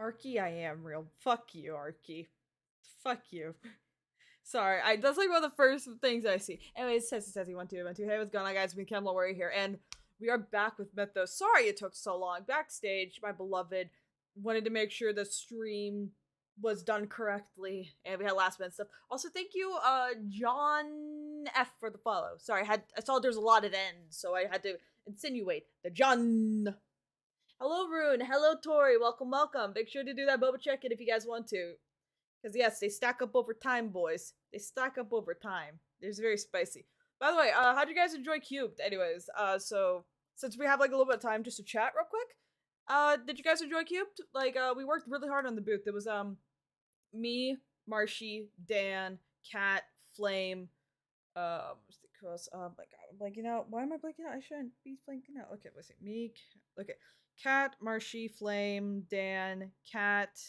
Arky, I am real. Fuck you, Arky. Fuck you. Sorry, that's like one of the first things I see. Anyways, says he 1 2 1 2. Hey, what's going on, guys? Me, Cam Warrior here, and we are back with Mythos. Sorry it took so long. Backstage, my beloved, wanted to make sure the stream was done correctly, and we had last minute stuff. Also, thank you, John F for the follow. Sorry, I saw there's a lot at end, so I had to insinuate the John. Hello, Rune. Hello, Tori. Welcome, welcome. Make sure to do that boba check-in if you guys want to. Because, yes, they stack up over time, boys. They stack up over time. It's very spicy. By the way, how'd you guys enjoy Cubed? Anyways, so, since we have, like, a little bit of time just to chat real quick, did you guys enjoy Cubed? Like, we worked really hard on the booth. It was, me, Marshy, Dan, Kat, Flame, oh my god, I'm blanking out. Why am I blanking out? I shouldn't be blanking out. Okay, let's see. Me, okay. Kat, Marshy, Flame, Dan, Kat,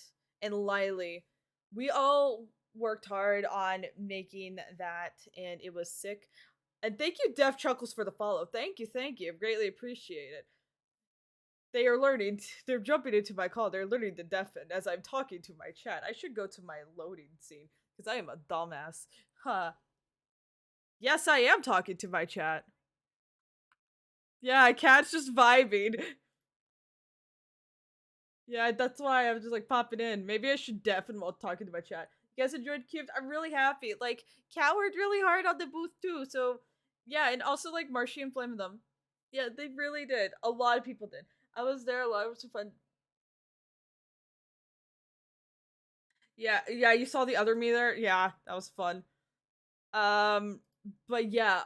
and Lily. We all worked hard on making that, and it was sick. And thank you, Def Chuckles, for the follow. Thank you, thank you. Greatly appreciate it. They are learning. They're jumping into my call. They're learning to deafen as I'm talking to my chat. I should go to my loading scene because I am a dumbass. Huh. Yes, I am talking to my chat. Yeah, Cat's just vibing. Yeah, that's why I'm just like popping in. Maybe I should deafen while talking to my chat. You guys enjoyed Cubed? I'm really happy. Like, Cal worked really hard on the booth too, so yeah, and also like Marshy and Flame them. Yeah, they really did. A lot of people did. I was there a lot. It was fun. Yeah, yeah, you saw the other me there? Yeah, that was fun. Um, but yeah,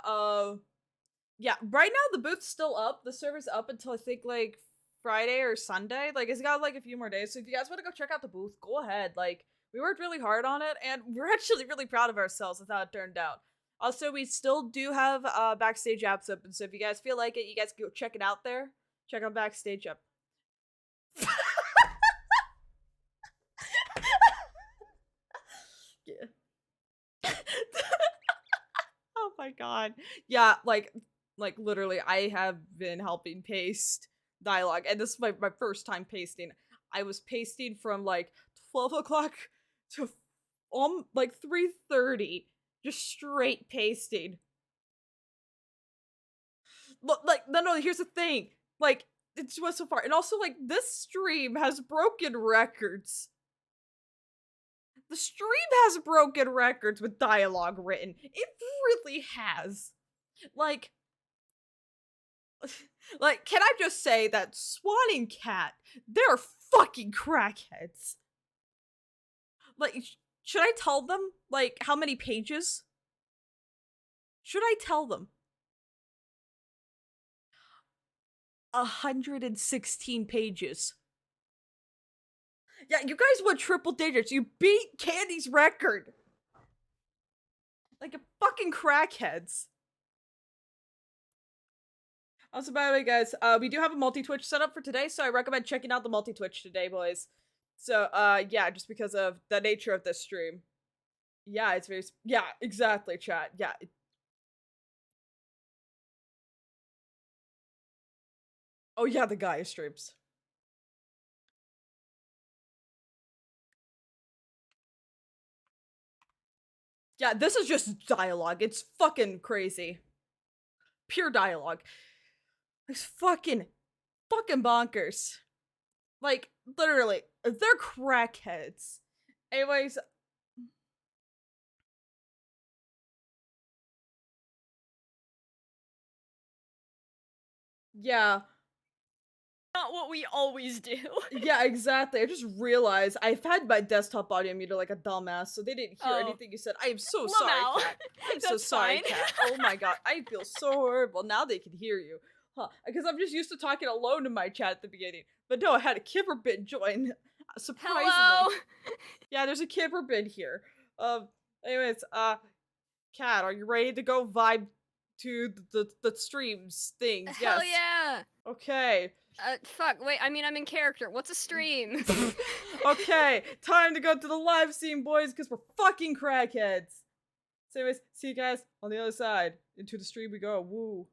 yeah, right now the booth's still up. The server's up until I think like Friday or Sunday. Like it's got like a few more days. So if you guys want to go check out the booth, go ahead. Like we worked really hard on it and we're actually really proud of ourselves with how it turned out. Also, we still do have backstage apps open. So if you guys feel like it, you guys can go check it out there. Check out backstage up. Yeah. Oh my god. Yeah, like Like, literally, I have been helping paste dialogue, and this is my first time pasting. I was pasting from, like, 12 o'clock to, like, 3:30. Just straight pasting. Like, no, here's the thing. Like, it's went so far. And also, like, this stream has broken records. The stream has broken records with dialogue written. It really has. Like, can I just say that Swan and Cat, they're fucking crackheads. Like, should I tell them, like, how many pages? Should I tell them? 116 pages. Yeah, you guys went triple digits. You beat Candy's record. Like, a fucking crackheads. Also, by the way, guys, we do have a multi-Twitch set up for today, so I recommend checking out the multi-Twitch today, boys. So, yeah, just because of the nature of this stream. Yeah, it's very, yeah, exactly, chat. Yeah. Oh, yeah, the Gaia streams. Yeah, this is just dialogue. It's fucking crazy. Pure dialogue. It's fucking bonkers. Like, literally, they're crackheads. Anyways, yeah. Not what we always do. Yeah, exactly. I just realized I've had my desktop audio muted like a dumbass, so they didn't hear anything you said. I am so sorry, Cat. I'm so sorry, Cat. Oh my god, I feel so horrible. Now they can hear you. Huh, because I'm just used to talking alone in my chat at the beginning. But no, I had a Kipperbit join. Surprisingly. Hello. Yeah, there's a Kipperbit here. Anyways, Cat, are you ready to go vibe to the streams things? Hell yes. yeah. Okay. Fuck, wait, I mean, I'm in character. What's a stream? Okay, time to go to the live scene, boys, because we're fucking crackheads. So anyways, see you guys on the other side. Into the stream we go, woo.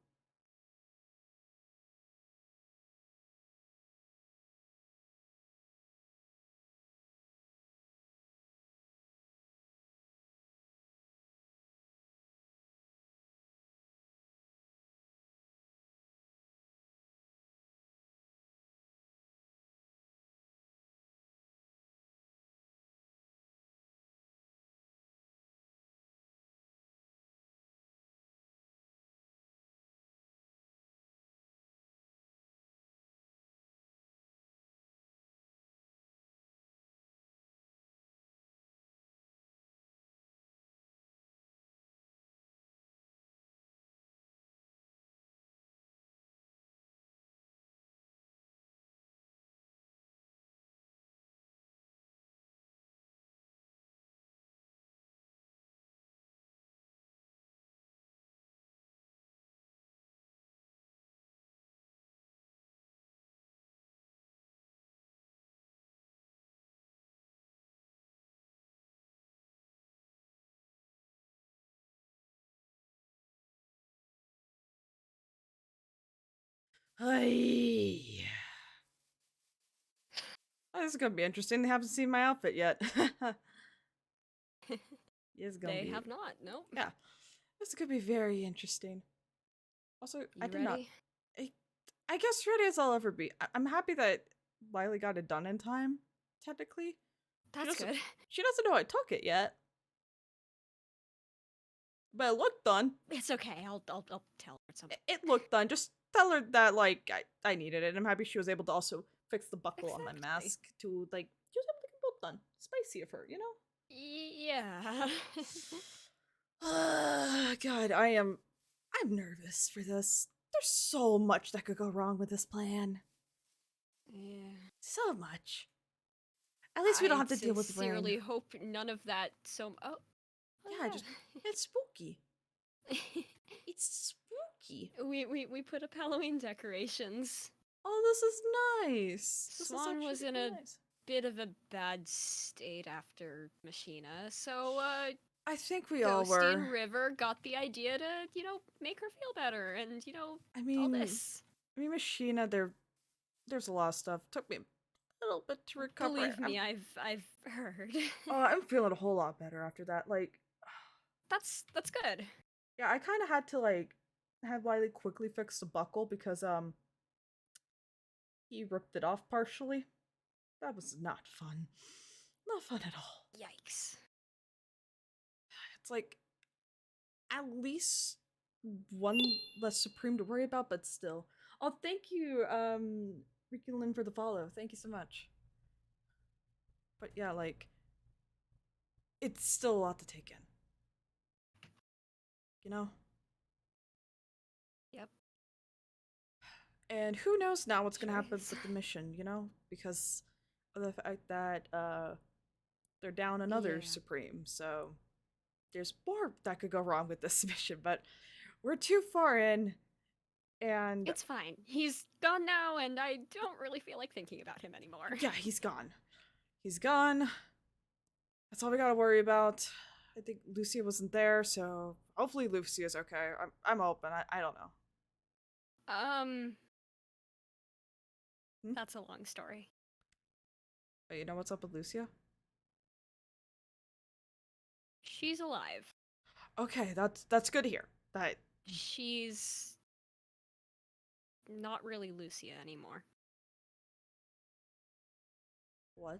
Hey. Oh, this is gonna be interesting. They haven't seen my outfit yet. They have not, nope. Yeah. This is gonna be very interesting. Also, I did ready? not. I guess ready as I'll ever be. I'm happy that Wiley got it done in time, technically. That's good. She doesn't know I took it yet. But it looked done. It's okay, I'll tell her something. It looked done. Just tell her that, like, I needed it. I'm happy she was able to also fix the buckle on my mask to, like, she was able to get both done. Spicy of her, you know? Yeah. God, I'm nervous for this. There's so much that could go wrong with this plan. Yeah. So much. At least we don't have to deal with rain. I sincerely hope none of that oh. Yeah, just it's spooky. It's spooky. We put up Halloween decorations. Oh, this is nice. Swan was in a bit of a bad state after Machina, so I think we all Ghosty and were. River got the idea to, make her feel better and, I all mean, this. Machina, there's a lot of stuff. Took me a little bit to recover. Believe me, I've heard. I'm feeling a whole lot better after that. Like, That's good. yeah, I kind of had to like have Wiley quickly fix the buckle because he ripped it off partially. That was not fun. Not fun at all. Yikes. It's like at least one less Supreme to worry about, but still. Oh, thank you, Ricky Lynn, for the follow. Thank you so much. But yeah, like, it's still a lot to take in. You know? Yep. And who knows now what's gonna Sure happen is. with the mission, you know? Because of the fact that they're down another Yeah. Supreme, so there's more that could go wrong with this mission, but we're too far in, and It's fine. He's gone now, and I don't really feel like thinking about him anymore. yeah, he's gone. He's gone. That's all we gotta worry about. I think Lucia wasn't there, so hopefully Lucia's okay. I'm open. I don't know. Hmm? That's a long story. But you know what's up with Lucia? She's alive. Okay, that's good to hear. That She's not really Lucia anymore. what?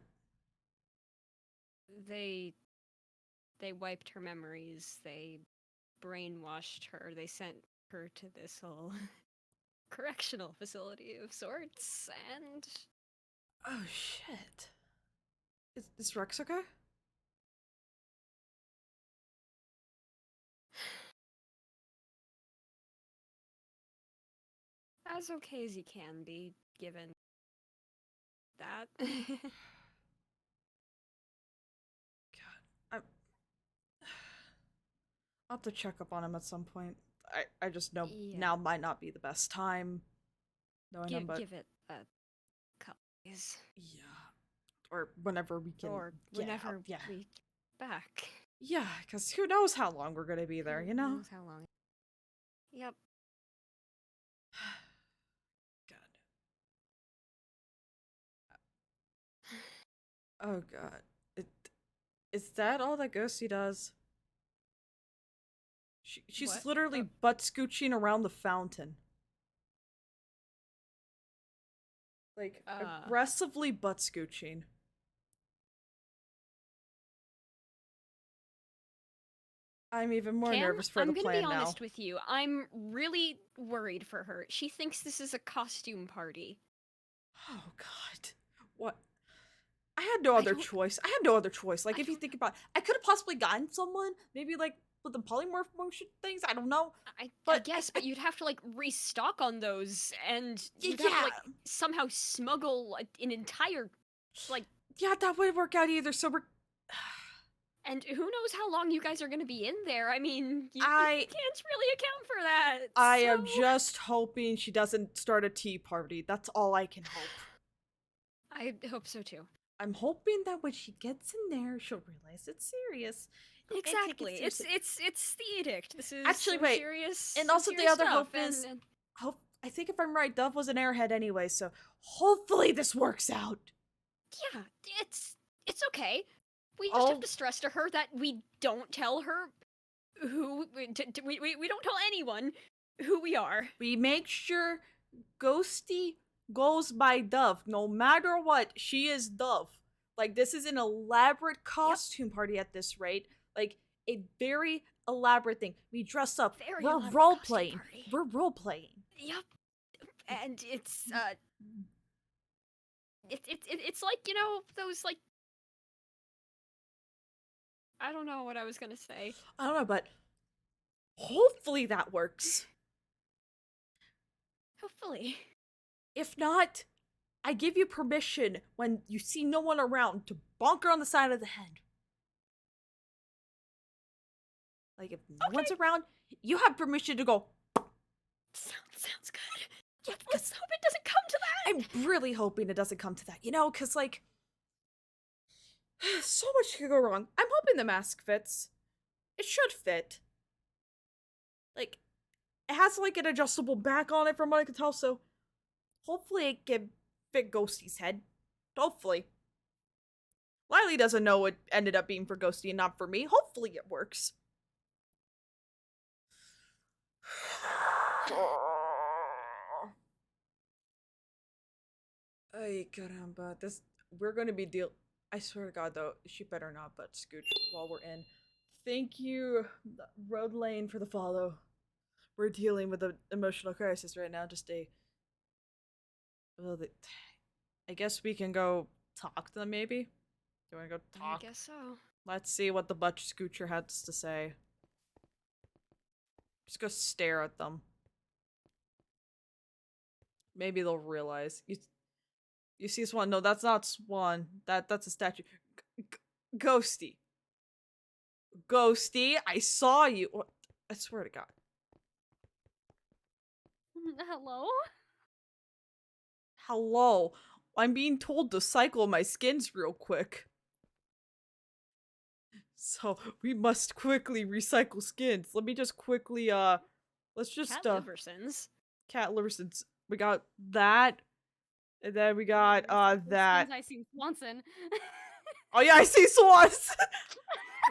They wiped her memories. They brainwashed her. They sent her to this whole correctional facility of sorts, and Oh shit. Is Rex okay? as okay as he can be, given that. God, I'll have to check up on him at some point. I just know Yeah. now might not be the best time. Knowing him, but Give it a couple days. yeah, or whenever we can, Or get whenever out. Yeah, we back. yeah, because who knows how long we're gonna be there, you Who know? knows how long. Yep. God. Oh god. Is that all that Ghosty does? She's What? literally butt scooching around the fountain. Like, aggressively butt scooching. I'm even more nervous for the plan now. I'm gonna be honest with you. I'm really worried for her. She thinks this is a costume party. Oh god. What? I had no other choice. I had no other choice. Like, if you think about it, I could have possibly gotten someone, maybe like with the polymorph motion things, I don't know. I guess, but you'd have to like restock on those, and you'd have to like somehow smuggle an entire, like. Yeah, that wouldn't work out either, so we're. And who knows how long you guys are gonna be in there? I mean, you can't really account for that. I am just hoping she doesn't start a tea party. That's all I can hope. I hope so too. I'm hoping that when she gets in there, she'll realize it's serious. Exactly. It's the Edict. This is actually some wait. serious. And some also the serious other stuff, hope is, I think if I'm right, Dove was an airhead anyway, so hopefully this works out. Yeah, it's okay. We just have to stress to her that we don't tell her who we don't tell anyone who we are. We make sure Ghosty goes by Dove. No matter what, she is Dove. Like, this is an elaborate costume party at this rate. Like, a very elaborate thing. We dress up. We're role playing. We're role playing. Yep. And it's it's like, those like, I don't know what I was gonna say. I don't know, but hopefully that works. Hopefully. If not, I give you permission when you see no one around to bonk her on the side of the head. Like, if no one's around, you have permission to go. Sounds good. Yeah, let's hope it doesn't come to that. I'm really hoping it doesn't come to that, because, like, so much could go wrong. I'm hoping the mask fits. it should fit. Like, it has like an adjustable back on it from what I can tell, so hopefully it can fit Ghosty's head. Hopefully. Lily doesn't know what ended up being for Ghosty and not for me. Hopefully it works. Ay, caramba. We're gonna be I swear to God, though, she better not but scooch while we're in. Thank you, Road Lane, for the follow. We're dealing with an emotional crisis right now. Well, I guess we can go talk to them, maybe? Do you want to go talk? I guess so. Let's see what the Butch Scoocher has to say. Just go stare at them. Maybe they'll realize. You see Swan? No, that's not Swan. That's a statue. Ghosty. Ghosty, I saw you. I swear to God. Hello? Hello. I'm being told to cycle my skins real quick. So we must quickly recycle skins. Let me just quickly let's just Cat Liversons. Cat Liversons. We got that. And then we got that. I see Swanson. Oh yeah, I see Swans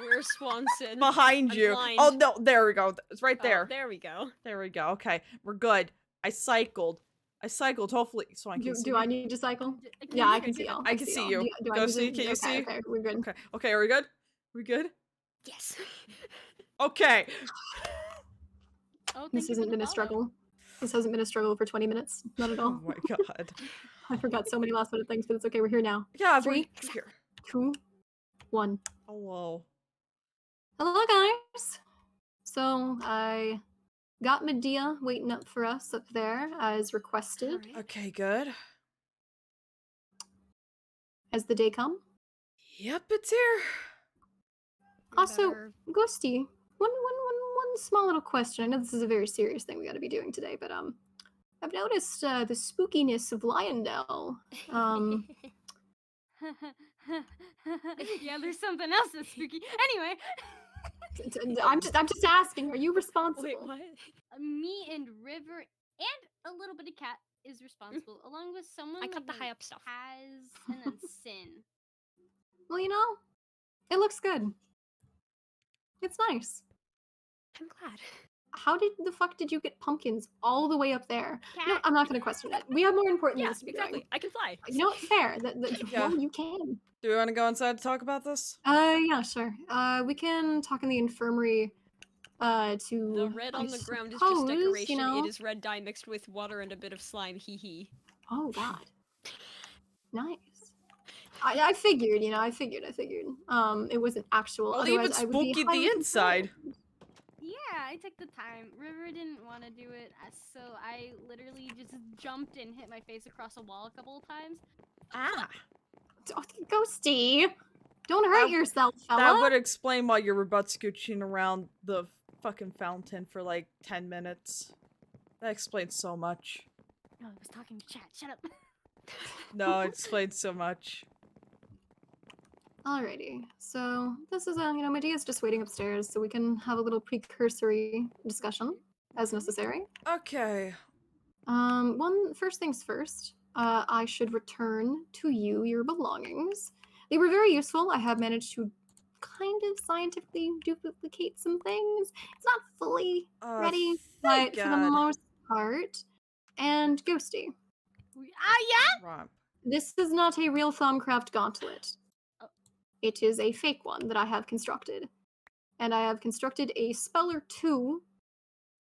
Where's Swanson? behind I'm you. blind. Oh no, there we go. It's right Oh, there. there we go. There we go. Okay, we're good. I cycled. Hopefully, Swan can you see Do me? I need to cycle? Can Yeah, you I can do see it? y'all. I can see you. Do I Go need see, to- can you okay, see? Okay, we're good. Okay. Okay, are we good? We good? Yes. Okay. Oh, thank This you for hasn't the been a follow. struggle. This hasn't been a struggle for 20 minutes. Not at Oh all. my God. I forgot so many last minute things, but it's okay. We're here now. Yeah, Three. we're here. 2, 1. Hello. Hello, guys. So I got Medea waiting up for us up there as requested. Alright. Okay, good. Has the day come? Yep, it's here. Also, Better- Ghosty, one small little question. I know this is a very serious thing we got to be doing today, but I've noticed the spookiness of Lyondell. Yeah, there's something else that's spooky. Anyway, I'm just asking. Are you responsible? Wait, what? me and River and a little bit of Cat is responsible, along with someone I cut the who high up stuff. has and then Sin. Well, you know, it looks good. It's nice. I'm glad. How the fuck did you get pumpkins all the way up there? Cat. No, I'm not going to question it. We have more important Yeah, things to be exactly. doing. I can fly. You know what? Fair. Yeah. Well, you can. Do we want to go inside to talk about this? Yeah, sure. We can talk in the infirmary. To The red on I the ground is suppose, just decoration. You know. It is red dye mixed with water and a bit of slime. Hee hee. Oh God. Nice. I figured, you know, I figured. It wasn't actual. Well, Otherwise, even I would be spooky highly the inside. concerned. Yeah, I took the time. River didn't want to do it, so I literally just jumped and hit my face across a wall a couple of times. Ah. Oh, Ghosty, don't hurt That- yourself, fella. That would explain why you were butt scooching around the fucking fountain for like 10 minutes. That explains so much. No, I was talking to chat. Shut up. No, it explains so much. Alrighty, so this is you know, Medea's just waiting upstairs, so we can have a little precursory discussion as necessary. Okay. First things first. I should return to you your belongings. They were very useful. I have managed to kind of scientifically duplicate some things. It's not fully ready, thank but for the God. most part. And Ghosty, Yeah. Romp. this is not a real Thaumcraft gauntlet. Oh. It is a fake one that I have constructed. And I have constructed a spell or two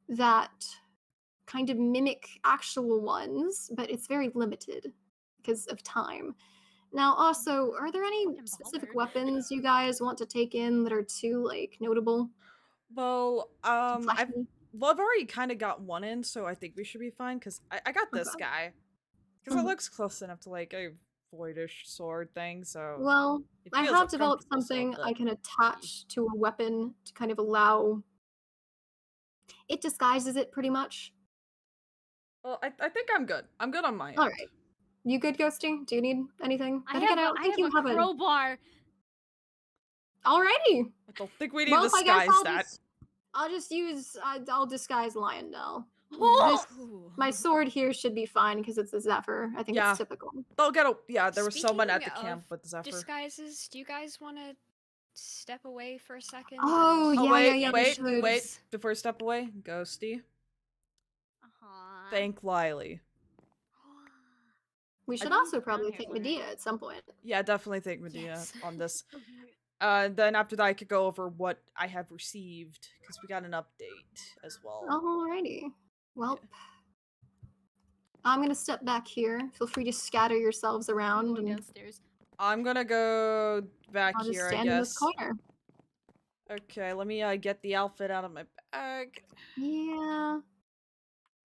that kind of mimic actual ones, but it's very limited because of time. Now, also, are there any Fucking specific baller. weapons you guys want to take in that are too, like, notable? Well, Flashy? I've already kind of got one in, so I think we should be fine, because I got this Okay. guy. Because it Mhm. looks close enough to, like, a voidish sword thing, so... Well, it I feels have developed uncomfortable, so something I the- can attach to a weapon to kind of allow... It disguises it pretty much. Well, I think I'm good. I'm good on my end. Alright. You good, Ghosty? Do you need anything? I think have I a, don't I think have you a crowbar. Alrighty. I don't think we need Well, to I guess disguise that. I'll just use. I'll disguise Lionel. Oh! My sword here should be fine because it's a Zephyr. I think Yeah. it's typical. They'll get a there was someone at the Speaking camp of with Zephyr. disguises, do you guys want to step away for a second? Oh, and yeah, wait, yeah, we wait, should. wait. Before you step away, Ghosty, thank Lily. We should I'm also down probably here thank for it. Medea at some point. Yeah, definitely thank Medea Yes. on this. Then after that, I could go over what I have received because we got an update as well. Alrighty. Well, I'm gonna step back here. Feel free to scatter yourselves I'm around, going and downstairs. I'm gonna go back I'll just here, I stand in this guess. corner. Okay, let me get the outfit out of my bag. Yeah.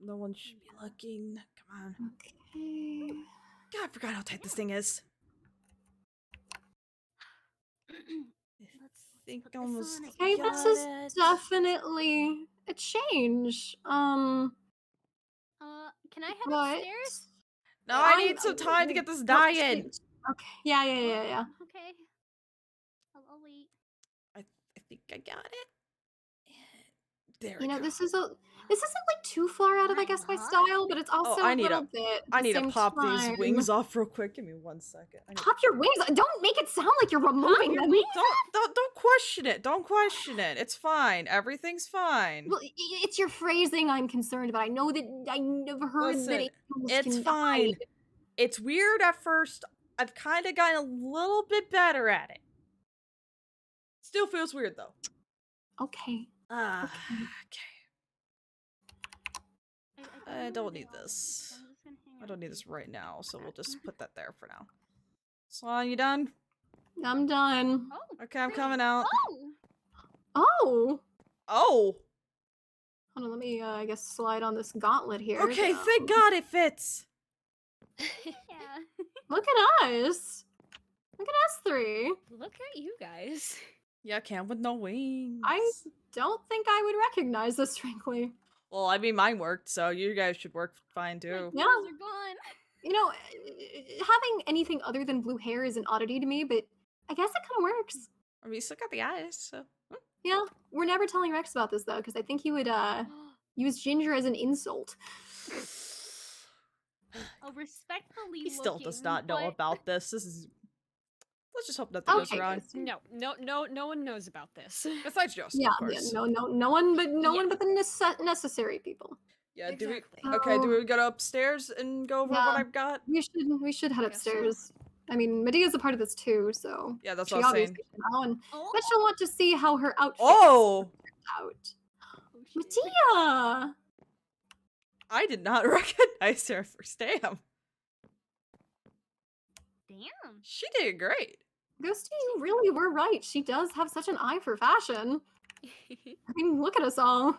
No one should be looking. Come on. Okay. God, I forgot how tight this thing is. Let's Think put this almost on it. Okay, got this is it. definitely a change. Can I head But upstairs? No, I I'm- need some time to get this no, dyed. Okay. Yeah. Okay. I'll wait. I think I got it. There You we know, go. this isn't like too far out of, I guess, my Huh? style, but it's also I a need little a- bit. I at the need to same pop these time. wings off real quick. Give me 1 second. Pop your wings. Don't make it sound like you're removing your them. wings? Don't question it. Don't question it. It's fine. Everything's fine. Well, it's your phrasing I'm concerned about. I know that I've heard that Listen, animals it's can fine. hide. It's weird at first. I've kind of gotten a little bit better at it. Still feels weird though. Okay. Ah, Okay. okay. I I don't know need they are, this. so I'm just gonna hang I on don't need to this it. right now, so we'll just put that there for now. Swan, you done? I'm done. Oh. Okay, I'm coming out. Oh. Oh! Hold on, let me, I guess, slide on this gauntlet here. Okay, thank God it fits! Yeah. Look at us. Look at us three. Look at you guys. Yeah, camp with no wings. I don't think I would recognize this, frankly. Well, I mean, mine worked, so you guys should work fine My too. Yeah. clothes are gone. You know, having anything other than blue hair is an oddity to me, but I guess it kind of works. I mean, you still got the eyes, so. Yeah, we're never telling Rex about this though, because I think he would use ginger as an insult. Respectfully He still does looking, not know but- about this. This is. Let's just hope nothing goes Okay, wrong. Ghosty. No one knows about this. Besides Justin, Yeah, of yeah, course. no one but Yeah. the necessary people. Yeah, Exactly. Okay, do So- we go upstairs and go over Yeah. what I've got? We should head Guess so. upstairs. I mean, Medea's a part of this too, so Yeah, that's she what I was saying. obviously should know, and Oh, but she'll want to see how her outfit Oh! out. shit. Medea! I did not recognize her first damn. Damn. She did great. Ghosty, you really were right. She does have such an eye for fashion. I mean, look at us all. I'm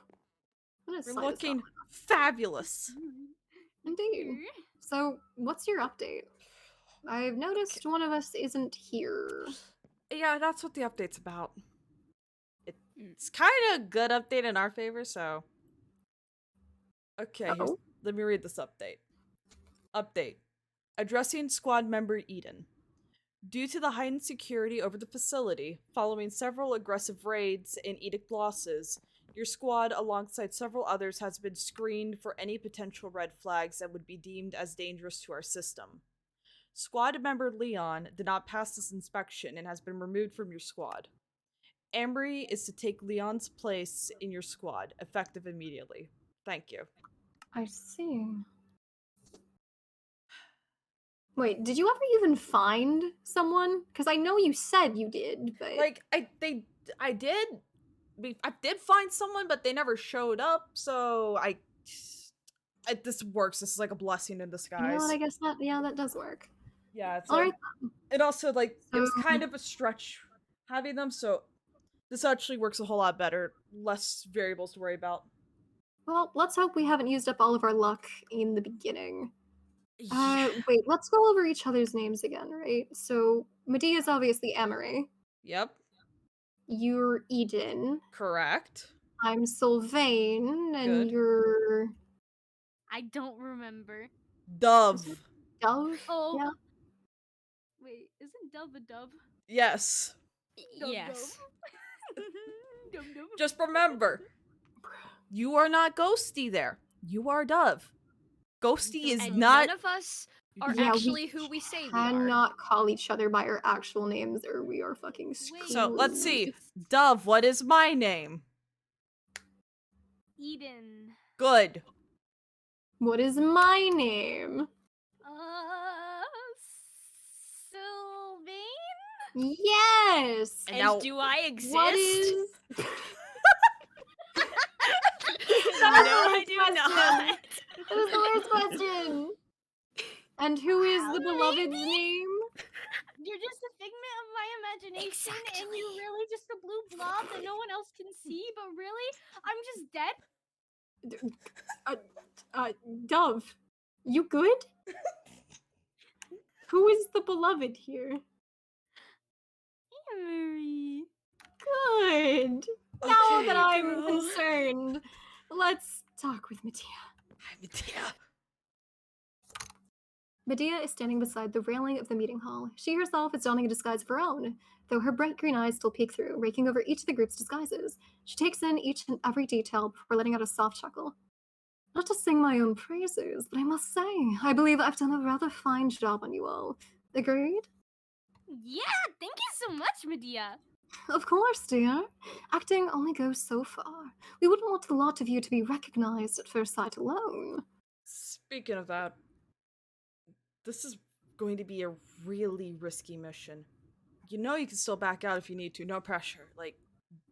gonna We're slide this looking off. fabulous. Indeed. So, what's your update? I've noticed one of us isn't here. Yeah, that's what the update's about. Mm. It's kind of a good update in our favor, so. Okay, Uh-oh. let me read this update. Update. Addressing squad member Eden. Due to the heightened security over the facility, following several aggressive raids and edict losses, your squad, alongside several others, has been screened for any potential red flags that would be deemed as dangerous to our system. Squad member Leon did not pass this inspection and has been removed from your squad. Armory is to take Leon's place in your squad, effective immediately. Thank you. I see. Wait, did you ever even find someone? Because I know you said you did, but Like I did find someone, but they never showed up. So this works. This is like a blessing in you know disguise. what? I guess that does work. Yeah. It's All right. it also like it was So- kind of a stretch having them. So this actually works a whole lot better. Less variables to worry about. Well, let's hope we haven't used up all of our luck in the beginning. Yeah. Wait, let's go over each other's names again, right? So, Medea's obviously Amory. Yep. You're Eden. Correct. I'm Sylvain, and Good. you're I don't remember. Dove. Dove. Oh. Yeah. Wait, isn't Dove a dub? Yes. Yes. Dum-dum. Just remember, you are not Ghosty there. You are Dove. Ghosty is And not. none of us are Yeah, we actually who we say we are. Cannot call each other by our actual names or we are fucking screwed. So let's see. Dove, what is my name? Eden. Good. What is my name? Sylvain? Yes! And And now, do I exist? What is... No, That was the I worst do question. not. That was the worst question! And who is the beloved's Maybe? name? You're just a figment of my imagination, and Exactly. you're really just a blue blob that no one else can see, but really, I'm just dead. Dove, you good? Who is the beloved here? Amory. Good. Now that Okay, I'm girl. concerned, let's talk with Medea. Hi, Medea. Medea is standing beside the railing of the meeting hall. She herself is donning a disguise of her own, though her bright green eyes still peek through, raking over each of the group's disguises. She takes in each and every detail before letting out a soft chuckle. Not to sing my own praises, but I must say, I believe I've done a rather fine job on you all. Agreed? Yeah, thank you so much, Medea. Of course, dear. Acting only goes so far. We wouldn't want the lot of you to be recognized at first sight alone. Speaking of that, this is going to be a really risky mission. You know you can still back out if you need to. No pressure. Like,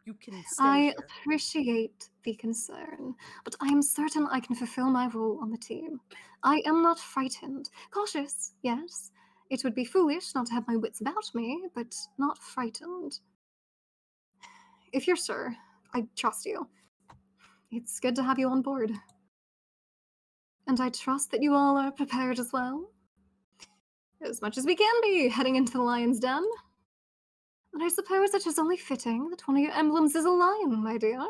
you can stay I here. appreciate the concern, but I am certain I can fulfill my role on the team. I am not frightened. Cautious, yes. It would be foolish not to have my wits about me, but not frightened. If you're sure, I trust you. It's good to have you on board. And I trust that you all are prepared as well. As much as we can be, heading into the lion's den. And I suppose it is only fitting that one of your emblems is a lion, my dear.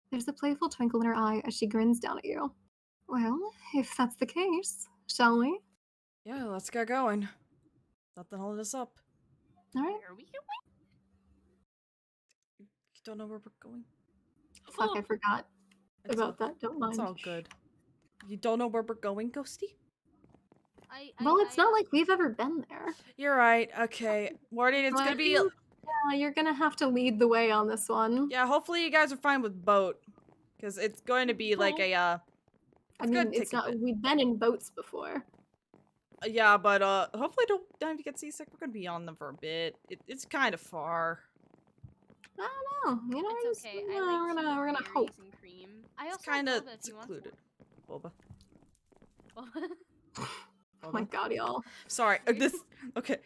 There's a playful twinkle in her eye as she grins down at you. Well, if that's the case, shall we? Yeah, let's get going. Nothing holding us up. All right. Where are we going? You don't know where we're going? Fuck, I forgot It's about all, that. Don't mind. It's all good. You don't know where we're going, Ghosty? Well, it's not like we've ever been there. You're right. Okay. Morning, it's So I gonna be... think, yeah, you're gonna have to lead the way on this one. Yeah, hopefully you guys are fine with boat. Because it's going to be like a, I it's mean, gonna it's take a not. bit. We've been in boats before. Yeah, but, hopefully don't have to get seasick. We're gonna be on them for a bit. It's kind of far. I don't know. You know, It's just, okay. we're I like gonna, we're gonna berries hope. and cream. I It's also kind of have boba if you want secluded. Boba. some. Oh my god, y'all. Sorry, this... Okay.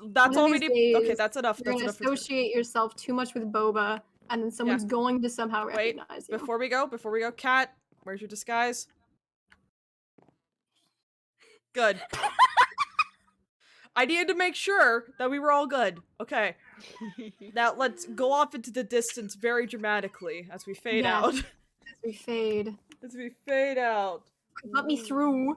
That's One all of we these need... Okay, days, that's enough. You're That's gonna enough for today. associate yourself too much with boba, and then someone's going to somehow Wait, recognize you. before we go, Cat, where's your disguise? Good. I needed to make sure that we were all good. Okay. Now let's go off into the distance very dramatically as we fade Yes. out. As we fade. As we fade out. Let me through.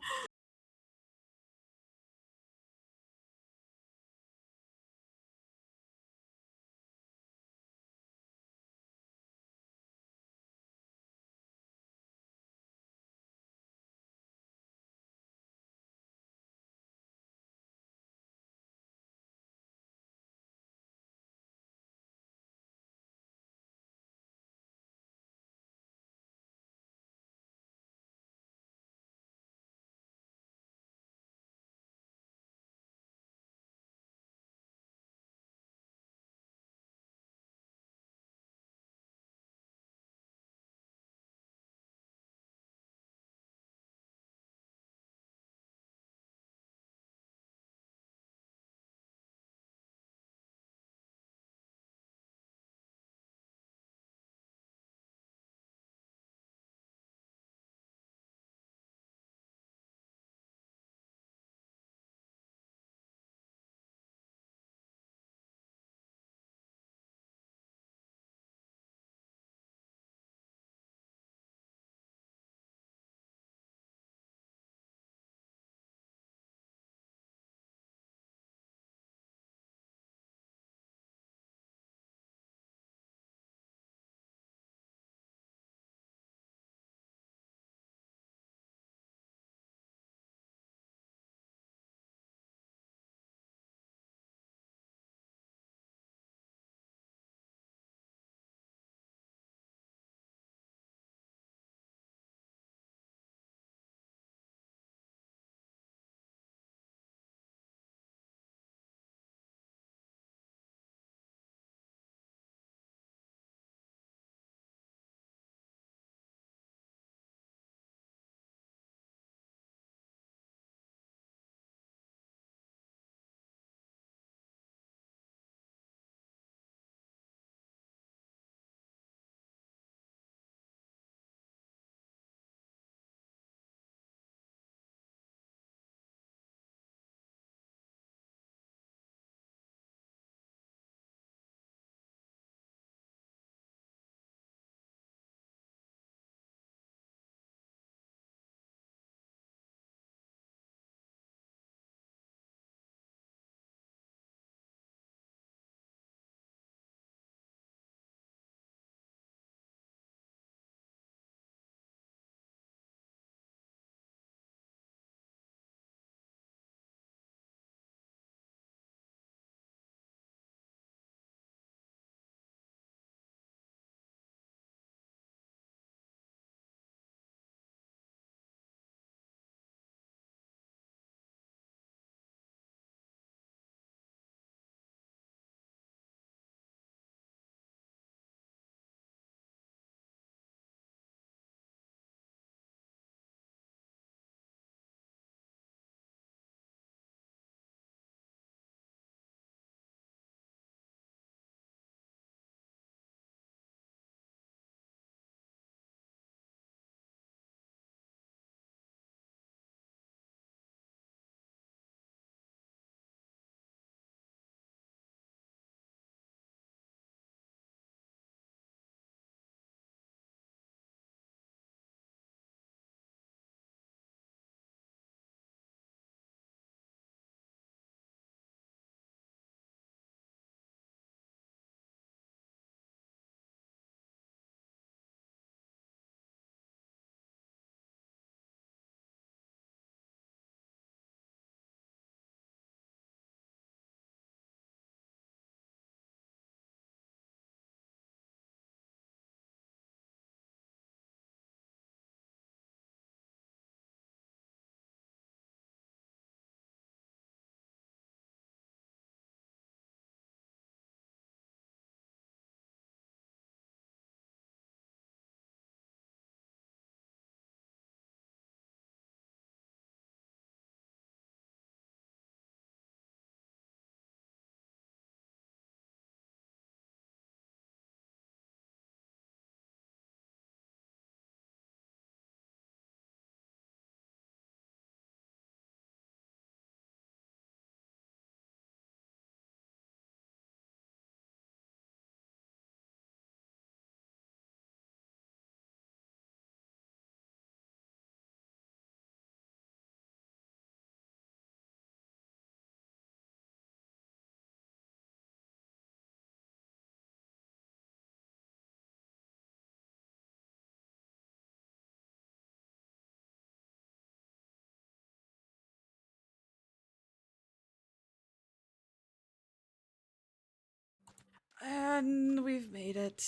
And we've made it.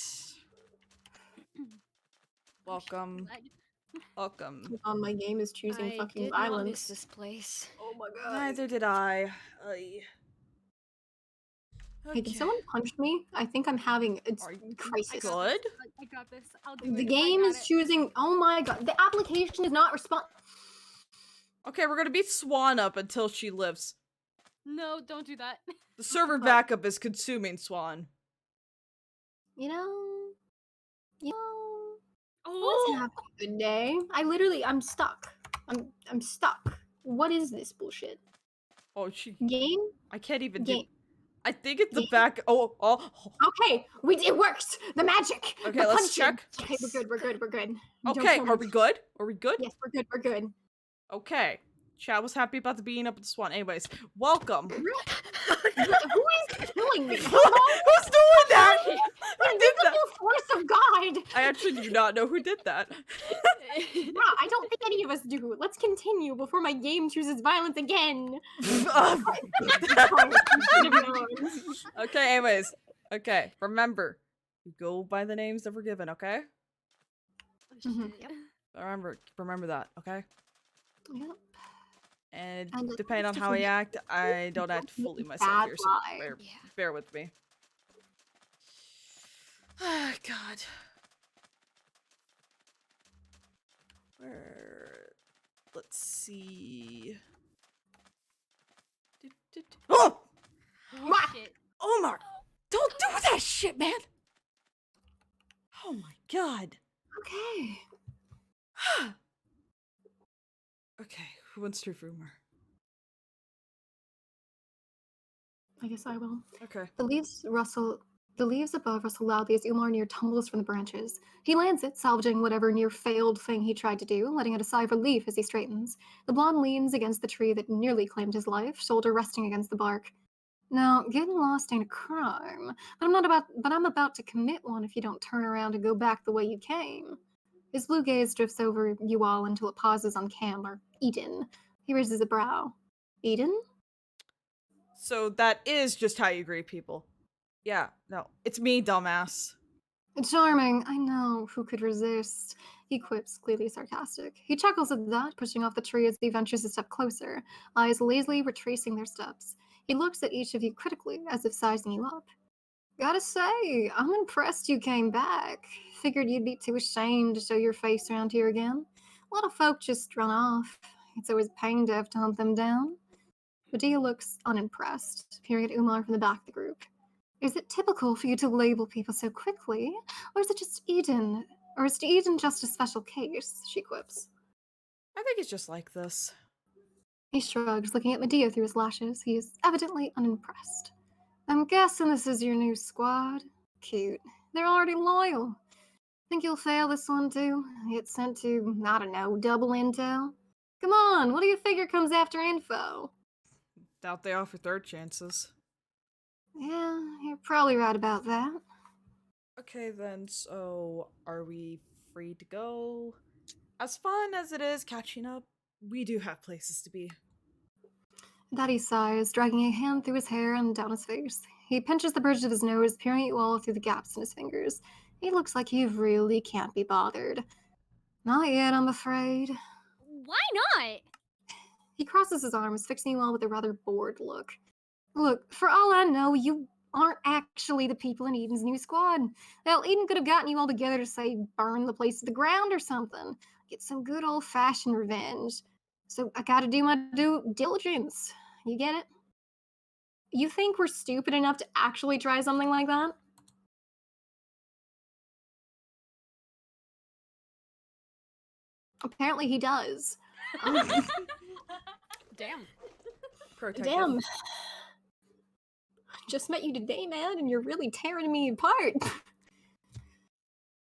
Welcome. Glad- Welcome. My game is choosing I fucking did not miss violence. this place. Oh my god. Neither did I. Ay. Hey, can someone punch me? I think I'm having a Are you crisis. good? I got this. I'll do it. The I game got is it. choosing. Oh my god. The application is not respond. Okay, we're gonna beat Swan up until she lives. No, don't do that. The server But- backup is consuming Swan. You know. Oh, Let's have a good day. I'm stuck. I'm stuck. What is this bullshit? Oh, she. Game? I can't even do. Game. I think it's the Game. back. Oh. Okay, it works. The magic. Okay, the let's punching. check. Okay, we're good. We're good. We're good. Don't Okay, kill are me. we good? Are we good? Yes, we're good. We're good. Okay. Chad was happy about the beating up of the Swan. Anyways, welcome. Who is killing me? Who's doing that? The Who did that? invisible force of God. I actually do not know who did that. Yeah, I don't think any of us do. Let's continue before my game chooses violence again. Okay, anyways. Okay, remember. You go by the names that were given, okay? Mhm. Yep. Remember that, okay? Yep. And And it depending on needs to how I forget act, I don't act fully myself bad here, so lie. Yeah. bear with me. Ah, God. Where? Let's see. Oh! Wah! shit. Omar! Don't do that shit, man! Oh my god. Okay. Okay, who wants to rumor? I guess I will. Okay. The leaves above rustle loudly as Umar near tumbles from the branches. He lands it, salvaging whatever near failed thing he tried to do, letting out a sigh of relief as he straightens. The blonde leans against the tree that nearly claimed his life, shoulder resting against the bark. Now, getting lost ain't a crime, but I'm about to commit one if you don't turn around and go back the way you came. His blue gaze drifts over you all until it pauses on Cam or Eden. He raises a brow. Eden? So that is just how you greet people. Yeah, no, it's me, dumbass. Charming, I know. Who could resist? He quips, clearly sarcastic. He chuckles at that, pushing off the tree as he ventures a step closer, eyes lazily retracing their steps. He looks at each of you critically, as if sizing you up. Gotta say, I'm impressed you came back. Figured you'd be too ashamed to show your face around here again. A lot of folk just run off. It's always pain to have to hunt them down. Medea looks unimpressed, peering at Umar from the back of the group. Is it typical for you to label people so quickly? Or is it just Eden? Or is Eden just a special case? She quips. I think it's just like this. He shrugs, looking at Medea through his lashes. He is evidently unimpressed. I'm guessing this is your new squad. Cute. They're already loyal. Think you'll fail this one too? Get sent to, I don't know, double intel? Come on, what do you figure comes after info? Doubt they offer third chances. Yeah, you're probably right about that. Okay then, so are we free to go? As fun as it is catching up, we do have places to be. Daddy sighs, dragging a hand through his hair and down his face. He pinches the bridge of his nose, peering at you all through the gaps in his fingers. He looks like he really can't be bothered. Not yet, I'm afraid. Why not? He crosses his arms, fixing you all with a rather bored look. Look, for all I know, you aren't actually the people in Eden's new squad. Hell, Eden could have gotten you all together to, say, burn the place to the ground or something. Get some good old-fashioned revenge. So I gotta do my due diligence. You get it? You think we're stupid enough to actually try something like that? Apparently he does. Damn. Protective. Damn. Just met you today, man, and you're really tearing me apart.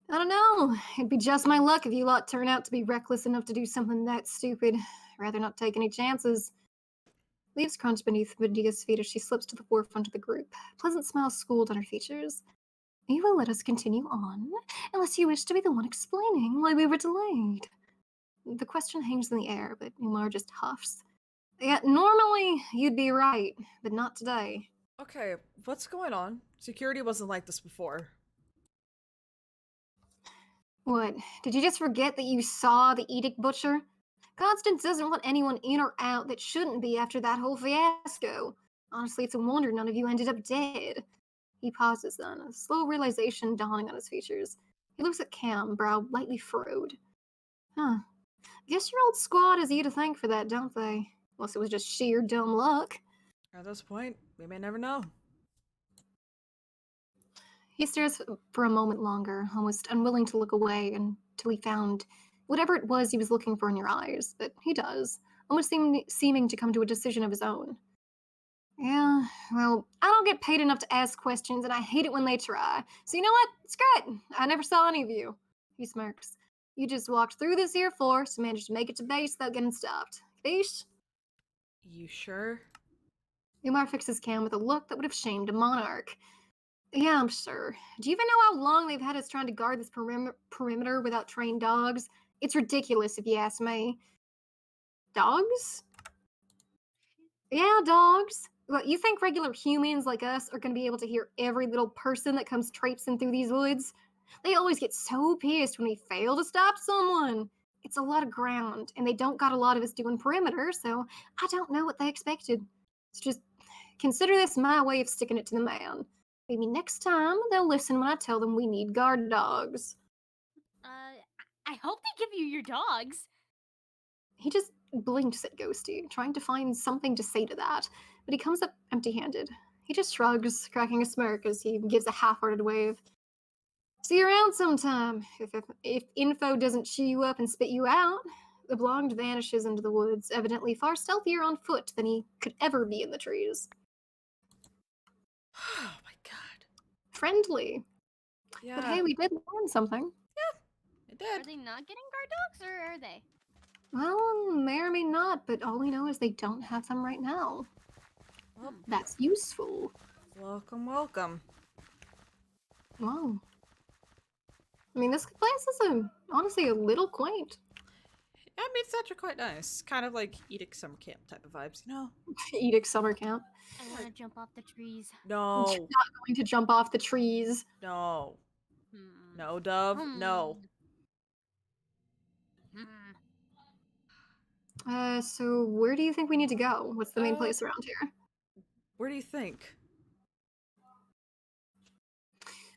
I don't know. It'd be just my luck if you lot turn out to be reckless enough to do something that stupid. Rather not take any chances. Leaves crunch beneath Medea's feet as she slips to the forefront of the group. Pleasant smile schooled on her features. You will let us continue on, unless you wish to be the one explaining why we were delayed. The question hangs in the air, but Umar just huffs. Yeah, normally you'd be right, but not today. Okay, what's going on? Security wasn't like this before. What? Did you just forget that you saw the Edict Butcher? Constance doesn't want anyone in or out that shouldn't be after that whole fiasco. Honestly, it's a wonder none of you ended up dead. He pauses then, a slow realization dawning on his features. He looks at Cam, brow lightly furrowed. Huh. Guess your old squad has you to thank for that, don't they? Unless it was just sheer dumb luck. At this point, we may never know. He stares for a moment longer, almost unwilling to look away until he found whatever it was he was looking for in your eyes. But he does, almost seeming to come to a decision of his own. Yeah, well, I don't get paid enough to ask questions, and I hate it when they try. So you know what? It's great. I never saw any of you. He smirks. You just walked through this here forest and managed to make it to base without getting stopped. Capiche? You sure? Umar fixes Cam with a look that would have shamed a monarch. Yeah, I'm sure. Do you even know how long they've had us trying to guard this perimeter without trained dogs? It's ridiculous, if you ask me. Dogs? Yeah, dogs. What, you think regular humans like us are going to be able to hear every little person that comes traipsing through these woods? They always get so pissed when we fail to stop someone. It's a lot of ground, and they don't got a lot of us doing perimeter, so I don't know what they expected. It's just consider this my way of sticking it to the man. Maybe next time they'll listen when I tell them we need guard dogs. I hope they give you your dogs. He just blinks at Ghosty, trying to find something to say to that, but he comes up empty handed. He just shrugs, cracking a smirk as he gives a half hearted wave. See you around sometime. If info doesn't chew you up and spit you out. The blonde vanishes into the woods, evidently far stealthier on foot than he could ever be in the trees. Oh my god. Friendly. Yeah. But hey, we did learn something. It Are did. they not getting guard dogs, or are they? Well, may or may not, but all we know is they don't have them right now. Well, That's useful. welcome, welcome. Wow. I mean, this place is honestly a little quaint. Yeah, I mean, it's actually quite nice. Kind of like Edict summer camp type of vibes, you know? Edict summer camp. I want to jump off the trees. No. You're not going to jump off the trees. No. Hmm. No, Dove. No. Hmm. So where do you think we need to go? What's the main Uh, place around here? Where do you think?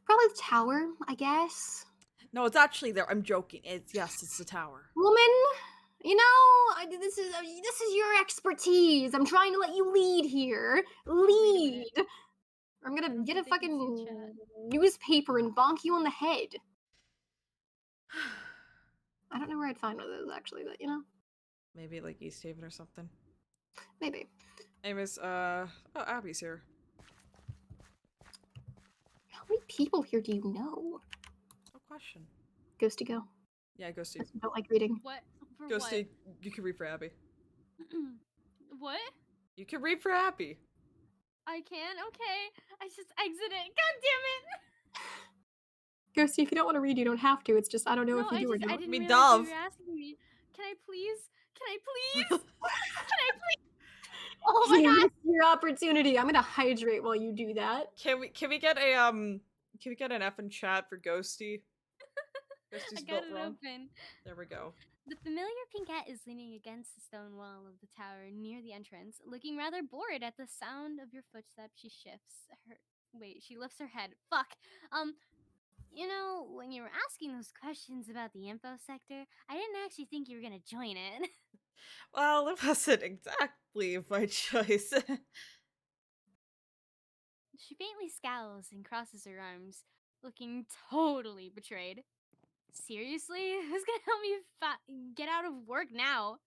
Probably the tower, I guess. No, it's actually there. I'm joking. Yes, it's the tower. Woman, you know, this is your expertise. I'm trying to let you lead here. Lead. I'm I gonna don't get a think they can see fucking chat. newspaper and bonk you on the head. I don't know where I'd find one of those actually, but you know, Maybe like East Haven or something. maybe. Anyways, oh, Abby's here. How many people here do you know? No question. Ghosty go. Yeah, Ghosty. I don't like reading. What? For Ghosty, you can read for Abby. what? What? You can read for Abby. I can? Okay. I just exited. God damn Ghosty, if you don't want to read, you don't have to. It's just I don't it! know No, if you do or I don't. didn't mean, realize Dove. you were asking me. Can I please? Can I please? Can I please? Oh my You god! missed your opportunity. I'm gonna hydrate while you do that. Can we get a can we get an F in chat for Ghosty? I Ghosty's got built it wrong. open. There we go. The familiar pink cat is leaning against the stone wall of the tower near the entrance, looking rather bored at the sound of your footsteps. She lifts her head. Fuck. You know, when you were asking those questions about the info sector, I didn't actually think you were gonna join it. Well, it wasn't exactly my choice. She faintly scowls and crosses her arms, looking totally betrayed. Seriously? Who's gonna help me get out of work now?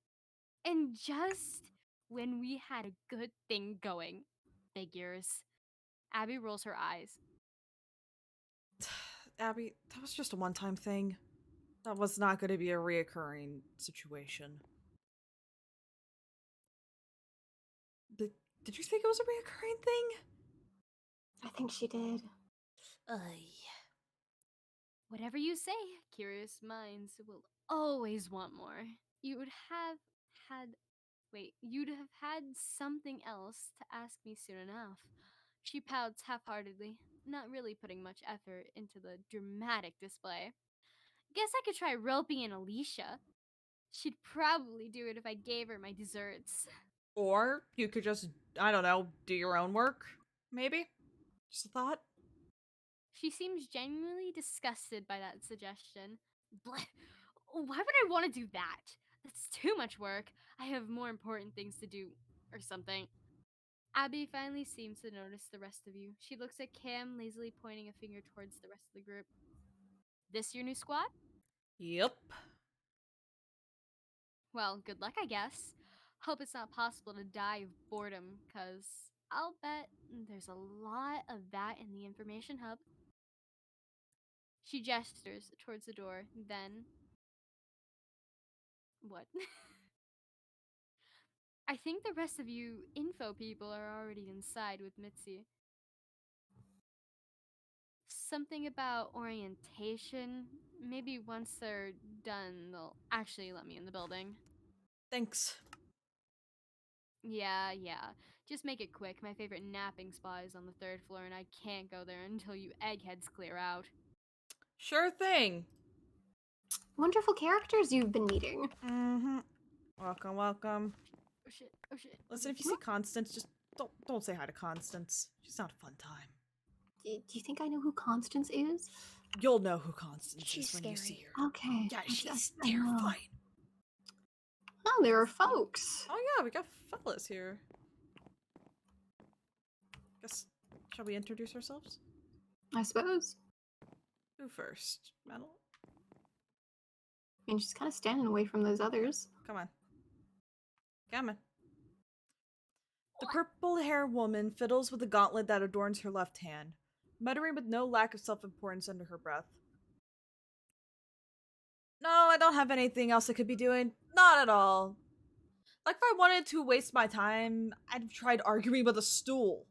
And just when we had a good thing going. Figures. Abby rolls her eyes. Abby, that was just a one-time thing. That was not going to be a reoccurring situation. Did you think it was a reoccurring thing? I think she did. Whatever you say, curious minds will always want more. You'd have had something else to ask me soon enough. She pouts half-heartedly, not really putting much effort into the dramatic display. Guess I could try roping in Alicia. She'd probably do it if I gave her my desserts. Or you could just, I don't know, do your own work, maybe? Just a thought. She seems genuinely disgusted by that suggestion. Blech. Why would I want to do that? That's too much work. I have more important things to do, or something. Abby finally seems to notice the rest of you. She looks at Cam, lazily pointing a finger towards the rest of the group. This your new squad? Yep. Well, good luck, I guess. Hope it's not possible to die of boredom, cause I'll bet there's a lot of that in the information hub. She gestures towards the door, then. What? I think the rest of you info people are already inside with Mitzi. Something about orientation. Maybe once they're done, they'll actually let me in the building. Thanks. Yeah. Just make it quick. My favorite napping spot is on the 3rd floor, and I can't go there until you eggheads clear out. Sure thing. Wonderful characters you've been meeting. Mm-hmm. Welcome, welcome. Oh shit. Listen, if you see Constance, just don't say hi to Constance. She's not a fun time. Do you think I know who Constance is? You'll know who Constance She's is when you scary. see her. Okay. Yeah, she's I know. terrifying. Oh, there are folks. Oh yeah, we got fellas here. Guess, shall we introduce ourselves? I suppose. Who first? Metal? I mean, she's kind of standing away from those others. Come on. Come on. The purple-haired woman fiddles with the gauntlet that adorns her left hand, muttering with no lack of self-importance under her breath. No, I don't have anything else I could be doing. Not at all. Like, if I wanted to waste my time, I'd have tried arguing with a stool.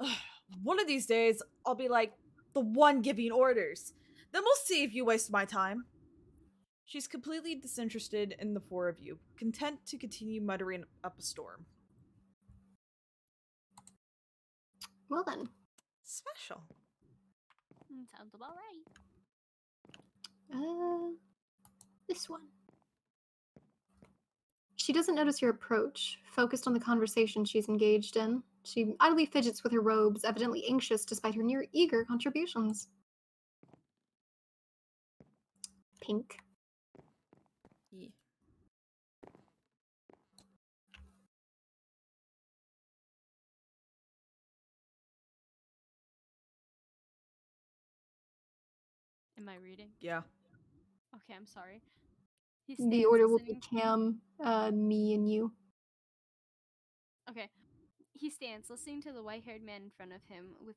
Ugh, one of these days, I'll be like the one giving orders. Then we'll see if you waste my time. She's completely disinterested in the four of you, content to continue muttering up a storm. Well then. Special. Sounds about right. This one. She doesn't notice your approach, focused on the conversation she's engaged in. She idly fidgets with her robes, evidently anxious despite her near eager contributions. Pink. Yeah. Am I reading? Yeah. Okay, I'm sorry. He The stands order will be listening. Cam, me, and you. Okay. He stands listening to the white-haired man in front of him with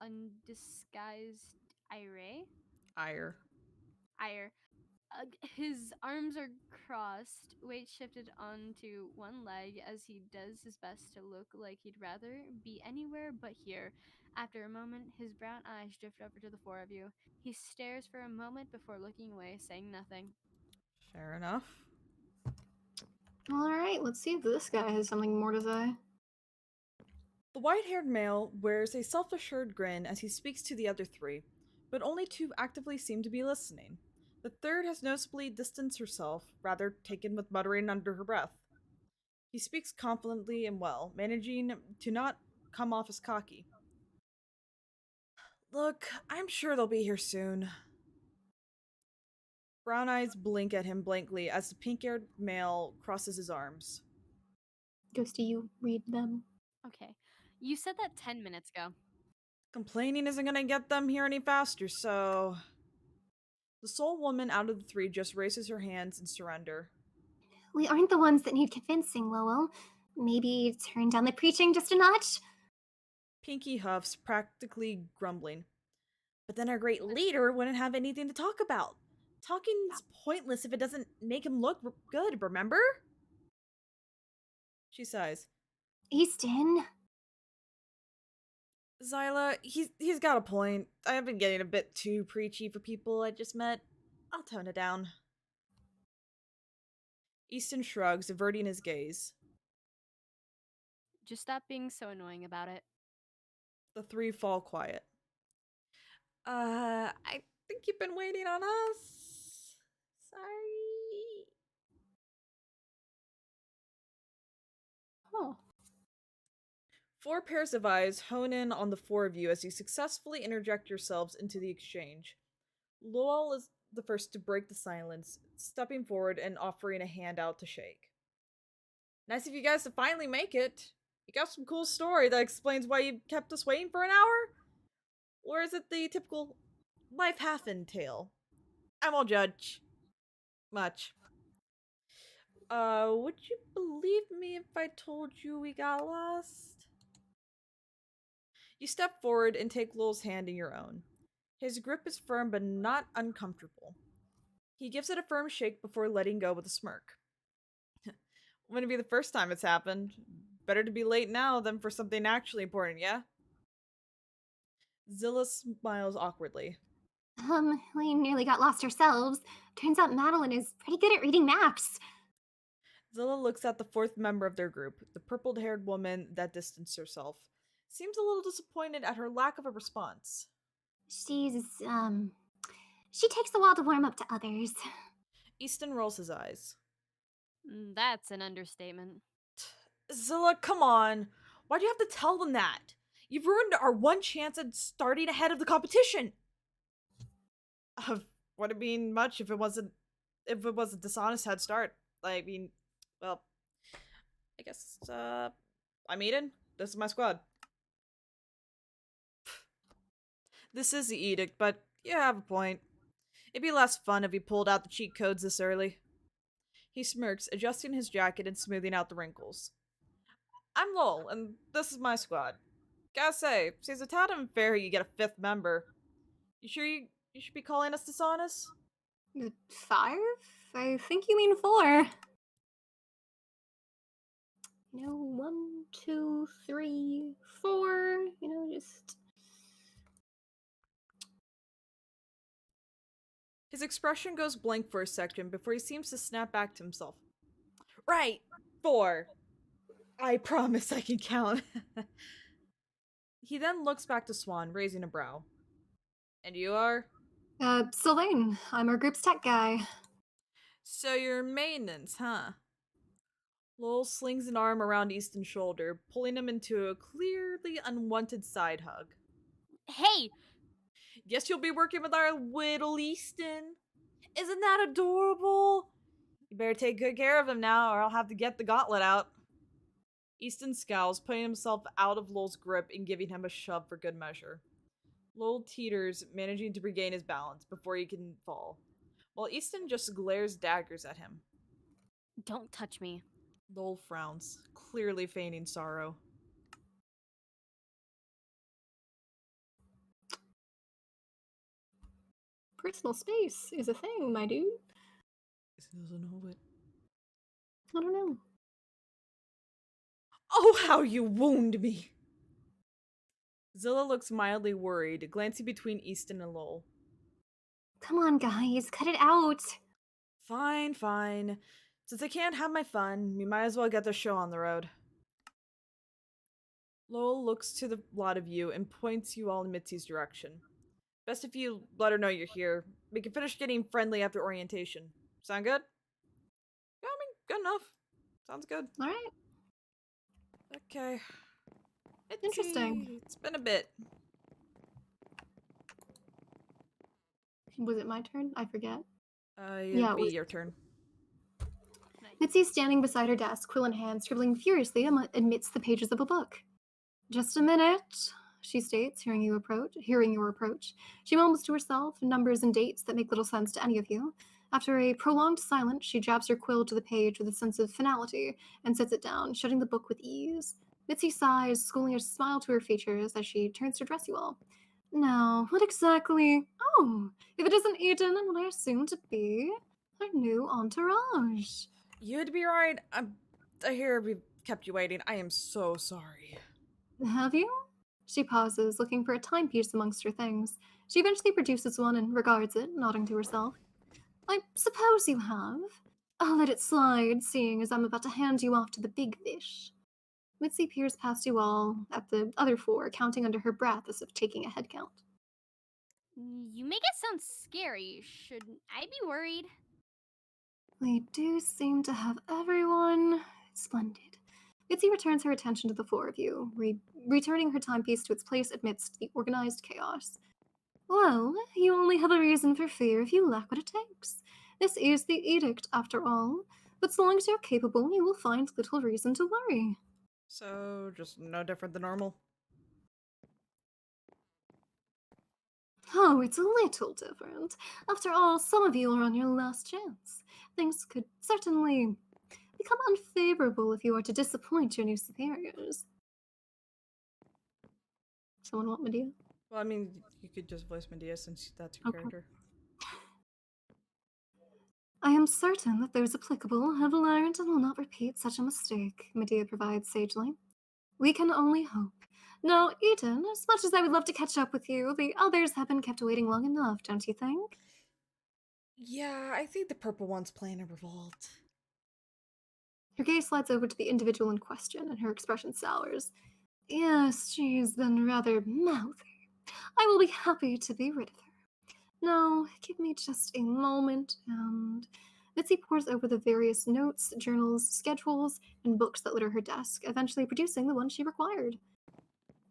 undisguised ire. His arms are crossed, weight shifted onto one leg as he does his best to look like he'd rather be anywhere but here. After a moment, his brown eyes drift over to the four of you. He stares for a moment before looking away, saying nothing. Fair enough. Alright, let's see if this guy has something more to say. The white-haired male wears a self-assured grin as he speaks to the other three, but only two actively seem to be listening. The third has noticeably distanced herself, rather taken with muttering under her breath. He speaks confidently and well, managing to not come off as cocky. Look, I'm sure they'll be here soon. Brown eyes blink at him blankly as the pink-haired male crosses his arms. Ghosty, you read them. Okay. You said that 10 minutes ago. Complaining isn't gonna get them here any faster, so... The sole woman out of the three just raises her hands in surrender. We aren't the ones that need convincing, Lowell. Maybe turn down the preaching just a notch? Pinky huffs, practically grumbling. But then our great leader wouldn't have anything to talk about. Talking's pointless if it doesn't make him look good, remember? She sighs. Easton. Zyla, he's got a point. I have been getting a bit too preachy for people I just met. I'll tone it down. Easton shrugs, averting his gaze. Just stop being so annoying about it. The three fall quiet. I think you've been waiting on us. Sorry. Oh. 4 pairs of eyes hone in on the 4 of you as you successfully interject yourselves into the exchange. Lowell is the first to break the silence, stepping forward and offering a hand out to shake. Nice of you guys to finally make it. You got some cool story that explains why you kept us waiting for an hour? Or is it the typical life happened tale? I won't judge. Much. Would you believe me if I told you we got lost? You step forward and take Lowell's hand in your own. His grip is firm but not uncomfortable. He gives it a firm shake before letting go with a smirk. Wouldn't be the first time it's happened. Better to be late now than for something actually important, yeah? Zilla smiles awkwardly. We nearly got lost ourselves. Turns out Madeline is pretty good at reading maps. Zilla looks at the 4th member of their group, the purple-haired woman that distanced herself. Seems a little disappointed at her lack of a response. She takes a while to warm up to others. Easton rolls his eyes. That's an understatement. Zilla, come on! Why do you have to tell them that? You've ruined our one chance at starting ahead of the competition! Would it mean much if it was a dishonest head start? I mean, well, I guess, I'm Eden. This is my squad. This is the Edict, but you have a point. It'd be less fun if he pulled out the cheat codes this early. He smirks, adjusting his jacket and smoothing out the wrinkles. I'm Lowell, and this is my squad. Gotta say, seems a tad unfair you get a 5th member. You sure you should be calling us dishonest? 5? I think you mean 4. 1, 2, 3, 4. Just. His expression goes blank for a second before he seems to snap back to himself. Right, 4. I promise I can count. He then looks back to Swan, raising a brow. And you are? Sylvain. I'm our group's tech guy. So you're maintenance, huh? Lowell slings an arm around Easton's shoulder, pulling him into a clearly unwanted side hug. Hey! Guess you'll be working with our little Easton. Isn't that adorable? You better take good care of him now, or I'll have to get the gauntlet out. Easton scowls, putting himself out of Lowell's grip and giving him a shove for good measure. Lowell teeters, managing to regain his balance before he can fall, while Easton just glares daggers at him. Don't touch me. Lowell frowns, clearly feigning sorrow. Personal space is a thing, my dude. He doesn't know it. I don't know. Oh, how you wound me! Zilla looks mildly worried, glancing between Easton and Lowell. Come on, guys, cut it out. Fine, fine. Since I can't have my fun, we might as well get the show on the road. Lowell looks to the lot of you and points you all in Mitzi's direction. Best if you let her know you're here. We can finish getting friendly after orientation. Sound good? Yeah, I mean, good enough. Sounds good. All right. Okay. Mitzi, Interesting. it's been a bit. Was it my turn? I forget. It'd it be was. your turn. Mitzi's standing beside her desk, quill in hand, scribbling furiously amidst the pages of a book. Just a minute, she states, hearing your approach. She mumbles to herself, numbers and dates that make little sense to any of you. After a prolonged silence, she jabs her quill to the page with a sense of finality and sets it down, shutting the book with ease. Mitzi sighs, schooling a smile to her features as she turns to address you all. Now, what exactly? Oh, if it isn't Eden and what I assume to be her new entourage. You'd be right. I hear we've kept you waiting. I am so sorry. Have you? She pauses, looking for a timepiece amongst her things. She eventually produces one and regards it, nodding to herself. I suppose you have. I'll let it slide, seeing as I'm about to hand you off to the big fish. Mitzi peers past you all at the other four, counting under her breath as if taking a head count. You make it sound scary. Should I be worried? We do seem to have everyone. Splendid. Mitzi returns her attention to the four of you, returning her timepiece to its place amidst the organized chaos. Well, you only have a reason for fear if you lack what it takes. This is the Edict, after all, but so long as you're capable, you will find little reason to worry. So, just no different than normal. Oh, it's a little different. After all, some of you are on your last chance. Things could certainly become unfavorable if you are to disappoint your new superiors. Someone want Medea? Well, I mean, you could just voice Medea since that's your Okay. character. I am certain that those applicable have learned and will not repeat such a mistake, Medea provides sagely. We can only hope. Now, Eden, as much as I would love to catch up with you, the others have been kept waiting long enough, don't you think? Yeah, I think the purple one's playing a revolt. Her gaze slides over to the individual in question, and her expression sours. Yes, she's been rather mouthy. I will be happy to be rid of her. Now, give me just a moment, and Mitzi pores over the various notes, journals, schedules, and books that litter her desk, eventually producing the one she required.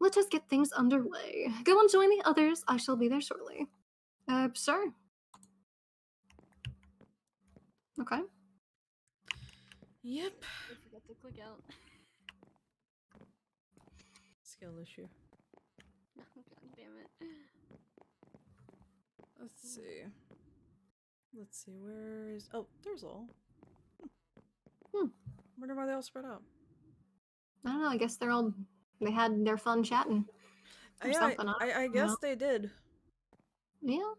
Let us get things underway. Go and join the others. I shall be there shortly. Sure. Okay. Yep. I forgot to click out. Skill issue. Oh, God damn it. Let's see. Let's see, where is... Oh, there's all. Wonder why they all spread out. I don't know. I guess they had their fun chatting. Or Yeah, something. I don't guess know. they did. Yeah.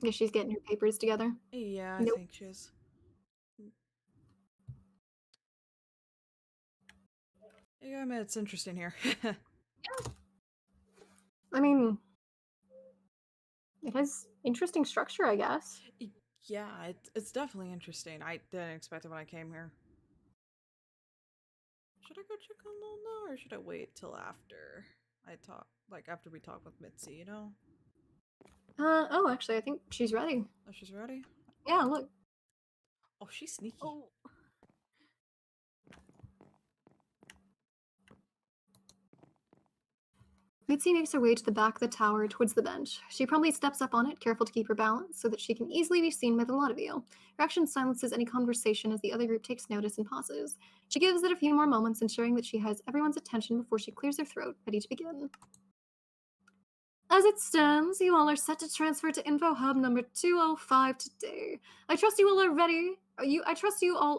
Guess she's getting her papers together. Yeah, I Nope. think she is. Yeah, I mean, it's interesting here. I mean, it has interesting structure, I guess. Yeah, it's definitely interesting. I didn't expect it when I came here. Should I go check on Lil now, or should I wait till after I talk, like after we talk with Mitzi, you know? Oh, actually, I think she's ready. Oh, she's ready? Yeah, look. Oh, she's sneaky. Oh. Mitzi makes her way to the back of the tower towards the bench. She promptly steps up on it, careful to keep her balance, so that she can easily be seen by the lot of you. Her action silences any conversation as the other group takes notice and pauses. She gives it a few more moments, ensuring that she has everyone's attention before she clears her throat, ready to begin. As it stands, you all are set to transfer to Info Hub number 205 today. I trust you all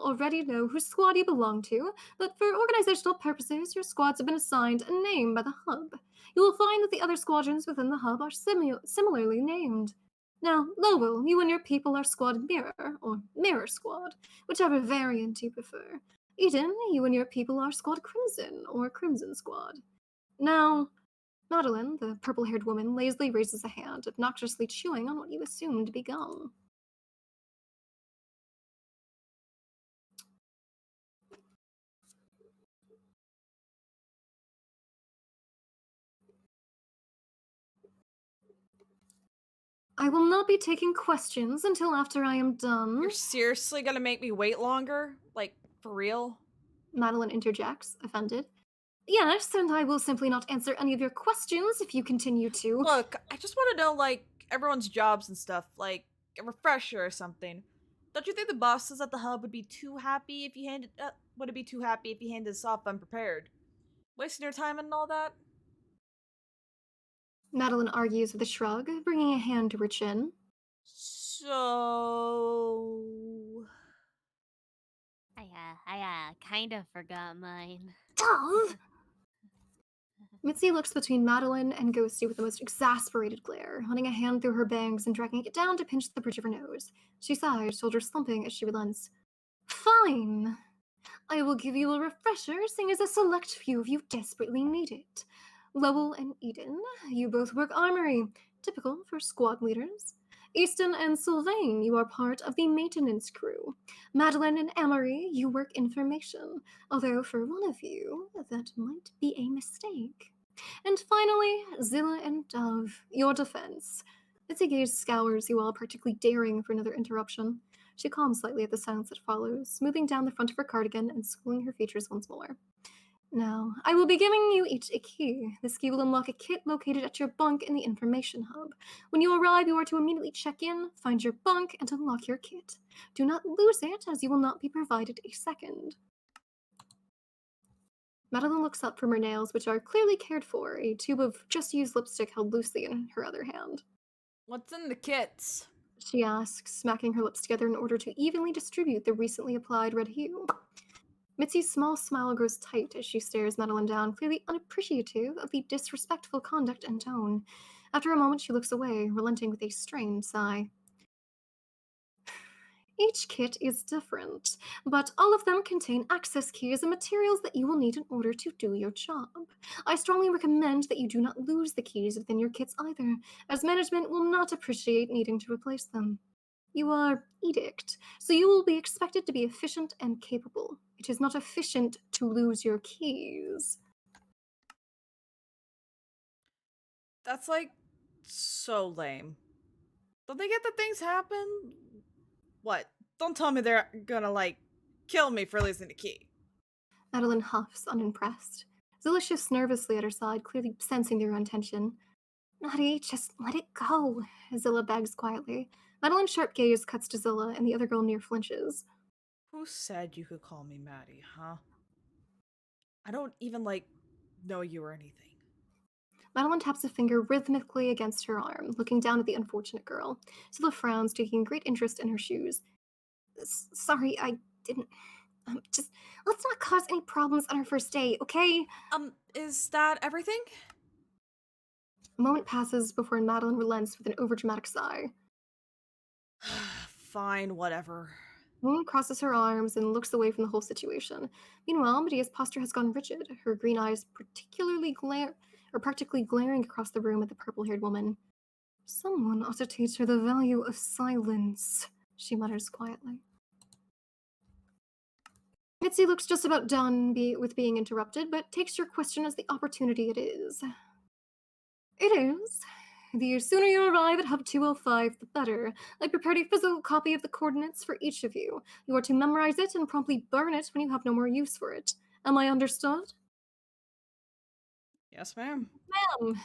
already know whose squad you belong to, but for organizational purposes, your squads have been assigned a name by the hub. You will find that the other squadrons within the hub are similarly named. Now, Lowell, you and your people are Squad Mirror, or Mirror Squad, whichever variant you prefer. Eden, you and your people are Squad Crimson, or Crimson Squad. Now, Madeline, the purple haired woman, lazily raises a hand, obnoxiously chewing on what you assume to be gum. I will not be taking questions until after I am done. You're seriously gonna make me wait longer? Like, for real? Madeline interjects, offended. Yes, and I will simply not answer any of your questions if you continue to. Look, I just want to know, like, everyone's jobs and stuff, like, a refresher or something. Don't you think the bosses at the hub would be too happy if you handed this off unprepared? Wasting your time and all that? Madeline argues with a shrug, bringing a hand to her chin. So... I kind of forgot mine. Dove! Mitzi looks between Madeline and Ghosty with the most exasperated glare, running a hand through her bangs and dragging it down to pinch the bridge of her nose. She sighs, shoulders slumping as she relents. Fine. I will give you a refresher, seeing as a select few of you desperately need it. Lowell and Eden, you both work armory. typical for squad leaders. Easton and Sylvain, you are part of the maintenance crew. Madeline and Amory, you work information, although for one of you, that might be a mistake. And finally, Zilla and Dove, your defense. Mitzi Gaze scours you all, particularly daring for another interruption. She calms slightly at the silence that follows, smoothing down the front of her cardigan and schooling her features once more. Now, I will be giving you each a key. This key will unlock a kit located at your bunk in the information hub. When you arrive, you are to immediately check in, find your bunk, and unlock your kit. Do not lose it, as you will not be provided a second. Madeline looks up from her nails, which are clearly cared for, a tube of just-used lipstick held loosely in her other hand. What's in the kits? She asks, smacking her lips together in order to evenly distribute the recently applied red hue. Mitzi's small smile grows tight as she stares Madeline down, clearly unappreciative of the disrespectful conduct and tone. After a moment, she looks away, relenting with a strained sigh. Each kit is different, but all of them contain access keys and materials that you will need in order to do your job. I strongly recommend that you do not lose the keys within your kits either, as management will not appreciate needing to replace them. You are Edict, so you will be expected to be efficient and capable. It is not efficient to lose your keys. That's like so lame. Don't they get that things happen? What? Don't tell me they're gonna like kill me for losing the key. Madeline huffs, unimpressed. Zilla shifts nervously at her side, clearly sensing their intention. Naughty, just let it go, Zilla begs quietly. Madeline's sharp gaze cuts to Zilla, and the other girl near flinches. Who said you could call me Maddie, huh? I don't even like know you or anything. Madeline taps a finger rhythmically against her arm, looking down at the unfortunate girl. Zilla frowns, taking great interest in her shoes. Sorry, I didn't. Just let's not cause any problems on our first date, okay? Is that everything? A moment passes before Madeline relents with an overdramatic sigh. Fine, whatever. The woman crosses her arms and looks away from the whole situation. Meanwhile, Medea's posture has gone rigid, her green eyes practically glaring across the room at the purple-haired woman. Someone ought to teach her the value of silence, she mutters quietly. Mitzi looks just about done with being interrupted, but takes your question as the opportunity it is. It is. The sooner you arrive at Hub 205, the better. I prepared a physical copy of the coordinates for each of you. You are to memorize it and promptly burn it when you have no more use for it. Am I understood? Yes, ma'am. Ma'am.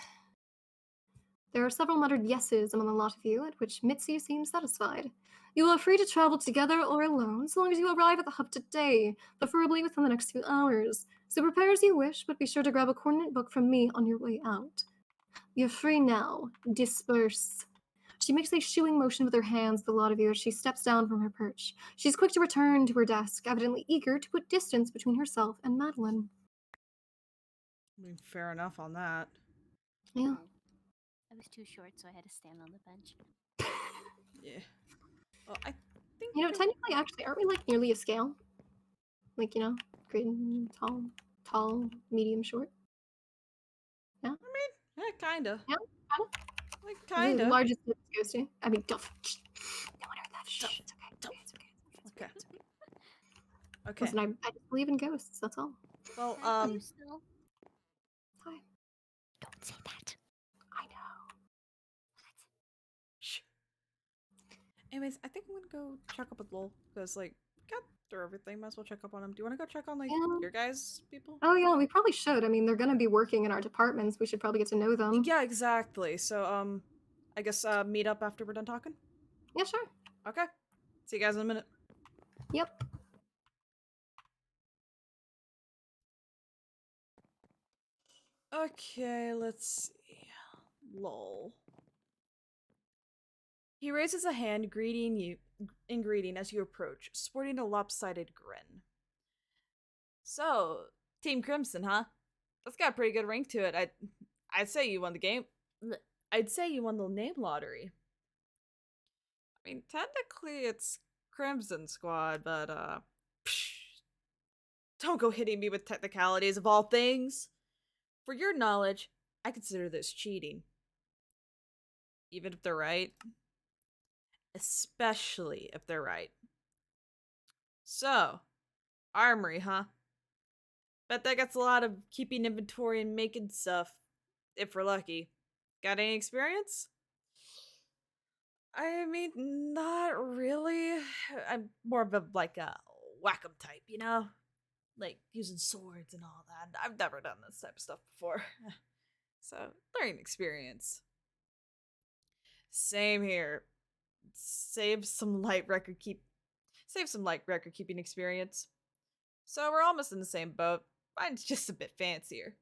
There are several muttered yeses among the lot of you, at which Mitzi seems satisfied. You are free to travel together or alone, so long as you arrive at the hub today, preferably within the next few hours. So prepare as you wish, but be sure to grab a coordinate book from me on your way out. You're free now. Disperse. She makes a shooing motion with her hands at the lot of you as she steps down from her perch. She's quick to return to her desk, evidently eager to put distance between herself and Madeline. I mean, fair enough on that. Yeah. I was too short, so I had to stand on the bench. Yeah. Well, I think You know, technically, actually, aren't we like nearly a scale? Like, you know, green, tall, medium, short. I mean, yeah, kinda. Yeah, kinda. Like, The kinda. largest it goes to. I mean, don't. No one heard that. Shh, it's okay. Don't. It's okay. Okay. It's okay. Okay. Listen, I just believe in ghosts. That's all. Well, You still. Hi. Don't say that. I know. shh. Anyways, I think I'm gonna go check up with Lowell because, like, got through everything. Might as well check up on him. Do you want to go check on like Yeah. your guys' people? Oh yeah, we probably should. I mean, they're gonna be working in our departments. We should probably get to know them. Yeah, exactly. So, I guess meet up after we're done talking. Yeah, sure. Okay. See you guys in a minute. Yep. Okay, let's see. Lol. He raises a hand, greeting you in greeting as you approach, sporting a lopsided grin. So, Team Crimson, huh? That's got a pretty good ring to it. I'd say you won the game. I'd say you won the name lottery. I mean, technically it's Crimson Squad, but psh, don't go hitting me with technicalities of all things. For your knowledge, I consider this cheating. even if they're right. Especially if they're right. So, armory, huh? Bet that gets a lot of keeping inventory and making stuff, if we're lucky. Got any experience? I mean, not really. I'm more of a like a whack 'em type, you know? Like using swords and all that. I've never done this type of stuff before. So, learning experience. Same here. Save some light record keeping experience. So we're almost in the same boat. Mine's just a bit fancier.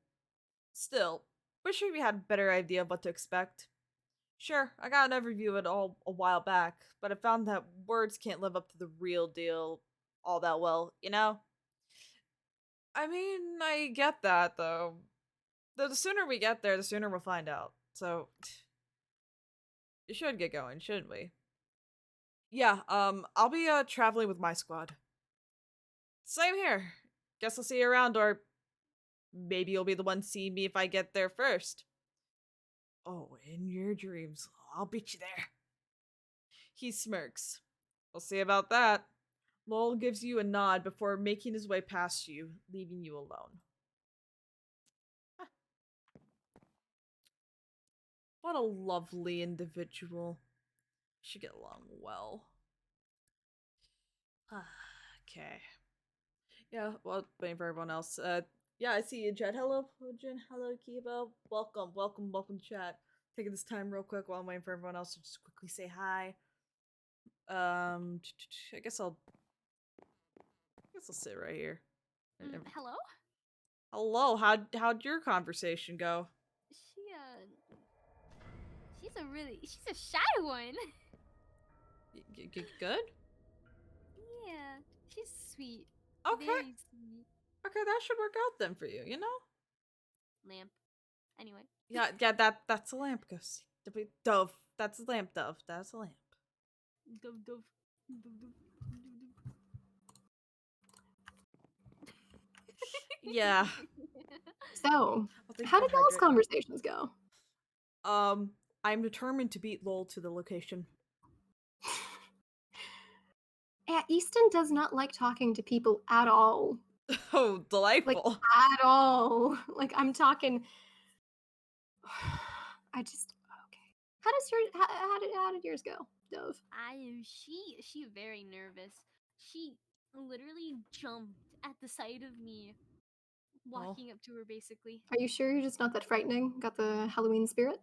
Still, wish we had a better idea of what to expect. Sure, I got an overview of it all a while back, but I found that words can't live up to the real deal all that well, you know? I mean, I get that, though. The sooner we get there, the sooner we'll find out. So, we should get going, shouldn't we? Yeah, I'll be, traveling with my squad. Same here. Guess I'll see you around, or maybe you'll be the one seeing me if I get there first. Oh, in your dreams. I'll beat you there. He smirks. We'll see about that. Lowell gives you a nod before making his way past you, leaving you alone. Huh. What a lovely individual. Should get along well. Okay. Yeah, well, waiting for everyone else. Yeah, I see you, Jed. Hello, Pojin. Hello, Kibo. Welcome, chat. Taking this time real quick while I'm waiting for everyone else to just quickly say hi. I guess I'll sit right here. Hello? Hello, how'd your conversation go? She's a shy one. Good? Yeah, she's sweet. Okay. Very sweet. Okay, that should work out then for you, you know? Lamp. Anyway. Yeah, that's a lamp, Ghost. Dove. That's a lamp, Dove. That's a lamp. Dove. Yeah. So, Thank how you did for y'all's hydrating. conversations go? I'm determined to beat Lowell to the location. Yeah, Easton does not like talking to people at all. Oh, delightful. Like, at all. Like, I'm talking. I just. Okay. How did yours go, Dove? She very nervous. She literally jumped at the sight of me walking up to her basically. Are you sure you're just not that frightening? Got the Halloween spirit?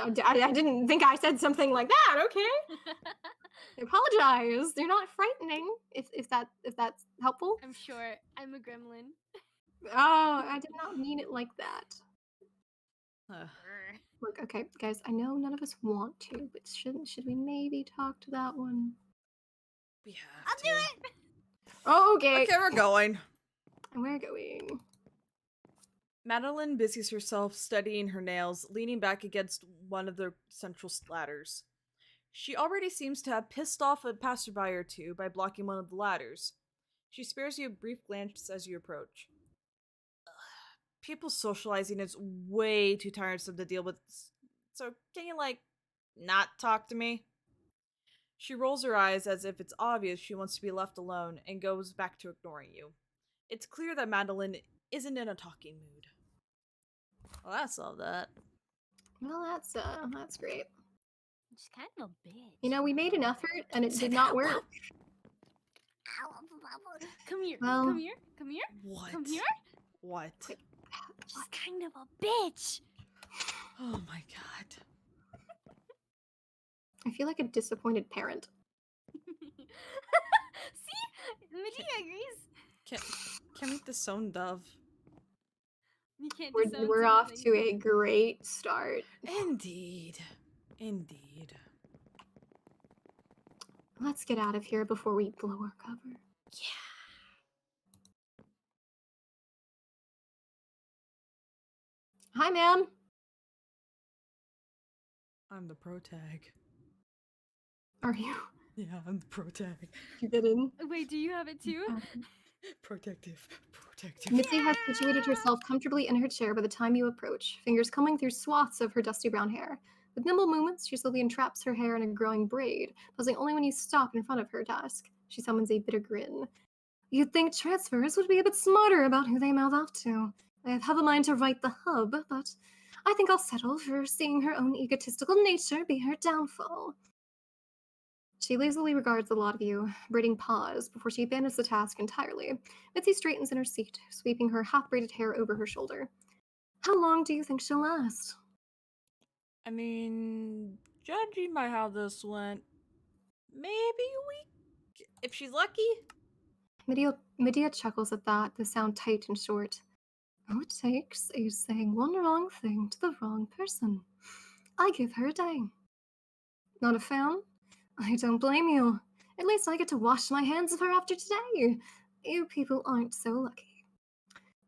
I didn't think I said something like that. Okay. I apologize. They're not frightening. If that's helpful. I'm sure. I'm a gremlin. Oh, I did not mean it like that. Ugh. Look, okay, guys. I know none of us want to, but should we maybe talk to that one? We have I'll to. do it. Oh, okay. Okay, we're going. We're going. Madeline busies herself studying her nails, leaning back against one of the central ladders. She already seems to have pissed off a passerby or two by blocking one of the ladders. She spares you a brief glance as you approach. People socializing is way too tiresome to deal with, so can you, not talk to me? She rolls her eyes as if it's obvious she wants to be left alone and goes back to ignoring you. It's clear that Madeline isn't in a talking mood. Well, I saw that. Well, that's great. She's kind of a bitch. You know, we made an effort and it did not work. Come here. Well- Come here. Come here. What? Come here. What? She's kind of a bitch. Oh my god. I feel like a disappointed parent. See? Medea agrees. Can we disown Dove? You can't We're, disown we're off something. to a great start. Indeed. Let's get out of here before we blow our cover. Yeah. Hi, ma'am. I'm the pro tag. Are you? Yeah, I'm the pro tag. You get in? Wait, do you have it too? Protective. Mitzi has situated herself comfortably in her chair by the time you approach, fingers combing through swaths of her dusty brown hair. With nimble movements, she slowly entraps her hair in a growing braid, pausing only when you stop in front of her desk. She summons a bitter grin. You'd think transfers would be a bit smarter about who they mouth off to. I have a mind to write the hub, but I think I'll settle for seeing her own egotistical nature be her downfall. She lazily regards the lot of you, braiding pause before she abandons the task entirely. Mitzi straightens in her seat, sweeping her half-braided hair over her shoulder. How long do you think she'll last? I mean, judging by how this went, maybe a week if she's lucky. Medea chuckles at that, the sound tight and short. All it takes is saying one wrong thing to the wrong person. I give her a day. Not a fan? I don't blame you. At least I get to wash my hands of her after today. You people aren't so lucky.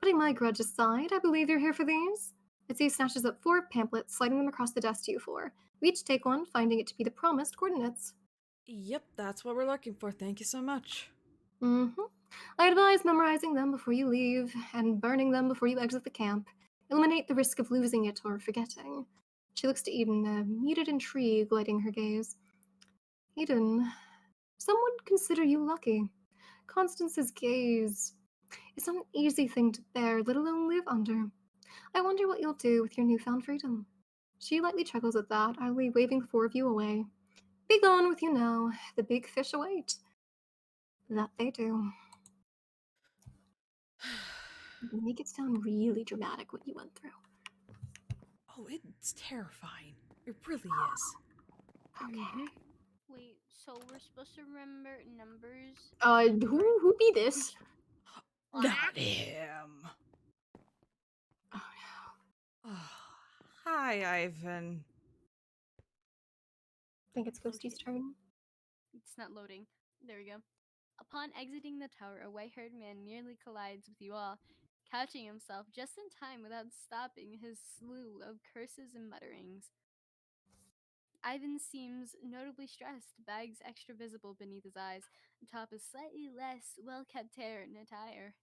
Putting my grudge aside, I believe you're here for these. Mitzi snatches up 4 pamphlets, sliding them across the desk to you 4. You each take one, finding it to be the promised coordinates. Yep, that's what we're looking for. Thank you so much. Mm-hmm. I advise memorizing them before you leave, and burning them before you exit the camp. Eliminate the risk of losing it or forgetting. She looks to Eden, a muted intrigue lighting her gaze. Eden, some would consider you lucky. Constance's gaze is not an easy thing to bear, let alone live under. I wonder what you'll do with your newfound freedom. She lightly chuckles at that, idly waving the 4 of you away. Be gone with you now. The big fish await. That they do. You make it sound really dramatic what you went through. Oh, it's terrifying. It really is. Mhm. Wait, so we're supposed to remember numbers? Who be this? Not him. Oh Hi, Ivan. I think it's Ghosty's turn. It's not loading. There we go. Upon exiting the tower, a white-haired man nearly collides with you all, catching himself just in time without stopping his slew of curses and mutterings. Ivan seems notably stressed, bags extra visible beneath his eyes, atop his slightly less well-kept hair and attire.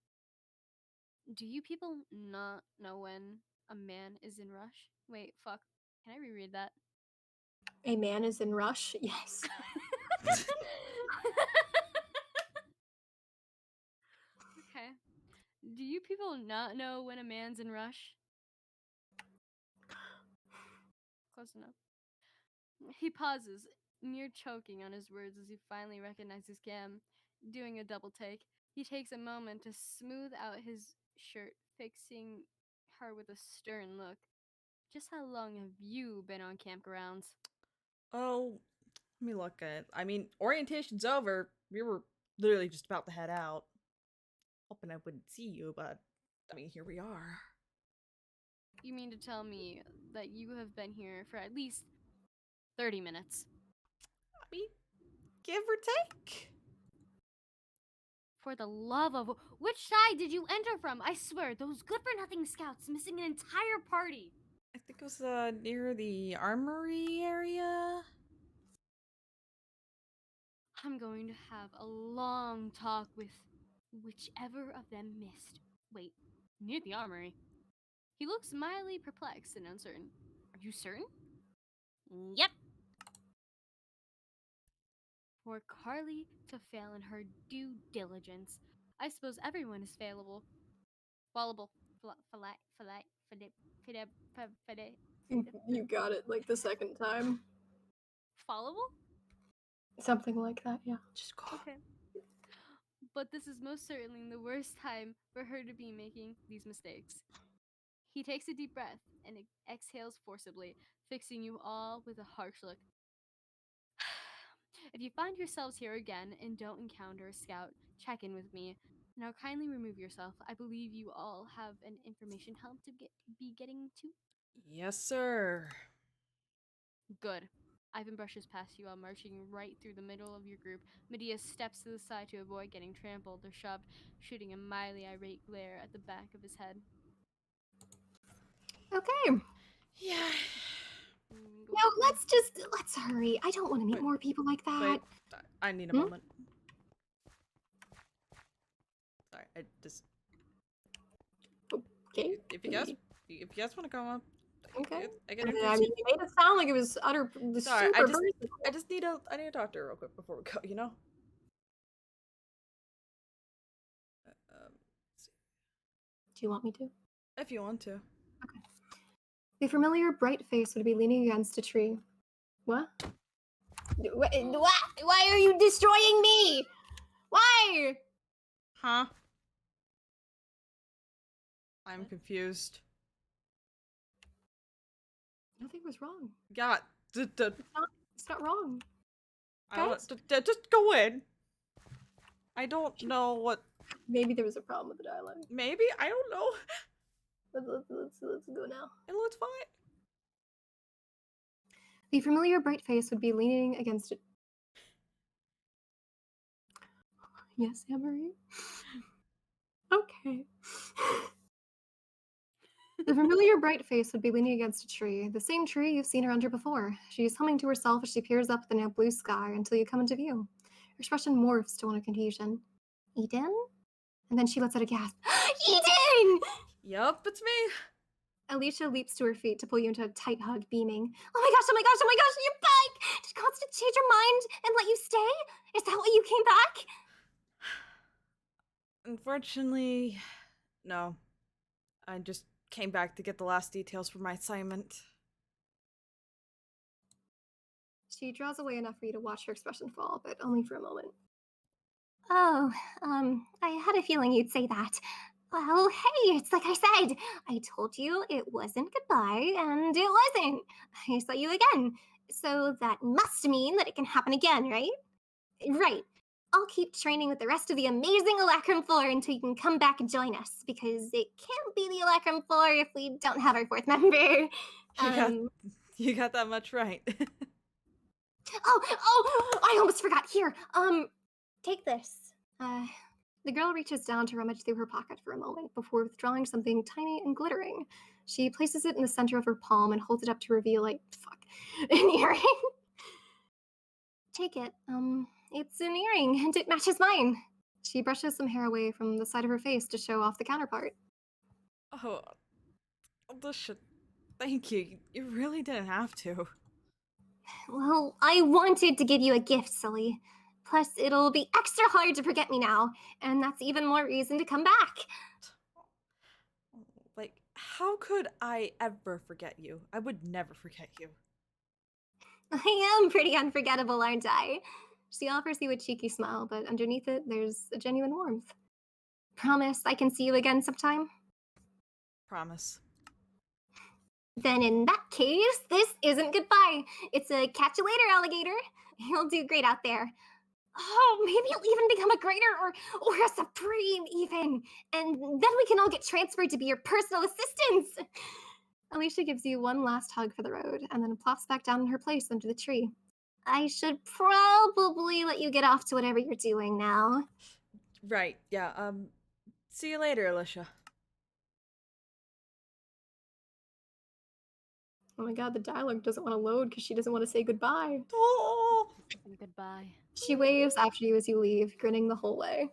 Do you people not know when a man is in rush? Wait, fuck. Can I reread that? A man is in rush? Yes. Okay. Do you people not know when a man's in rush? Close enough. He pauses, near choking on his words as he finally recognizes Cam. Doing a double take, he takes a moment to smooth out his shirt, fixing her with a stern look. Just how long have you been on campgrounds? Oh, let me look at it. I mean, orientation's over. We were literally just about to head out. Hoping I wouldn't see you, but I mean, here we are. You mean to tell me that you have been here for at least 30 minutes? I mean, give or take. For the love of... Which side did you enter from? I swear, those good-for-nothing scouts missing an entire party. I think it was near the armory area. I'm going to have a long talk with whichever of them missed. Wait, near the armory. He looks mildly perplexed and uncertain. Are you certain? Yep. For Carly to fail in her due diligence, I suppose everyone is failable. Fallible. You got it like the second time. Fallible? Something like that, yeah. Just go. Okay. But this is most certainly the worst time for her to be making these mistakes. He takes a deep breath and exhales forcibly, fixing you all with a harsh look. If you find yourselves here again and don't encounter a scout, check in with me. Now kindly remove yourself. I believe you all have an information hub to be getting to. Yes, sir. Good. Ivan brushes past you while marching right through the middle of your group. Medea steps to the side to avoid getting trampled or shoved, shooting a mildly irate glare at the back of his head. Okay. Yeah. Go Now for it. let's hurry. I don't want to meet Wait, more people like that. Wait, I need a moment. Sorry. I just Okay. if you guys want to go up, Okay. I can I introduce mean, you. you made it sound like it was Sorry, super versatile. I just need to talk to her real quick before we go. You know. Do you want me to? If you want to. The familiar bright face would be leaning against a tree. What? What? Why are you destroying me? Why? Huh? I'm confused. Nothing was wrong. God, It's not wrong. I don't, Guys? just go in. I don't know what. Maybe there was a problem with the dialogue. Maybe I don't know. Let's go now. It looks fine. The familiar bright face would be leaning against it. Yes, Anne-Marie? Okay. The familiar bright face would be leaning against a tree, the same tree you've seen her under before. She's humming to herself as she peers up at the now blue sky until you come into view. Her expression morphs to one of confusion. Eden? And then she lets out a gasp. Eden! Yup, it's me. Alicia leaps to her feet to pull you into a tight hug, beaming. Oh my gosh, oh my gosh, oh my gosh, you're back! Did Constant change her mind and let you stay? Is that why you came back? Unfortunately, no. I just came back to get the last details for my assignment. She draws away enough for you to watch her expression fall, but only for a moment. Oh, I had a feeling you'd say that. Well, hey, it's like I said. I told you it wasn't goodbye, and it wasn't. I saw you again. So that must mean that it can happen again, right? Right. I'll keep training with the rest of the amazing Alacrum floor until you can come back and join us, because it can't be the Alacrum floor if we don't have our fourth member. You got that much right. I almost forgot. Here, take this. The girl reaches down to rummage through her pocket for a moment before withdrawing something tiny and glittering. She places it in the center of her palm and holds it up to reveal, an earring. Take it. It's an earring, and it matches mine. She brushes some hair away from the side of her face to show off the counterpart. Oh, Alicia, thank you. You really didn't have to. Well, I wanted to give you a gift, silly. Plus, it'll be extra hard to forget me now, and that's even more reason to come back. Like, how could I ever forget you? I would never forget you. I am pretty unforgettable, aren't I? She offers you a cheeky smile, but underneath it, there's a genuine warmth. Promise I can see you again sometime? Promise. Then in that case, this isn't goodbye. It's a catch you later, alligator. You'll do great out there. Oh, maybe you'll even become a greater or a supreme even. And then we can all get transferred to be your personal assistants. Alicia gives you one last hug for the road and then plops back down in her place under the tree. I should probably let you get off to whatever you're doing now. Right, yeah, see you later, Alicia. Oh my god, the dialogue doesn't want to load because she doesn't want to say goodbye. Oh! Goodbye. She waves after you as you leave, grinning the whole way.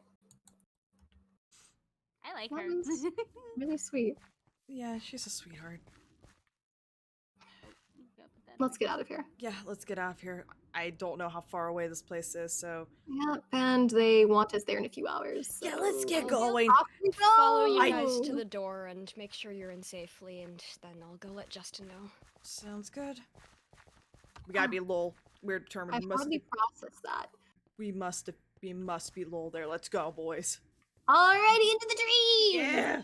I like That her. was really sweet. Yeah, she's a sweetheart. Let's get out of here. Yeah, let's get out of here. I don't know how far away this place is, so... Yep, and they want us there in a few hours. So Yeah, let's get I'll going! off we go! Follow you guys to the door and make sure you're in safely, and then I'll go let Justin know. Sounds good. We gotta be lol. We're determined. I've hardly processed that. We must be lol there. Let's go, boys. Alrighty, into the tree! Yeah!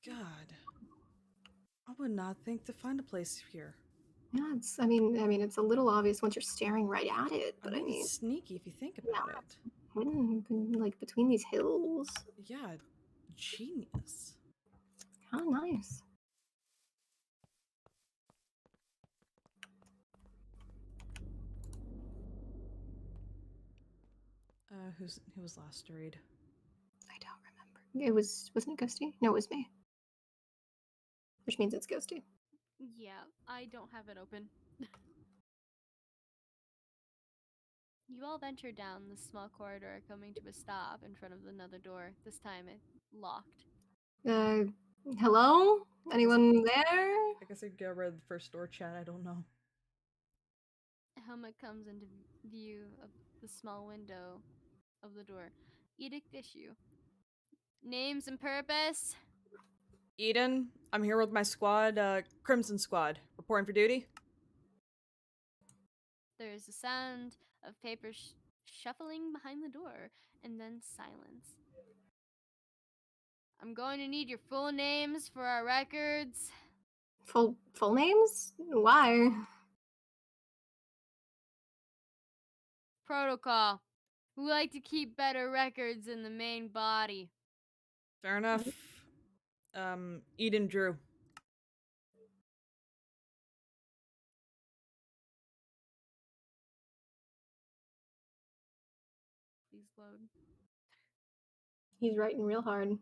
God. I would not think to find a place here. Yeah, it's a little obvious once you're staring right at it, but I mean, it's sneaky if you think about it. like between these hills. Yeah, genius. How nice. Who was last to read? I don't remember. Wasn't it Ghosty? No, it was me. Which means it's Ghosty. Yeah, I don't have it open. You all venture down the small corridor, coming to a stop in front of another door. This time it locked. Hello? Anyone there? I guess I get rid of the first door chat, I don't know. A helmet comes into view of the small window of the door. Edict issue. Names and purpose. Eden, I'm here with my squad, Crimson Squad. Reporting for duty? There is a sound of paper shuffling behind the door, and then silence. I'm going to need your full names for our records. Full names? Why? Protocol. We like to keep better records in the main body. Fair enough. Eden Drew. Please load. He's writing real hard.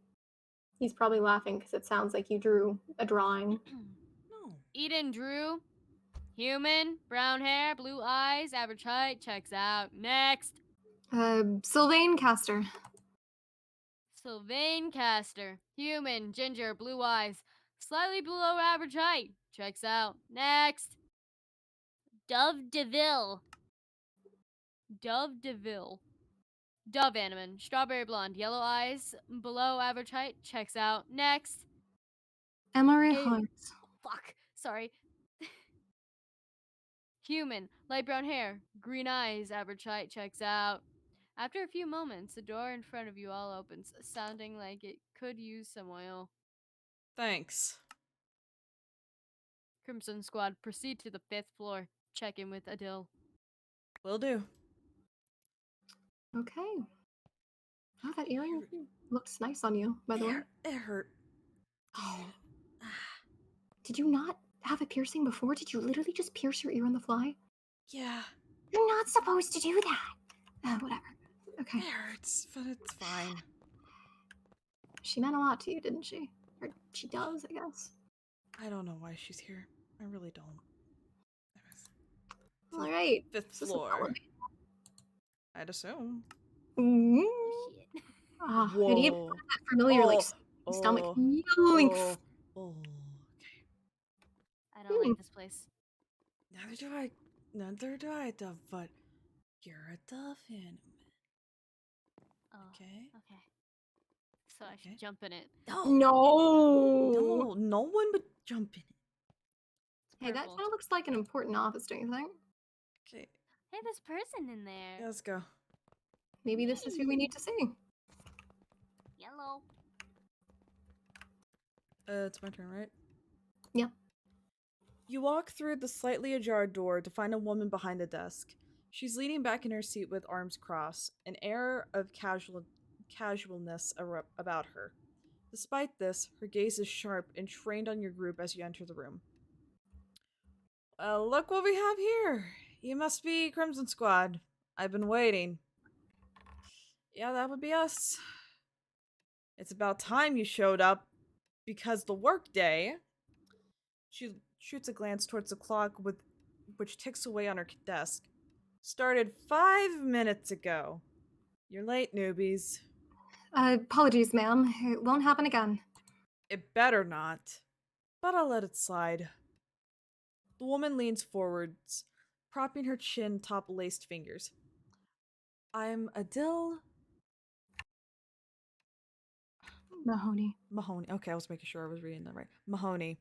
He's probably laughing because it sounds like you drew a drawing. No. Eden Drew. Human, brown hair, blue eyes, average height, checks out. Next. Sylvain Caster. Sylvain Caster. Human, ginger, blue eyes, slightly below average height, checks out. Next. Dove DeVille. Dove DeVille. Dove Animan, strawberry blonde, yellow eyes, below average height, checks out. Next. Emery Hey. Hunt. Fuck, sorry. Human, light brown hair, green eyes, average height, checks out. After a few moments, the door in front of you all opens, sounding like it could use some oil. Thanks. Crimson Squad, proceed to the 5th floor. Check in with Adil. Will do. Okay. Oh, that earring looks nice on you, by the way. It hurt. Oh. Did you not have a piercing before? Did you literally just pierce your ear on the fly? Yeah. You're not supposed to do that. Whatever. Okay. It hurts, but it's fine. She meant a lot to you, didn't she? Or she does, I guess. I don't know why she's here. I really don't. All right. 5th floor. I'd assume. Mm-hmm. Oh, shit. Idiot. Whoa. That familiar, like, stomach. Yoink. Okay. I don't like this place. Neither do I, Dove, but you're a dove animal. Oh, Okay. okay. So I Okay. should jump in it. No. No one would jump in it. Hey, that Purple. kind of looks like an important office, don't you think? Okay, Hey, there's a person in there. yeah, let's go. Maybe this is who we need to see. Yellow. It's my turn, right? Yeah. You walk through the slightly ajar door to find a woman behind the desk. She's leaning back in her seat with arms crossed, an air of casualness about her. Despite this, her gaze is sharp and trained on your group as you enter the room. Look what we have here. You must be Crimson Squad. I've been waiting. Yeah, that would be us. It's about time you showed up, because the workday... She shoots a glance towards the clock which ticks away on her desk. Started 5 minutes ago. You're late, newbies. Apologies, ma'am. It won't happen again. It better not. But I'll let it slide. The woman leans forwards, propping her chin atop laced fingers. I'm Adil Mahoney. Mahoney. Okay, I was making sure I was reading that right. Mahoney.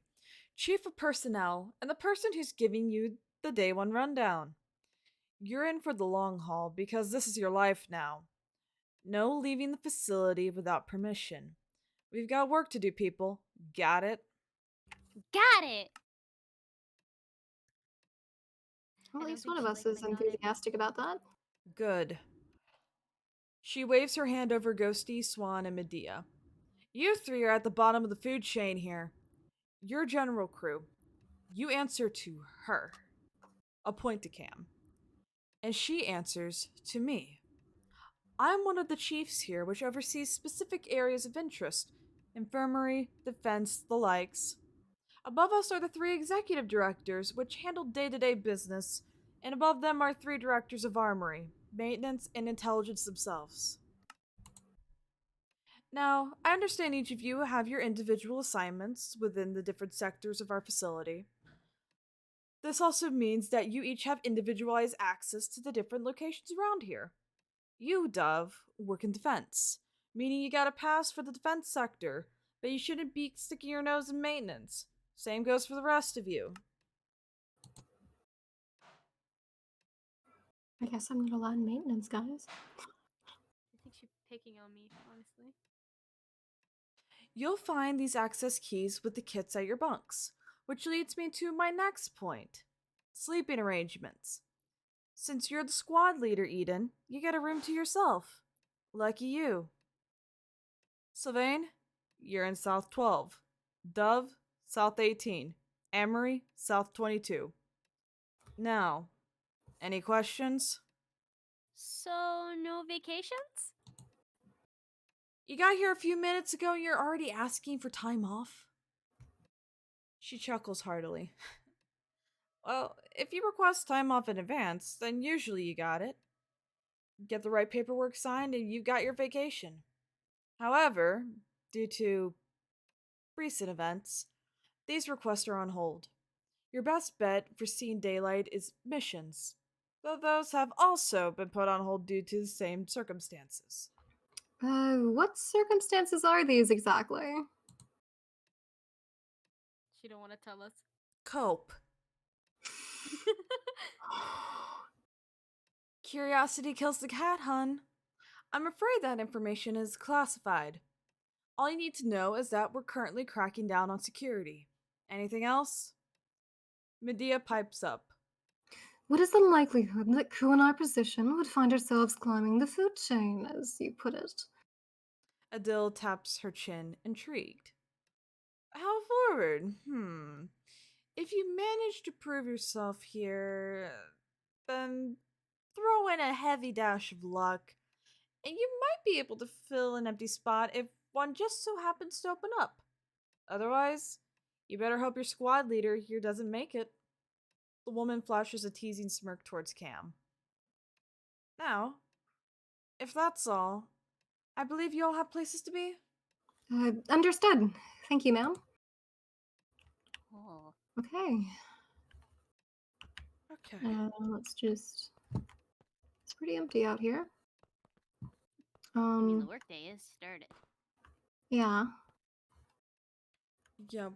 Chief of Personnel, and the person who's giving you the day one rundown. You're in for the long haul because this is your life now. No leaving the facility without permission. We've got work to do, people. Got it? Got it! Well, I at don't least think one of she us likes is my got it. enthusiastic about that. Good. She waves her hand over Ghosty, Swan, and Medea. You three are at the bottom of the food chain here. Your general crew. You answer to her. A point to Cam. And she answers to me. I'm one of the chiefs here, which oversees specific areas of interest: infirmary, defense, the likes. Above us are the three executive directors, which handle day to day business, and above them are three directors of armory, maintenance, and intelligence themselves. Now, I understand each of you have your individual assignments within the different sectors of our facility. This also means that you each have individualized access to the different locations around here. You, Dove, work in defense, meaning you got a pass for the defense sector, but you shouldn't be sticking your nose in maintenance. Same goes for the rest of you. I guess I'm not allowed in maintenance, guys. I think she's picking on me, honestly. You'll find these access keys with the kits at your bunks, which leads me to my next point: sleeping arrangements. Since you're the squad leader, Eden, you get a room to yourself. Lucky you. Sylvain, you're in South 12. Dove, South 18. Amory, South 22. Now, any questions? So, no vacations? You got here a few minutes ago and you're already asking for time off? She chuckles heartily. Well, if you request time off in advance, then usually you got it. Get the right paperwork signed and you got your vacation. However, due to recent events, these requests are on hold. Your best bet for seeing daylight is missions, though those have also been put on hold due to the same circumstances. What circumstances are these exactly? She don't want to tell us. Cope. Curiosity kills the cat, hun. I'm afraid that information is classified. All you need to know is that we're currently cracking down on security. Anything else? Medea pipes up. What is the likelihood that crew in our position would find ourselves climbing the food chain, as you put it? Adil taps her chin, intrigued. How forward? If you manage to prove yourself here, then throw in a heavy dash of luck, and you might be able to fill an empty spot if one just so happens to open up. Otherwise, you better hope your squad leader here doesn't make it. The woman flashes a teasing smirk towards Cam. Now, if that's all, I believe you all have places to be? Understood. Thank you, ma'am. Oh. Okay. Okay. Let's just... It's pretty empty out here. I mean, the workday is started. Yeah. Yeah,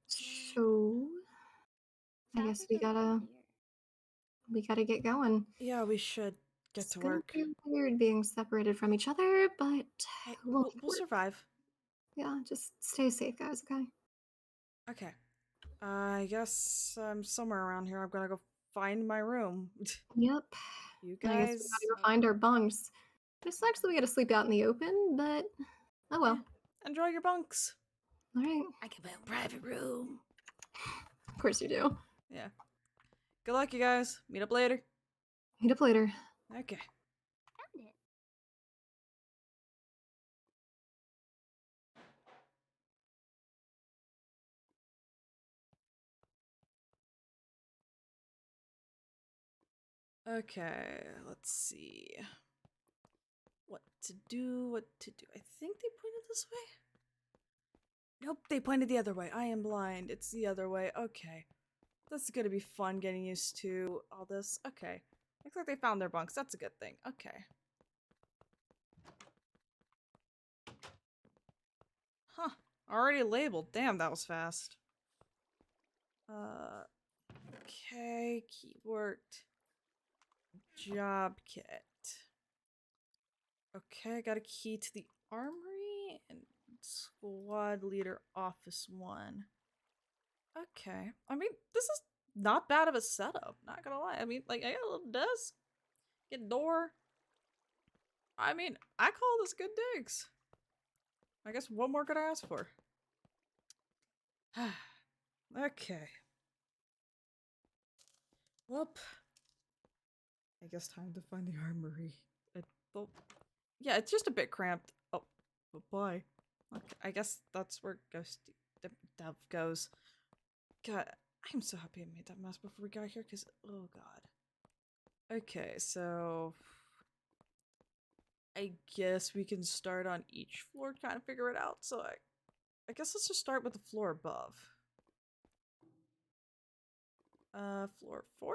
So... I guess we gotta get going. yeah, we should get It's to gonna work. be weird being separated from each other, but Hey, we'll we'll make it work. survive. Yeah, just stay safe, guys, okay? Okay. I guess I'm somewhere around here. I'm gonna go find my room. Yep. You And I guess we guys gotta go find our bunks. It sucks that we gotta sleep out in the open, but oh well. enjoy your bunks. Alright. I get my own private room. Of course you do. Yeah. Good luck, you guys. Meet up later. Meet up later. Okay. Found it. Okay, let's see. What to do, what to do. I think they pointed this way? Nope, they pointed the other way. I am blind. It's the other way. Okay. This is gonna be fun getting used to all this. Okay. Looks like they found their bunks. That's a good thing. Okay. Huh. Already labeled. Damn, that was fast. Okay. Key worked. Job kit. Okay, I got a key to the armory and Squad leader, office 1. Okay. I mean, this is not bad of a setup, not gonna lie. I mean, like, I got a little desk, get a door. I mean, I call this good digs. I guess what more could I ask for? Okay. Well, I guess time to find the armory. Well, yeah, it's just a bit cramped. Oh, bye. Okay, I guess that's where Ghosty Dev goes. God, I'm so happy I made that mess before we got here, because, oh god. Okay, so I guess we can start on each floor to kind of figure it out. So I guess let's just start with the floor above. Floor 4?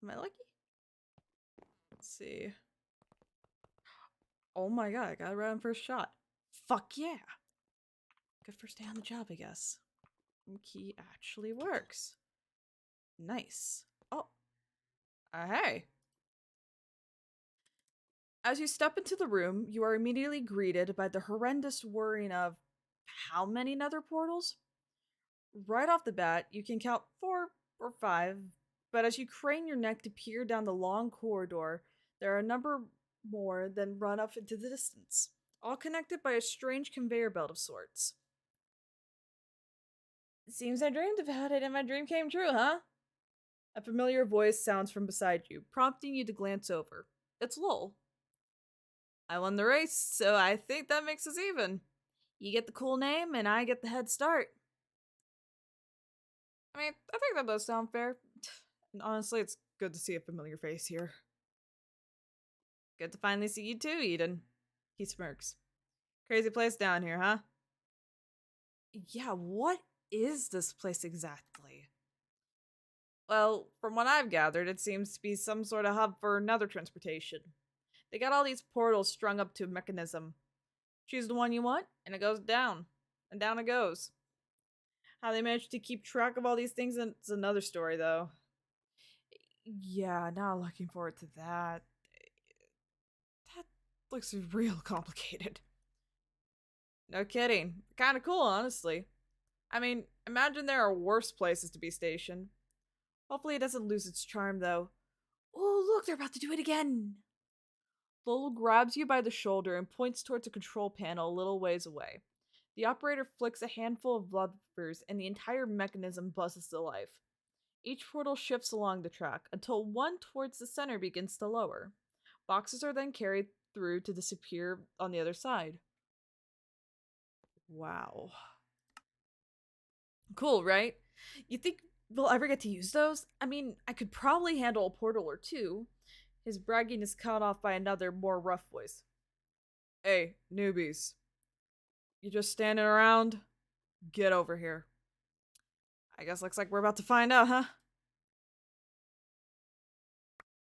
Am I lucky? Let's see. Oh my god, I got it right on first shot. Fuck yeah! Good first day on the job, I guess. Key actually works. Nice. Oh. Hey. As you step into the room, you are immediately greeted by the horrendous whirring of how many nether portals? Right off the bat, you can count 4 or 5, but as you crane your neck to peer down the long corridor, there are a number more that run off into the distance, all connected by a strange conveyor belt of sorts. Seems I dreamed about it and my dream came true, huh? A familiar voice sounds from beside you, prompting you to glance over. It's Lowell. I won the race, so I think that makes us even. You get the cool name, and I get the head start. I mean, I think that does sound fair. And honestly, it's good to see a familiar face here. Good to finally see you too, Eden. He smirks. Crazy place down here, huh? Yeah, what is this place exactly? Well, from what I've gathered, it seems to be some sort of hub for nether transportation. They got all these portals strung up to a mechanism. Choose the one you want, and it goes down. And down it goes. How they manage to keep track of all these things is another story, though. Yeah, not looking forward to that. That looks real complicated. No kidding. Kinda cool, honestly. I mean, imagine there are worse places to be stationed. Hopefully it doesn't lose its charm, though. Oh, look, they're about to do it again! Lowell grabs you by the shoulder and points towards a control panel a little ways away. The operator flicks a handful of levers and the entire mechanism buzzes to life. Each portal shifts along the track until one towards the center begins to lower. Boxes are then carried through to disappear on the other side. Wow. Cool, right? You think we'll ever get to use those? I mean, I could probably handle a portal or two. His bragging is cut off by another, more rough voice. Hey, newbies. You just standing around? Get over here. I guess looks like we're about to find out, huh?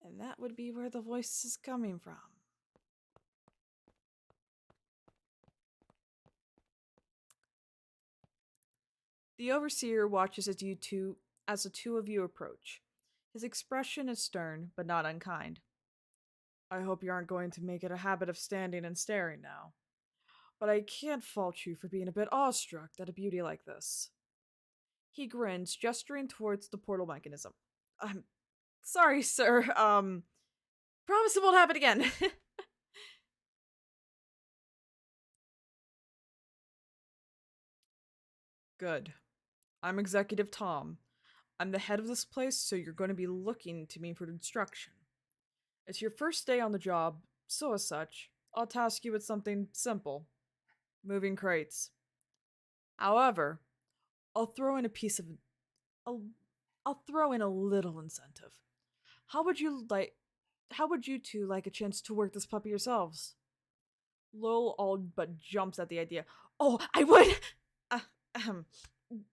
And that would be where the voice is coming from. The overseer watches as the two of you approach. His expression is stern, but not unkind. I hope you aren't going to make it a habit of standing and staring now. But I can't fault you for being a bit awestruck at a beauty like this. He grins, gesturing towards the portal mechanism. I'm sorry, sir. Promise it won't happen again. Good. I'm Executive Tom. I'm the head of this place, so you're going to be looking to me for instruction. It's your first day on the job, so as such, I'll task you with something simple. Moving crates. However, I'll throw in I'll throw in a little incentive. How would you two like a chance to work this puppy yourselves? Lowell all but jumps at the idea. Oh, I would! Ahem.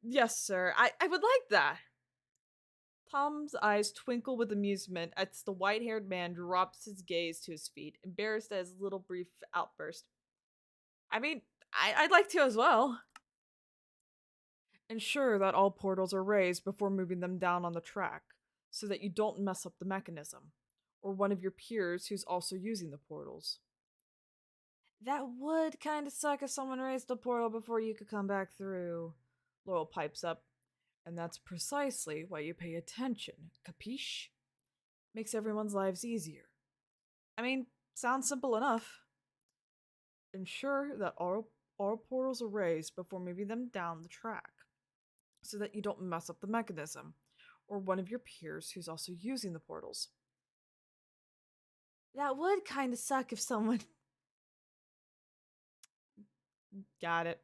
Yes, sir. I would like that. Tom's eyes twinkle with amusement as the white-haired man drops his gaze to his feet, embarrassed at his little brief outburst. I mean, I'd like to as well. Ensure that all portals are raised before moving them down on the track, so that you don't mess up the mechanism, or one of your peers who's also using the portals. That would kind of suck if someone raised a portal before you could come back through. Laurel pipes up. And that's precisely why you pay attention. Capiche? Makes everyone's lives easier. I mean, sounds simple enough. Ensure that all portals are raised before moving them down the track, so that you don't mess up the mechanism, or one of your peers who's also using the portals. That would kind of suck if someone... Got it.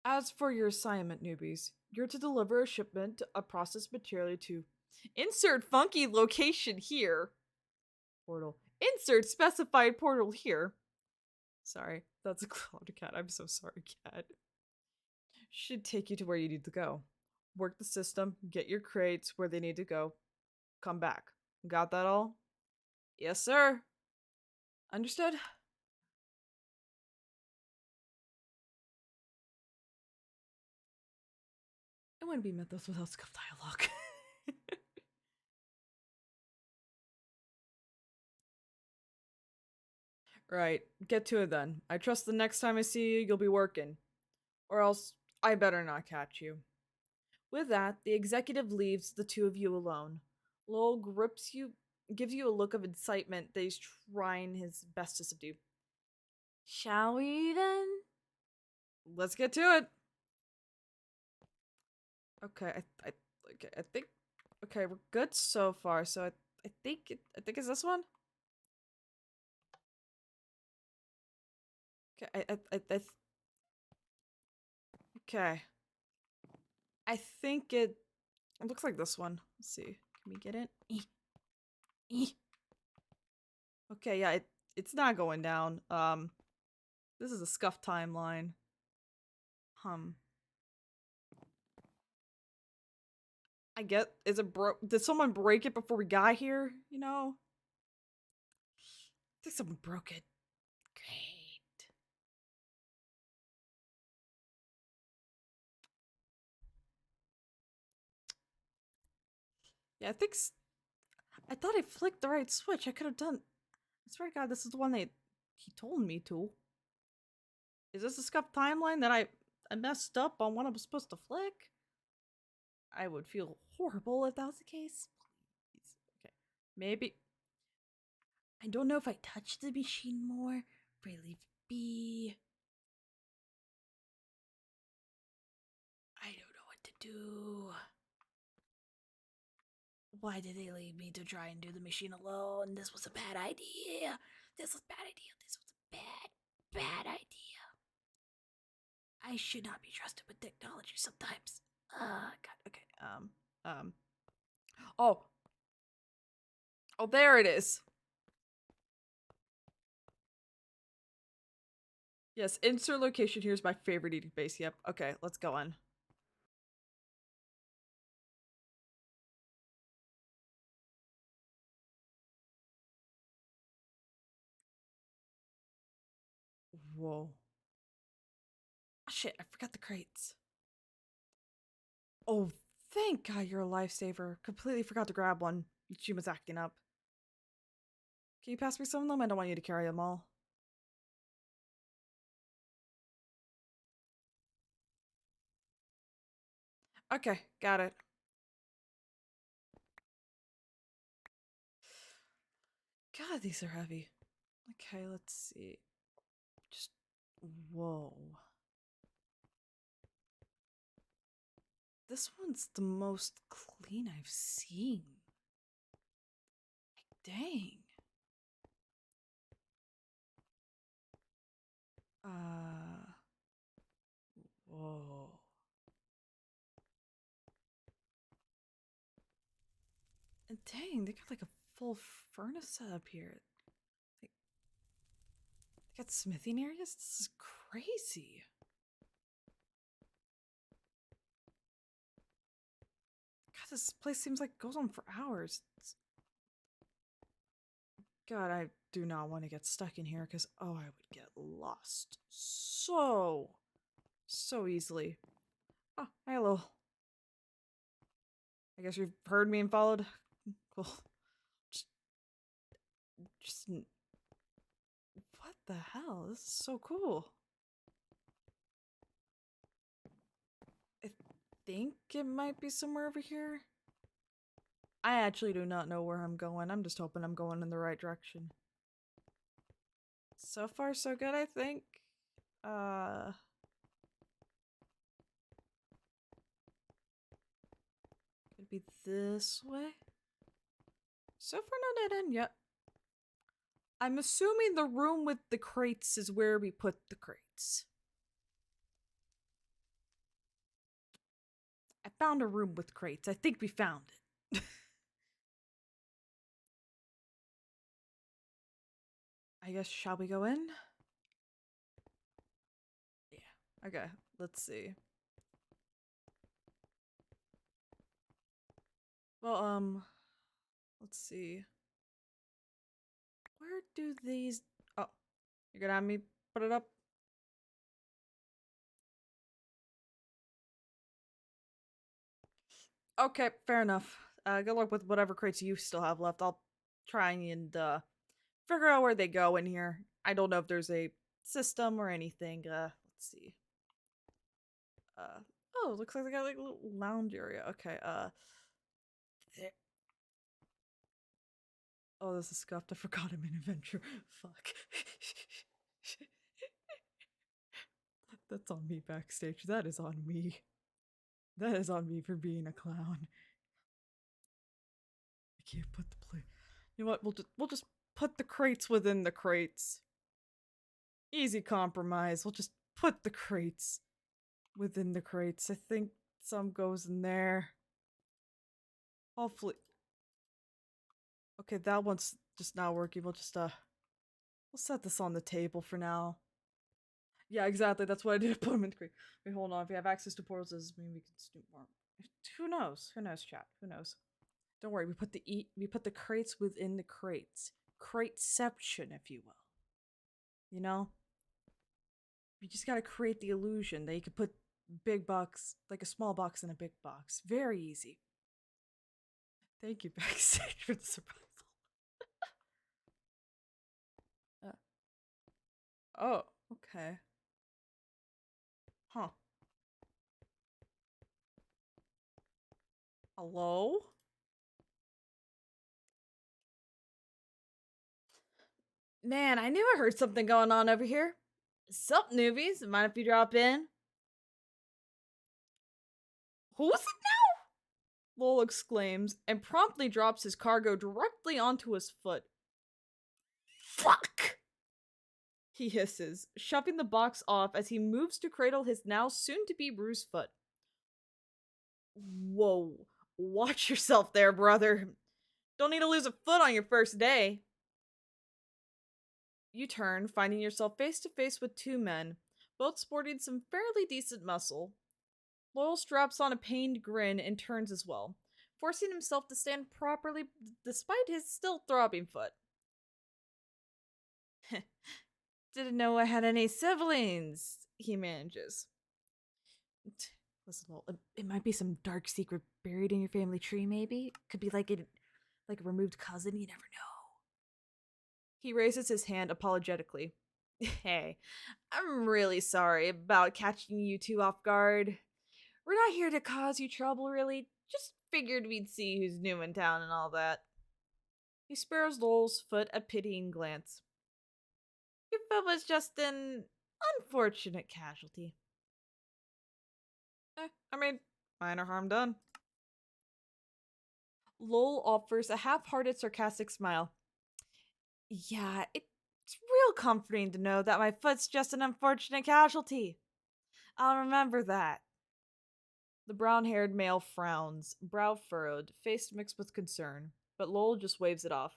As for your assignment, newbies, you're to deliver a shipment of processed material to insert funky location here. Portal. Insert specified portal here. Sorry, that's a cloud cat. I'm so sorry, cat. Should take you to where you need to go. Work the system, get your crates where they need to go. Come back. Got that all? Yes, sir. Understood? It wouldn't be Mythos without scuff dialogue. Right, get to it then. I trust the next time I see you, you'll be working. Or else, I better not catch you. With that, the executive leaves the two of you alone. Lowell gives you a look of incitement that he's trying his best to subdue. Shall we then? Let's get to it. Okay, I think. Okay, we're good so far. So I think it's this one. Okay, okay. I think it looks like this one. Let's see. Can we get it? Okay, yeah, it's not going down. This is a scuff timeline. I get, is it broke? Did someone break it before we got here? You know? I think someone broke it. Great. Yeah, I thought I flicked the right switch. I could have done. I swear to God, this is the one he told me to. Is this a scuff timeline that I messed up on what I was supposed to flick? I would feel horrible if that was the case. Please. Okay. Maybe. I don't know if I touched the machine more. If I leave it be. I don't know what to do. Why did they leave me to try and do the machine alone? This was a bad idea. This was a bad idea. This was a bad idea. I should not be trusted with technology sometimes. God, okay. Oh. Oh, there it is. Yes, insert location here's my favorite eating base. Yep. Okay, let's go on. Whoa. Oh, shit, I forgot the crates. Oh, thank God you're a lifesaver. Completely forgot to grab one. She was acting up. Can you pass me some of them? I don't want you to carry them all. Okay, got it. God, these are heavy. Okay, let's see. Just, whoa. This one's the most clean I've seen. Like, dang. Whoa. And dang, they got like a full furnace set up here. Like, they got smithing areas? This is crazy. God, this place seems like it goes on for hours. God, I do not want to get stuck in here because, oh, I would get lost so easily. Oh, hello. I guess you've heard me and followed. Cool. Just what the hell? This is so cool. I think it might be somewhere over here. I actually do not know where I'm going. I'm just hoping I'm going in the right direction. So far, so good, I think. Could be this way. So far, not dead end yet. I'm assuming the room with the crates is where we put the crates. I found a room with crates. I think we found it. I guess, shall we go in? Yeah. Okay, let's see. Well, let's see. Where do these... Oh, you're gonna have me put it up? Okay, fair enough. Good luck with whatever crates you still have left. I'll try and figure out where they go in here. I don't know if there's a system or anything. Let's see. Oh, it looks like they got like a little lounge area. Okay, there. Oh, this is scuffed. I forgot I'm in adventure. Fuck. That's on me backstage. That is on me. That is on me for being a clown. I can't put the plate. You know what? We'll just put the crates within the crates. Easy compromise. We'll just put the crates within the crates. I think some goes in there. Hopefully. Okay, that one's just not working. We'll just we'll set this on the table for now. Yeah, exactly. That's what I did. Put them in the crate. Wait, hold on. If we have access to portals, does this mean we can snoop more? Who knows? Who knows, chat? Who knows? Don't worry. We put the crates within the crates. Crateception, if you will. You know? You just gotta create the illusion that you could put big box, like a small box in a big box. Very easy. Thank you, backstage, for the survival. Oh, okay. Huh. Hello? Man, I knew I heard something going on over here. Sup, newbies? Mind if you drop in? Who's it now? Lowell exclaims and promptly drops his cargo directly onto his foot. Fuck! He hisses, shoving the box off as he moves to cradle his now soon-to-be bruised foot. Whoa. Watch yourself there, brother. Don't need to lose a foot on your first day. You turn, finding yourself face to face with two men, both sporting some fairly decent muscle. Lowell straps on a pained grin and turns as well, forcing himself to stand properly despite his still throbbing foot. Didn't know I had any siblings, he manages. Listen, Lowell, it might be some dark secret buried in your family tree, maybe? Could be like a removed cousin, you never know. He raises his hand apologetically. Hey, I'm really sorry about catching you two off guard. We're not here to cause you trouble, really. Just figured we'd see who's new in town and all that. He spares Lowell's foot a pitying glance. Your foot was just an unfortunate casualty. I mean, minor harm done. Lowell offers a half-hearted sarcastic smile. Yeah, it's real comforting to know that my foot's just an unfortunate casualty. I'll remember that. The brown-haired male frowns, brow furrowed, face mixed with concern, but Lowell just waves it off.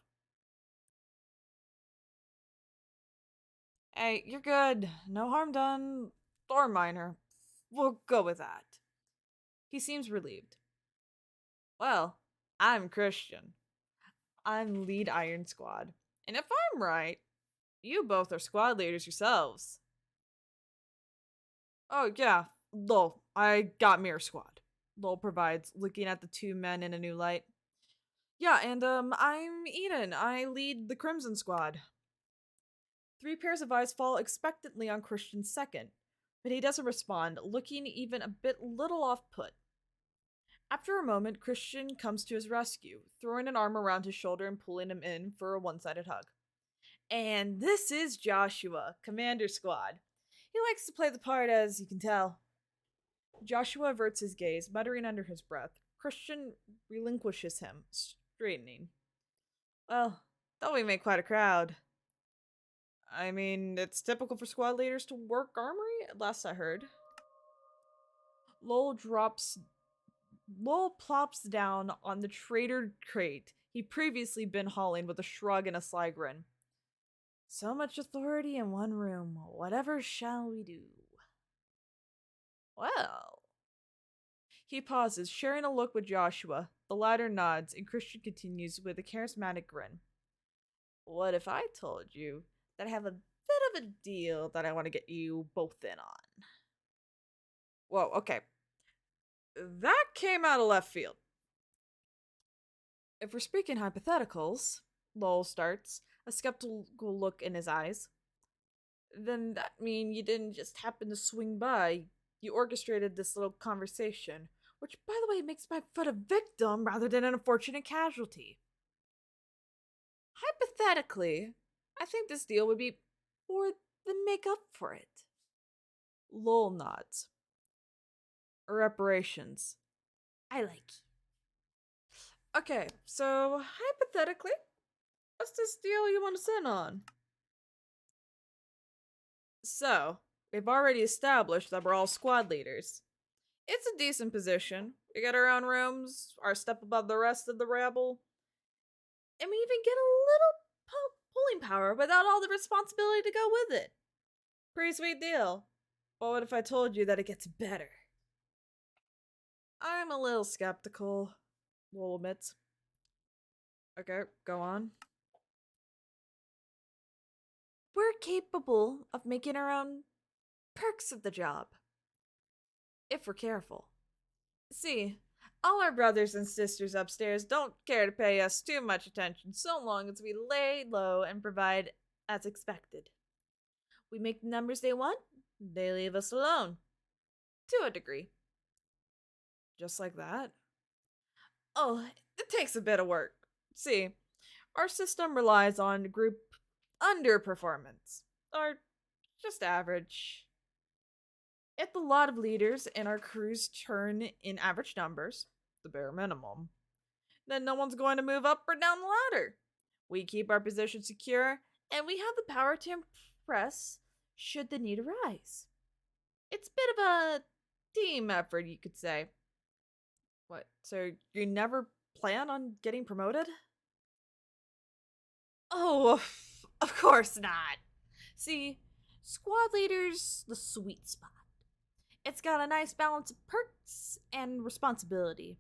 Hey, you're good. No harm done. Or minor. We'll go with that. He seems relieved. Well, I'm Christian. I'm lead Iron Squad. And if I'm right, you both are squad leaders yourselves. Oh, yeah. Lol, I got Mirror Squad. Lol provides, looking at the two men in a new light. Yeah, and I'm Eden. I lead the Crimson Squad. 3 pairs of eyes fall expectantly on Christian's second, but he doesn't respond, looking even a bit little off-put. After a moment, Christian comes to his rescue, throwing an arm around his shoulder and pulling him in for a one-sided hug. And this is Joshua, Commander Squad. He likes to play the part, as you can tell. Joshua averts his gaze, muttering under his breath. Christian relinquishes him, straightening. Well, thought we made quite a crowd. I mean, it's typical for squad leaders to work armory, at last I heard. Lowell plops down on the trader crate he'd previously been hauling with a shrug and a sly grin. So much authority in one room. Whatever shall we do? Well. He pauses, sharing a look with Joshua. The latter nods, and Christian continues with a charismatic grin. What if I told you that I have a bit of a deal that I want to get you both in on? Whoa, okay. That came out of left field. If we're speaking hypotheticals, Lowell starts, a skeptical look in his eyes, then that mean you didn't just happen to swing by. You orchestrated this little conversation, which, by the way, makes my foot a victim rather than an unfortunate casualty. Hypothetically, I think this deal would be more than make up for it. Lowell nods. Reparations. I like. Okay, so hypothetically, what's this deal you want to sit on? So, we've already established that we're all squad leaders. It's a decent position. We get our own rooms, our step above the rest of the rabble, and we even get a little pulling power without all the responsibility to go with it. Pretty sweet deal. But what if I told you that it gets better? I'm a little skeptical, Lowell admits. Okay, go on. We're capable of making our own perks of the job. If we're careful. See, all our brothers and sisters upstairs don't care to pay us too much attention so long as we lay low and provide as expected. We make the numbers they want, they leave us alone. To a degree. Just like that? Oh, it takes a bit of work. See, our system relies on group underperformance, or just average. If the lot of leaders in our crews turn in average numbers, the bare minimum, then no one's going to move up or down the ladder. We keep our position secure, and we have the power to impress should the need arise. It's a bit of a team effort, you could say. What, so you never plan on getting promoted? Oh, of course not. See, squad leader's the sweet spot. It's got a nice balance of perks and responsibility.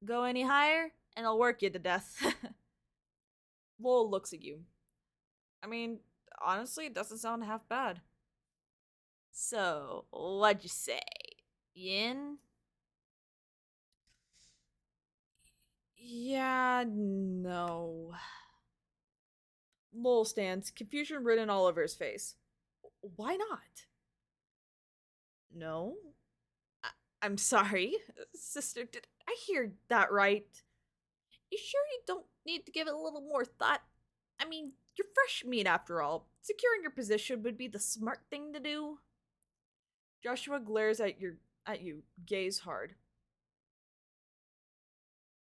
Go any higher, and they'll work you to death. Lowell looks at you. I mean, honestly, it doesn't sound half bad. So, what'd you say? In? Yeah, no. Lowell stands, confusion written all over his face. Why not? No? I'm sorry, sister, did I hear that right? You sure you don't need to give it a little more thought? I mean, you're fresh meat after all. Securing your position would be the smart thing to do. Joshua glares at you, gaze hard.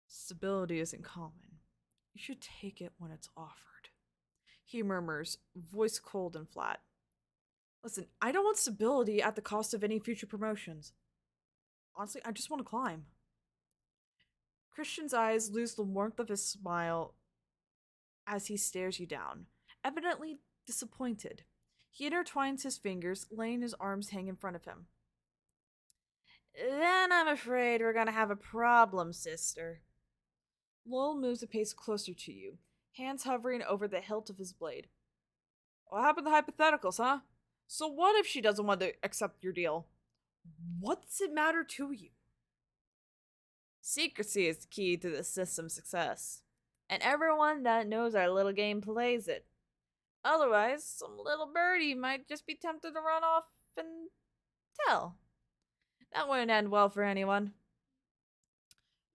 Stability isn't common. You should take it when it's offered. He murmurs, voice cold and flat. Listen, I don't want stability at the cost of any future promotions. Honestly, I just want to climb. Christian's eyes lose the warmth of his smile as he stares you down, evidently disappointed. He intertwines his fingers, laying his arms hang in front of him. Then I'm afraid we're gonna have a problem, sister. Lowell moves a pace closer to you, hands hovering over the hilt of his blade. What happened to hypotheticals, huh? So what if she doesn't want to accept your deal? What does it matter to you? Secrecy is the key to the system's success, and everyone that knows our little game plays it. Otherwise, some little birdie might just be tempted to run off and tell. That wouldn't end well for anyone.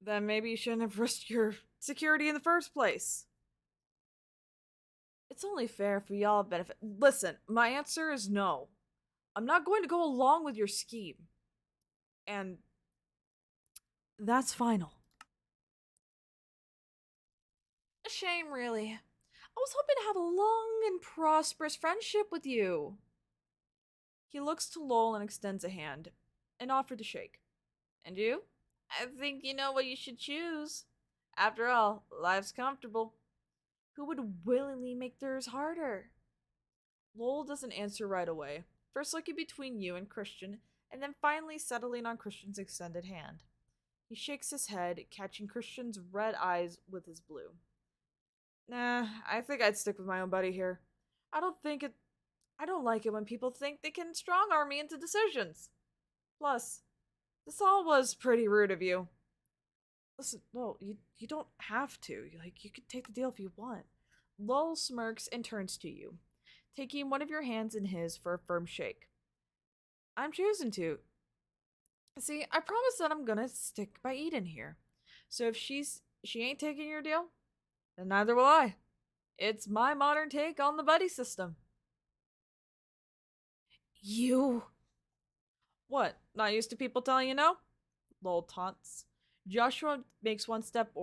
Then maybe you shouldn't have risked your security in the first place. It's only fair if we all benefit. Listen, my answer is no. I'm not going to go along with your scheme. And that's final. A shame, really. I was hoping to have a long and prosperous friendship with you. He looks to Lowell and extends a hand, an offer to shake. And you? I think you know what you should choose. After all, life's comfortable. Who would willingly make theirs harder? Lowell doesn't answer right away, first looking between you and Christian, and then finally settling on Christian's extended hand. He shakes his head, catching Christian's red eyes with his blue. Nah, I think I'd stick with my own buddy here. I don't like it when people think they can strong arm me into decisions. Plus, this all was pretty rude of you. Listen, no, you don't have to. You could take the deal if you want. Lowell smirks and turns to you, taking one of your hands in his for a firm shake. I'm choosing to. See, I promise that I'm gonna stick by Eden here. So if she ain't taking your deal, then neither will I. It's my modern take on the buddy system. You. What? Not used to people telling you no? Lowell taunts. Joshua makes one step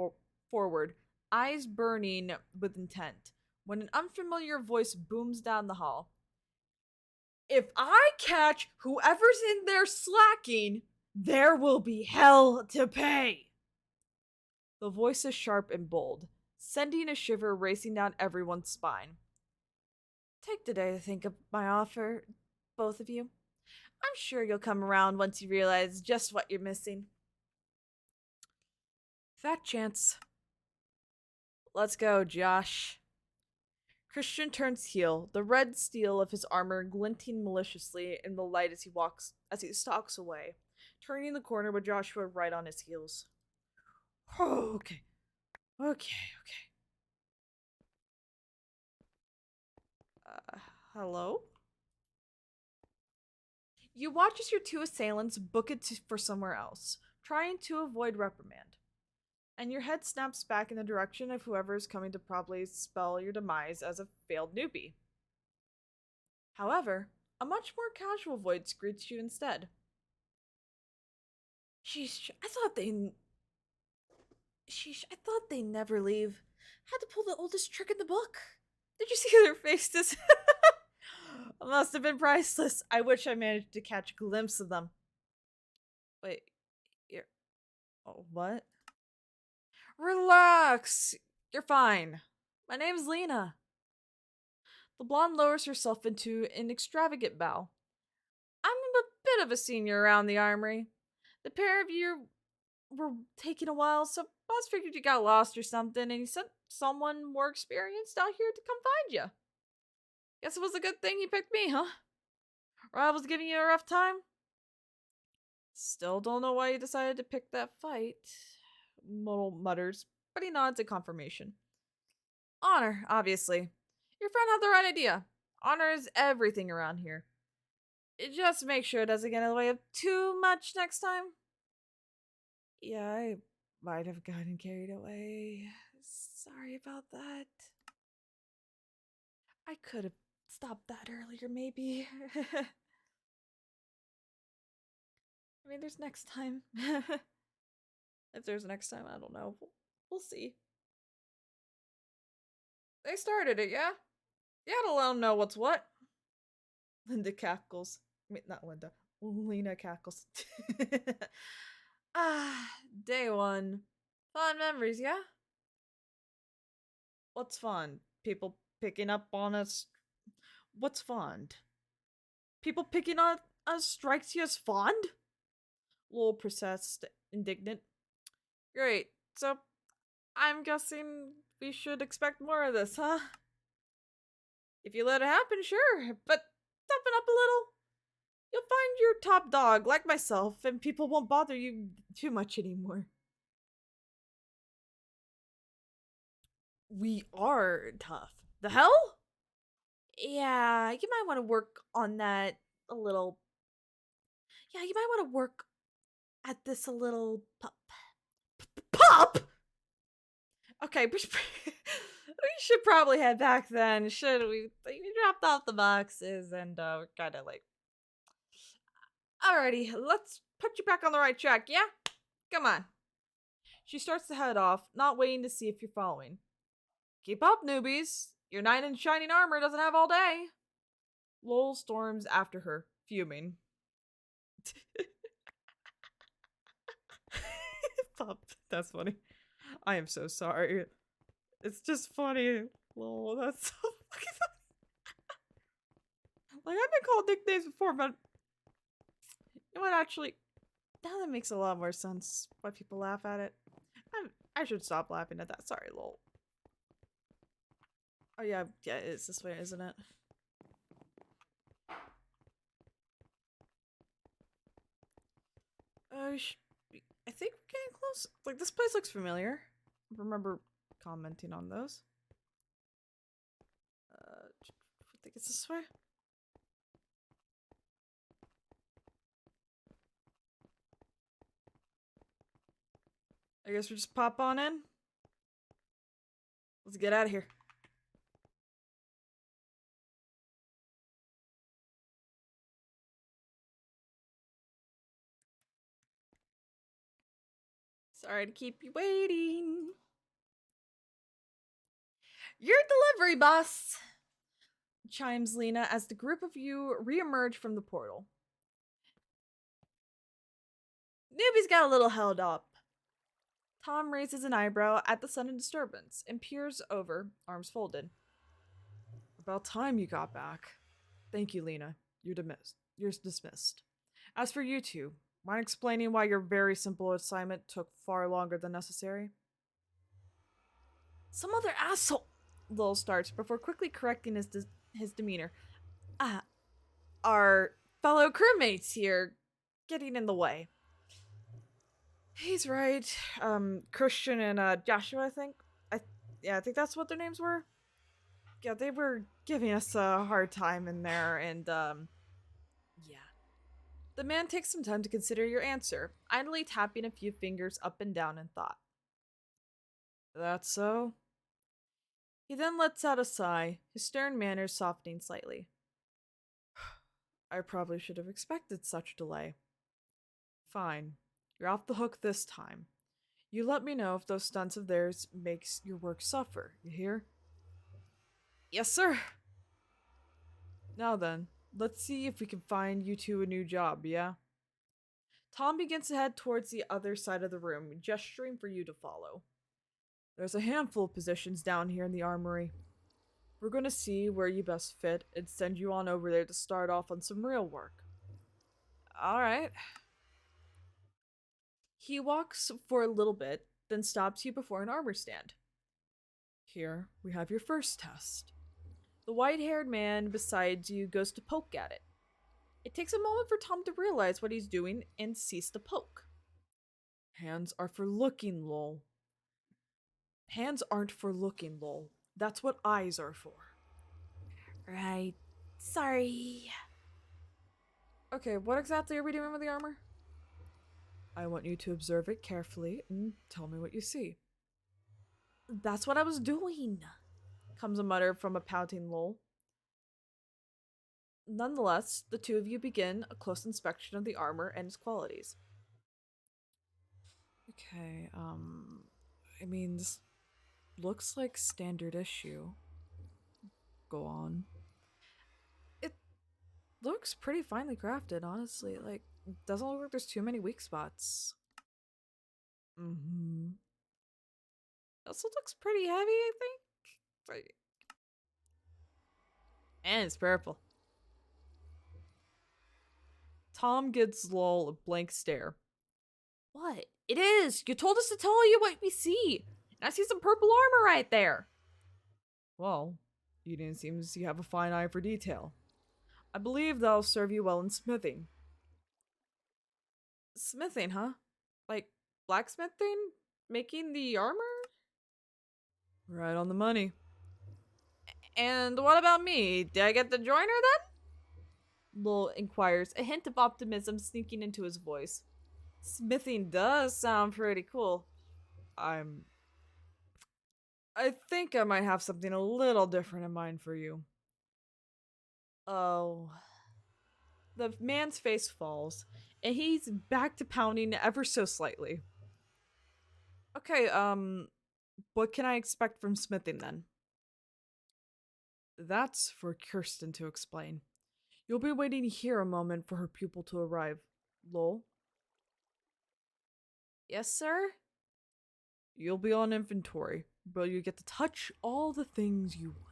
forward, eyes burning with intent, when an unfamiliar voice booms down the hall. If I catch whoever's in there slacking, there will be hell to pay. The voice is sharp and bold, sending a shiver racing down everyone's spine. Take today to think of my offer, both of you. I'm sure you'll come around once you realize just what you're missing. Fat chance. Let's go, Josh. Christian turns heel, the red steel of his armor glinting maliciously in the light as he stalks away, turning the corner with Joshua right on his heels. Oh, okay. Hello? You watch as your two assailants book it for somewhere else, trying to avoid reprimand. And your head snaps back in the direction of whoever is coming to probably spell your demise as a failed newbie. However, a much more casual voice greets you instead. Sheesh, I thought they never leave. Had to pull the oldest trick in the book. Did you see their faces? Must have been priceless. I wish I managed to catch a glimpse of them. Wait, you're... Oh, what? Relax! You're fine. My name's Lena. The blonde lowers herself into an extravagant bow. I'm a bit of a senior around the armory. The pair of you were taking a while, so boss figured you got lost or something, and he sent someone more experienced out here to come find you. Guess it was a good thing he picked me, huh? Rivals giving you a rough time? Still don't know why you decided to pick that fight. Muddle mutters, but he nods in confirmation. Honor, obviously. Your friend had the right idea. Honor is everything around here. Just make sure it doesn't get in the way of too much next time. Yeah, I might have gotten carried away. Sorry about that. I could have stopped that earlier, maybe. I mean, there's next time. If there's next time, I don't know. We'll see. They started it, yeah? You gotta let them know what's what. Linda cackles. I mean, not Linda. Lena cackles. Day one. Fun memories, yeah? What's fun? People picking up on us. What's fond? People picking on us strikes you as fond? Lowell processed, indignant. Great. So, I'm guessing we should expect more of this, huh? If you let it happen, sure, but toughen up a little. You'll find your top dog, like myself, and people won't bother you too much anymore. We are tough. The hell? Yeah, you might want to work on that a little. Yeah, you might want to work at this a little. Pup? Okay, we should probably head back then, should we? We dropped off the boxes and we're kind of like. Alrighty, let's put you back on the right track, yeah? Come on. She starts to head off, not waiting to see if you're following. Keep up, newbies. Your knight in shining armor doesn't have all day. Lowell storms after her, fuming. Pup, that's funny. I am so sorry. It's just funny. Lol, that's so fucking funny. Like, I've been called nicknames before, but you know what, actually, now that makes a lot more sense why people laugh at it. I should stop laughing at that. Sorry, lol. Oh yeah, it's this way, isn't it? I think we're getting close. Like, this place looks familiar. I remember commenting on those. I think it's this way. I guess we just pop on in. Let's get out of here. Sorry to keep you waiting. Your delivery, boss! Chimes Lena as the group of you re-emerge from the portal. Newbie's got a little held up. Tom raises an eyebrow at the sudden disturbance and peers over, arms folded. About time you got back. Thank you, Lena. You're dismissed. As for you two, mind explaining why your very simple assignment took far longer than necessary? Some other asshole, Lowell starts before quickly correcting his demeanor. Our fellow crewmates here getting in the way. He's right. Christian and Joshua, I think. I think that's what their names were. Yeah, they were giving us a hard time in there, and yeah. The man takes some time to consider your answer, idly tapping a few fingers up and down in thought. That's so? He then lets out a sigh, his stern manners softening slightly. I probably should have expected such delay. Fine. You're off the hook this time. You let me know if those stunts of theirs makes your work suffer, you hear? Yes, sir. Now then, let's see if we can find you two a new job, yeah? Tom begins to head towards the other side of the room, gesturing for you to follow. There's a handful of positions down here in the armory. We're gonna see where you best fit and send you on over there to start off on some real work. Alright. He walks for a little bit, then stops you before an armor stand. Here, we have your first test. The white-haired man beside you goes to poke at it. It takes a moment for Tom to realize what he's doing and cease to poke. Hands are for looking, lol. Hands aren't for looking, lol. That's what eyes are for. Right. Sorry. Okay, what exactly are we doing with the armor? I want you to observe it carefully and tell me what you see. That's what I was doing, comes a mutter from a pouting lol. Nonetheless, the two of you begin a close inspection of the armor and its qualities. Okay, I mean, this looks like standard issue. Go on. It looks pretty finely crafted, honestly. Like, doesn't look like there's too many weak spots. Mm-hmm. Also looks pretty heavy, I think. And it's purple. Tom gives Lowell a blank stare. What? It is! You told us to tell you what we see! And I see some purple armor right there! Well, you didn't seem to have a fine eye for detail. I believe that'll serve you well in smithing. Smithing, huh? Like, blacksmithing? Making the armor? Right on the money. And what about me? Did I get the joiner then? Lowell inquires, a hint of optimism sneaking into his voice. Smithing does sound pretty cool. I think I might have something a little different in mind for you. Oh. The man's face falls, and he's back to pounding ever so slightly. Okay, what can I expect from smithing then? That's for Kirsten to explain. You'll be waiting here a moment for her pupil to arrive. Lowell? Yes, sir? You'll be on inventory, but you get to touch all the things you want.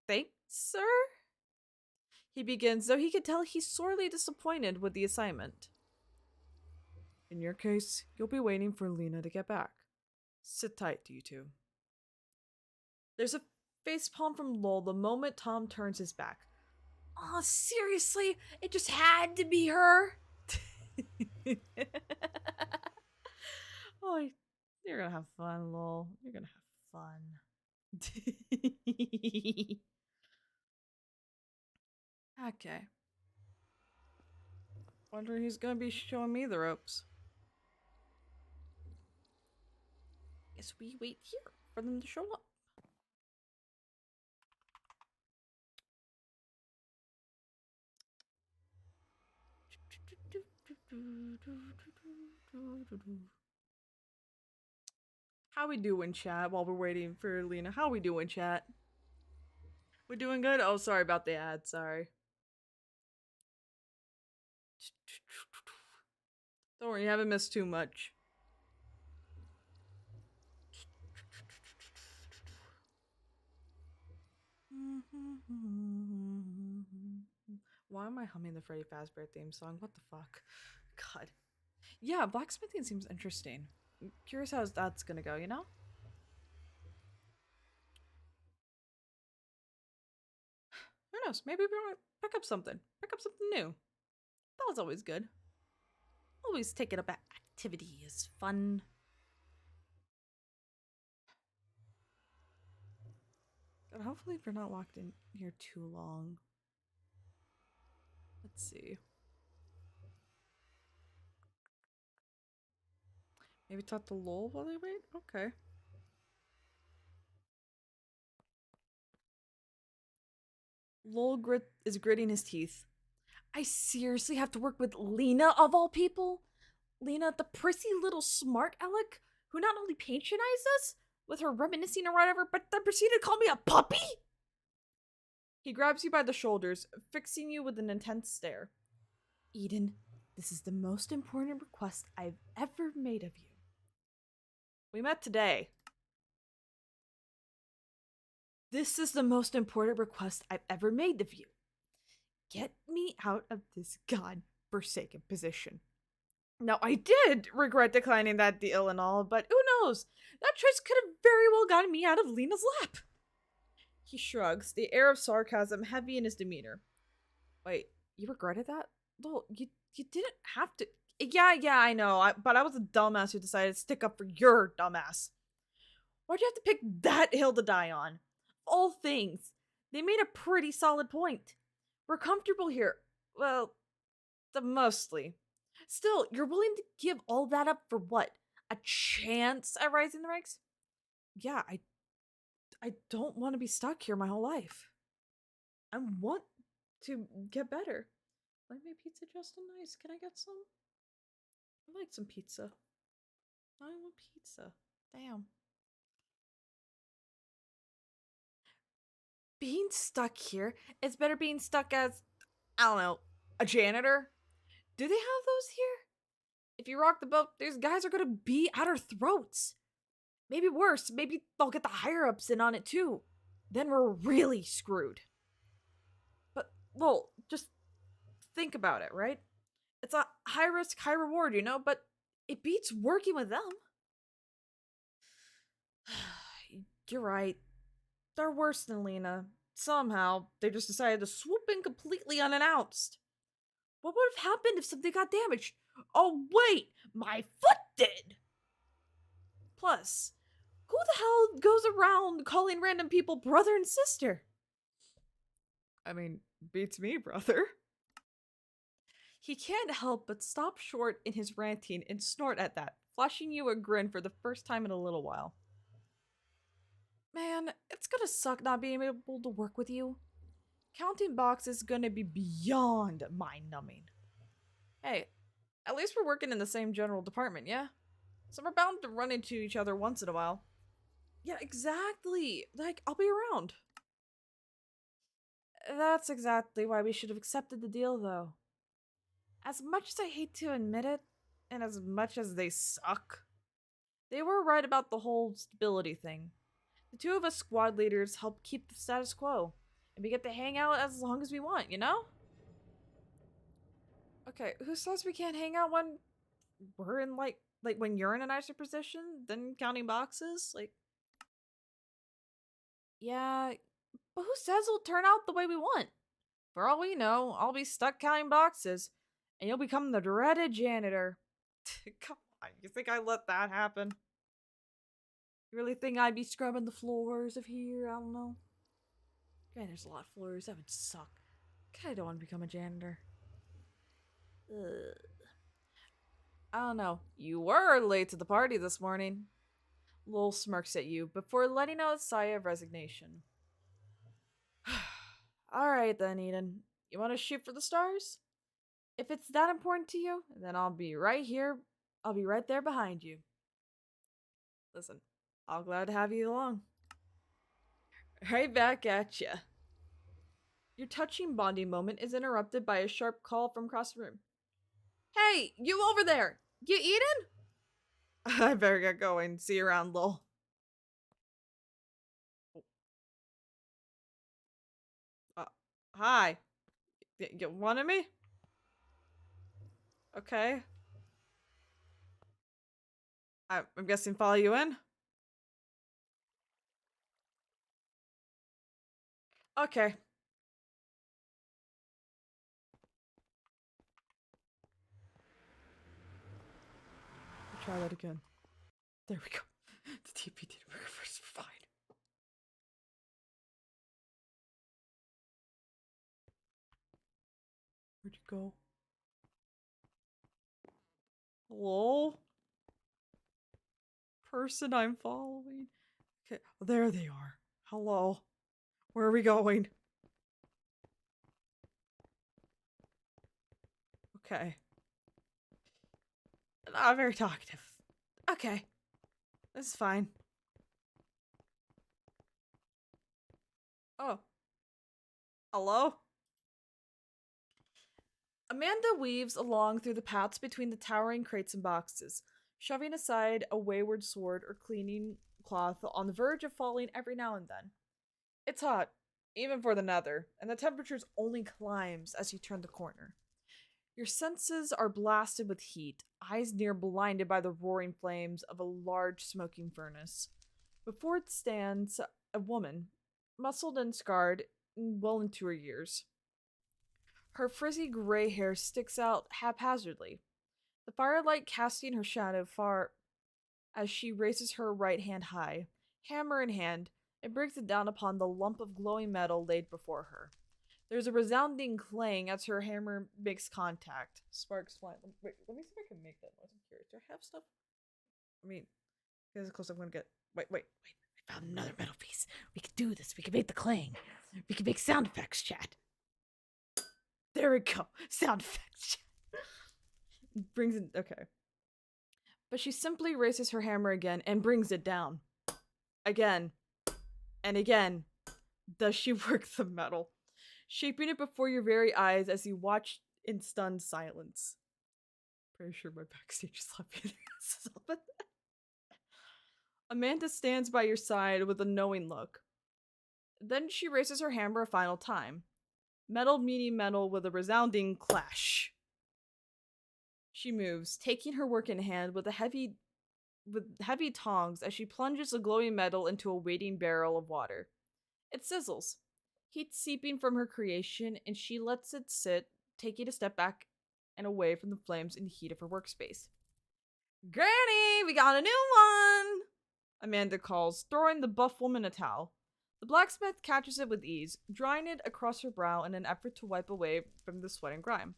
Thanks, sir? He begins, though he could tell he's sorely disappointed with the assignment. In your case, you'll be waiting for Lena to get back. Sit tight, you two. There's a facepalm from Lowell the moment Tom turns his back. Oh, seriously? It just had to be her? Oh, you're gonna have fun, Lowell. You're gonna have fun. Okay. Wonder who's gonna be showing me the ropes. Guess we wait here for them to show up. How we doing, chat, while we're waiting for Lena? How we doing, chat? We're doing good? Oh, sorry about the ad, sorry. Don't worry, you haven't missed too much. Why am I humming the Freddy Fazbear theme song? What the fuck? God. Yeah, blacksmithing seems interesting. I'm curious how that's gonna go, you know? Who knows? Maybe we'll pick up something. Pick up something new. That was always good. Always taking up activity is fun. God, hopefully we're not locked in here too long. Let's see. Maybe talk to Lowell while they wait? Okay. Lowell is gritting his teeth. I seriously have to work with Lena of all people? Lena, the prissy little smart aleck who not only patronized us with her reminiscing or whatever, but then proceeded to call me a puppy? He grabs you by the shoulders, fixing you with an intense stare. Eden, this is the most important request I've ever made of you. We met today. This is the most important request I've ever made of you. Get me out of this god-forsaken position. Now, I did regret declining that deal and all, but who knows? That choice could have very well gotten me out of Lena's lap. He shrugs, the air of sarcasm heavy in his demeanor. Wait, you regretted that? Well, you didn't have to. Yeah, I know, but I was a dumbass who decided to stick up for your dumbass. Why'd you have to pick that hill to die on? All things. They made a pretty solid point. We're comfortable here. Well, mostly. Still, you're willing to give all that up for what? A chance at rising the ranks? Yeah, I don't want to be stuck here my whole life. I want to get better. Like my pizza just nice. Can I get some? I like some pizza. I want pizza. Damn. Being stuck here is better being stuck as, I don't know, a janitor? Do they have those here? If you rock the boat, these guys are gonna be at our throats. Maybe worse, maybe they'll get the higher-ups in on it too. Then we're really screwed. But, well, just think about it, right? It's a high risk, high reward, you know, but it beats working with them. You're right. They're worse than Lena. Somehow, they just decided to swoop in completely unannounced. What would have happened if something got damaged? Oh, wait! My foot did! Plus, Who the hell goes around calling random people brother and sister? I mean, beats me, brother. He can't help but stop short in his ranting and snort at that, flashing you a grin for the first time in a little while. Man, it's gonna suck not being able to work with you. Counting boxes is gonna be beyond mind-numbing. Hey, at least we're working in the same general department, yeah? So we're bound to run into each other once in a while. Yeah, exactly. Like, I'll be around. That's exactly why we should have accepted the deal, though. As much as I hate to admit it, and as much as they suck, they were right about the whole stability thing. The two of us squad leaders help keep the status quo, and we get to hang out as long as we want, you know? Okay, who says we can't hang out when we're in, like when you're in a nicer position than counting boxes? Like, yeah, but who says it'll turn out the way we want? For all we know, I'll be stuck counting boxes, and you'll become the dreaded janitor. Come on, you think I let that happen? You really think I'd be scrubbing the floors of here? I don't know. Okay, there's a lot of floors. That would suck. Kinda don't want to become a janitor. Ugh. I don't know. You were late to the party this morning. Lowell smirks at you before letting out a sigh of resignation. Alright then, Eden. You want to shoot for the stars? If it's that important to you, then I'll be right here. I'll be right there behind you. Listen, I'll glad to have you along. Right back at ya. Your touching bonding moment is interrupted by a sharp call from across the room. Hey, you over there! You Eden? I better get going. See you around, lol. Hi. You wanted me? Okay. I'm guessing follow you in? Okay. Try that again. There we go. The TP didn't work first. Fine. Where'd you go? Hello? Person I'm following. Okay. Oh, there they are. Hello. Where are we going? Okay. Not very talkative. Okay. This is fine. Oh. Hello? Amanda weaves along through the paths between the towering crates and boxes, shoving aside a wayward sword or cleaning cloth on the verge of falling every now and then. It's hot, even for the nether, and the temperature's only climbs as you turn the corner. Your senses are blasted with heat, eyes near blinded by the roaring flames of a large smoking furnace. Before it stands a woman, muscled and scarred, well into her years. Her frizzy gray hair sticks out haphazardly, the firelight casting her shadow far as she raises her right hand high, hammer in hand, and brings it down upon the lump of glowing metal laid before her. There's a resounding clang as her hammer makes contact. Sparks fly. Wait, let me see if I can make that noise. I'm curious. Do I have stuff? I mean, here's as close I'm gonna get. Wait. I found another metal piece. We can do this. We can make the clang. We can make sound effects, chat. There we go. Sound effects, chat. Brings it. Okay. But she simply raises her hammer again and brings it down. Again. And again. Does she work the metal? Shaping it before your very eyes as you watch in stunned silence. Pretty sure my backstage is laughing. Amanda stands by your side with a knowing look. Then she raises her hammer a final time. Metal meeting metal with a resounding clash. She moves, taking her work in hand with heavy tongs as she plunges the glowing metal into a waiting barrel of water. It sizzles, heat seeping from her creation, and she lets it sit, taking a step back and away from the flames and heat of her workspace. Granny, we got a new one! Amanda calls, throwing the buff woman a towel. The blacksmith catches it with ease, drying it across her brow in an effort to wipe away from the sweat and grime.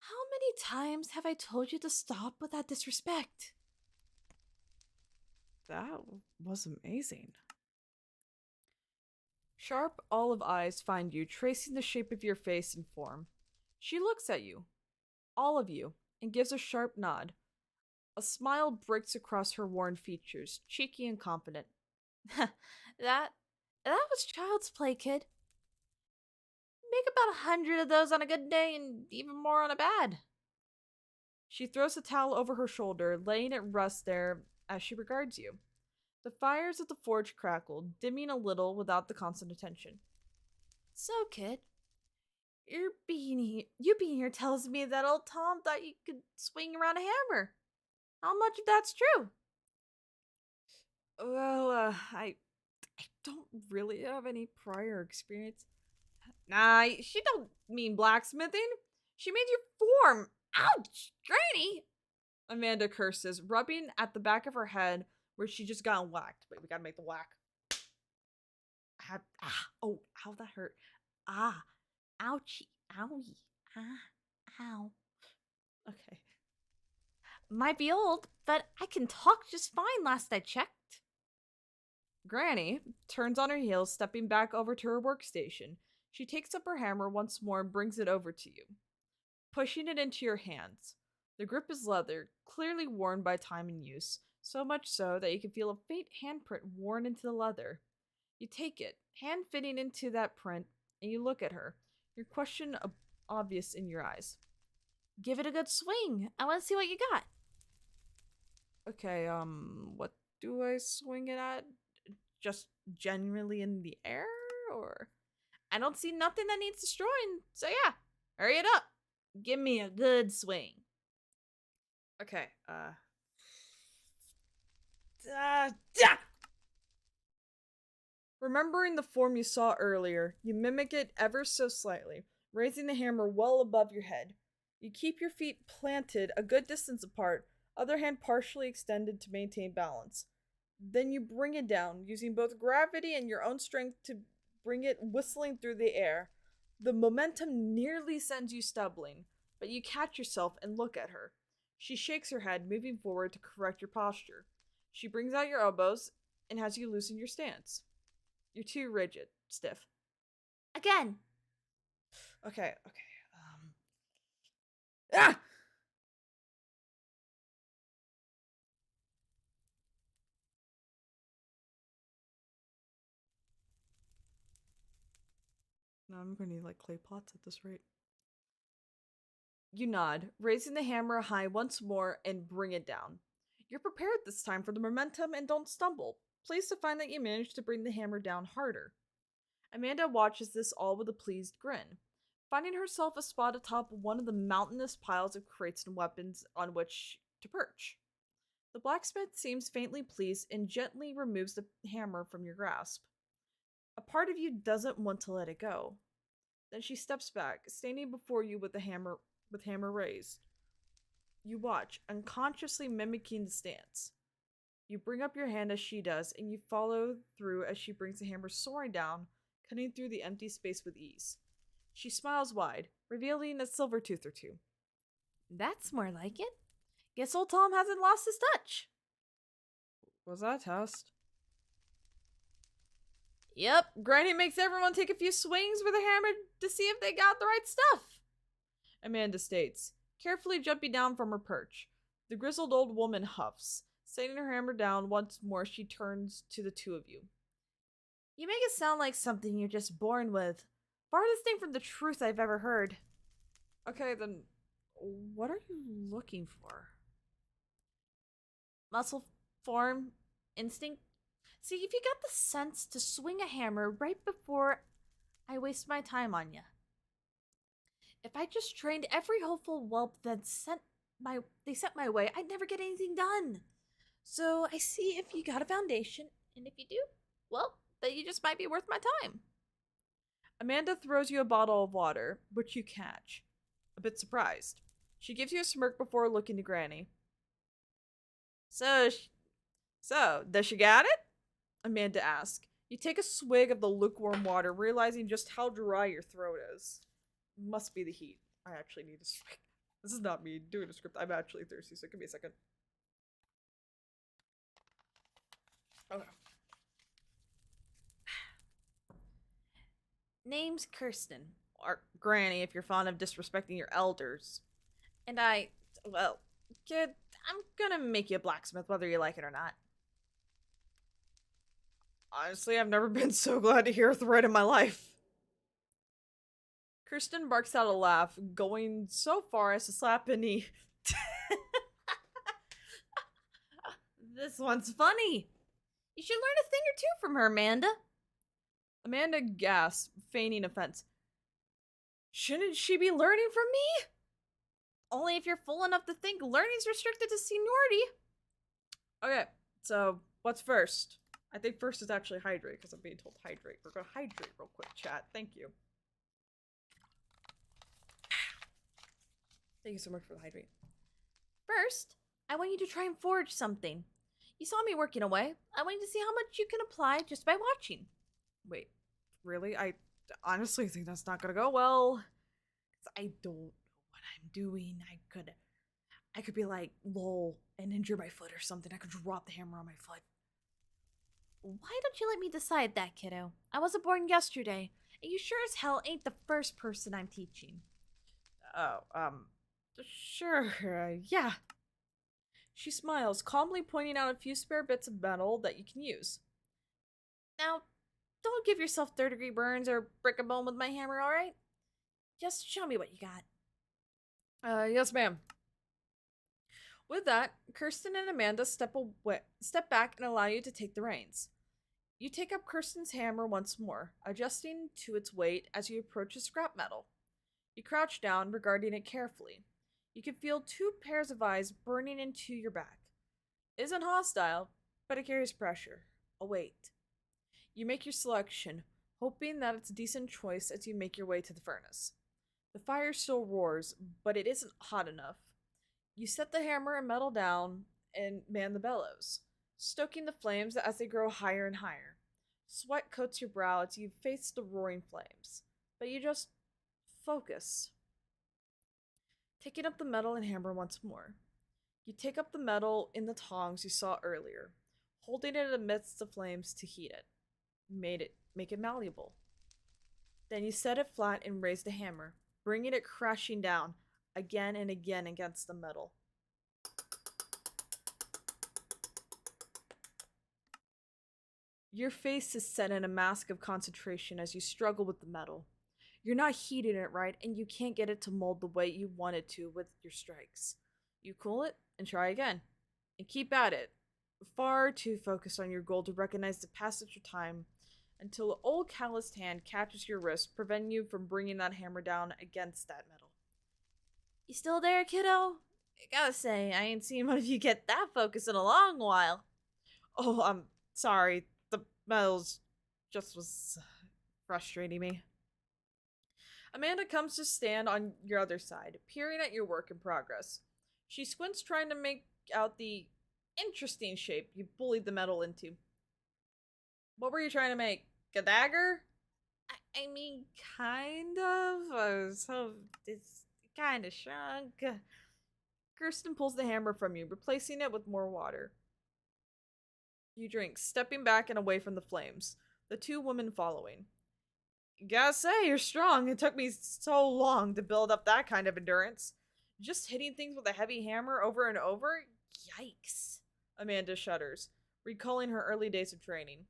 How many times have I told you to stop with that disrespect? That was amazing. Sharp olive eyes find you, tracing the shape of your face and form. She looks at you, all of you, and gives a sharp nod. A smile breaks across her worn features, cheeky and confident. that was child's play, kid. Make about 100 of those on a good day and even more on a bad. She throws a towel over her shoulder, laying it rest there as she regards you. The fires of the forge crackle, dimming a little without the constant attention. So, kid, you being here tells me that old Tom thought you could swing around a hammer. How much of that's true? Well, I don't really have any prior experience. Nah, she don't mean blacksmithing. She means your form. Ouch, Granny! Amanda curses, rubbing at the back of her head where she just got whacked. Wait, we gotta make the whack. Oh, ow, that hurt. Ah, ouchie, owie, ow. Okay. Might be old, but I can talk just fine last I checked. Granny turns on her heels, stepping back over to her workstation. She takes up her hammer once more and brings it over to you, pushing it into your hands. The grip is leather, clearly worn by time and use, so much so that you can feel a faint handprint worn into the leather. You take it, hand fitting into that print, and you look at her, your question obvious in your eyes. Give it a good swing. I want to see what you got. Okay, what do I swing it at? Just generally in the air, or? I don't see nothing that needs destroying, so yeah, hurry it up. Give me a good swing. Okay, Remembering the form you saw earlier, you mimic it ever so slightly, raising the hammer well above your head. You keep your feet planted a good distance apart, other hand partially extended to maintain balance. Then you bring it down, using both gravity and your own strength to bring it whistling through the air. The momentum nearly sends you stumbling, but you catch yourself and look at her. She shakes her head, moving forward to correct your posture. She brings out your elbows and has you loosen your stance. You're too rigid, stiff. Again. Okay. Ah! No, I'm gonna need like clay pots at this rate. You nod, raising the hammer high once more and bring it down. You're prepared this time for the momentum and don't stumble, pleased to find that you managed to bring the hammer down harder. Amanda watches this all with a pleased grin, finding herself a spot atop one of the mountainous piles of crates and weapons on which to perch. The blacksmith seems faintly pleased and gently removes the hammer from your grasp. A part of you doesn't want to let it go. Then she steps back, standing before you with hammer raised. You watch, unconsciously mimicking the stance. You bring up your hand as she does, and you follow through as she brings the hammer soaring down, cutting through the empty space with ease. She smiles wide, revealing a silver tooth or two. That's more like it. Guess old Tom hasn't lost his touch. Was that a test? Yep, Granny makes everyone take a few swings with a hammer to see if they got the right stuff. Amanda states, carefully jumping down from her perch. The grizzled old woman huffs. Setting her hammer down once more, she turns to the two of you. You make it sound like something you're just born with. Farthest thing from the truth I've ever heard. Okay, then what are you looking for? Muscle, form, instinct? See, if you got the sense to swing a hammer right before I waste my time on you. If I just trained every hopeful whelp that they sent my way, I'd never get anything done. So I see if you got a foundation, and if you do, well, then you just might be worth my time. Amanda throws you a bottle of water, which you catch, a bit surprised. She gives you a smirk before looking to Granny. So, So, does she got it? Amanda asked. You take a swig of the lukewarm water, realizing just how dry your throat is. Must be the heat. I actually need a swig. This is not me doing a script. I'm actually thirsty, so give me a second. Okay. Name's Kirsten. Or Granny if you're fond of disrespecting your elders. And well, kid, I'm gonna make you a blacksmith whether you like it or not. Honestly, I've never been so glad to hear a threat in my life. Kirsten barks out a laugh, going so far as to slap a knee. This one's funny. You should learn a thing or two from her, Amanda. Amanda gasped, feigning offense. Shouldn't she be learning from me? Only if you're full enough to think learning's restricted to seniority. Okay, so what's first? I think first is actually hydrate, because I'm being told hydrate. We're gonna hydrate real quick, chat. Thank you. Thank you so much for the hydrate. First, I want you to try and forge something. You saw me working away. I want you to see how much you can apply just by watching. Wait, really? I honestly think that's not gonna go well. 'Cause I don't know what I'm doing. I could be like, lol, and injure my foot or something. I could drop the hammer on my foot. Why don't you let me decide that, kiddo? I wasn't born yesterday, and you sure as hell ain't the first person I'm teaching. Oh, sure, yeah. She smiles, calmly pointing out a few spare bits of metal that you can use. Now, don't give yourself third-degree burns or break a bone with my hammer, alright? Just show me what you got. Yes, ma'am. With that, Kirsten and Amanda step back and allow you to take the reins. You take up Kirsten's hammer once more, adjusting to its weight as you approach the scrap metal. You crouch down, regarding it carefully. You can feel two pairs of eyes burning into your back. It isn't hostile, but it carries pressure. A weight. You make your selection, hoping that it's a decent choice as you make your way to the furnace. The fire still roars, but it isn't hot enough. You set the hammer and metal down and man the bellows, stoking the flames as they grow higher and higher. Sweat coats your brow as you face the roaring flames, but you just focus. Taking up the metal and hammer once more. You take up the metal in the tongs you saw earlier, holding it amidst the flames to heat it. Make it malleable. Then you set it flat and raise the hammer, bringing it crashing down again and again against the metal. Your face is set in a mask of concentration as you struggle with the metal. You're not heating it right, and you can't get it to mold the way you want it to with your strikes. You cool it and try again. And keep at it. Far too focused on your goal to recognize the passage of time until the old calloused hand catches your wrist, preventing you from bringing that hammer down against that metal. You still there, kiddo? I gotta say, I ain't seen one of you get that focused in a long while. Oh, I'm sorry. The metal's just was frustrating me. Amanda comes to stand on your other side, peering at your work in progress. She squints, trying to make out the interesting shape you bullied the metal into. What were you trying to make? A dagger? I mean, kind of. So it's kind of shrunk. Kirsten pulls the hammer from you, replacing it with more water. You drink, stepping back and away from the flames, the two women following. Gotta say, you're strong. It took me so long to build up that kind of endurance. Just hitting things with a heavy hammer over and over? Yikes. Amanda shudders, recalling her early days of training.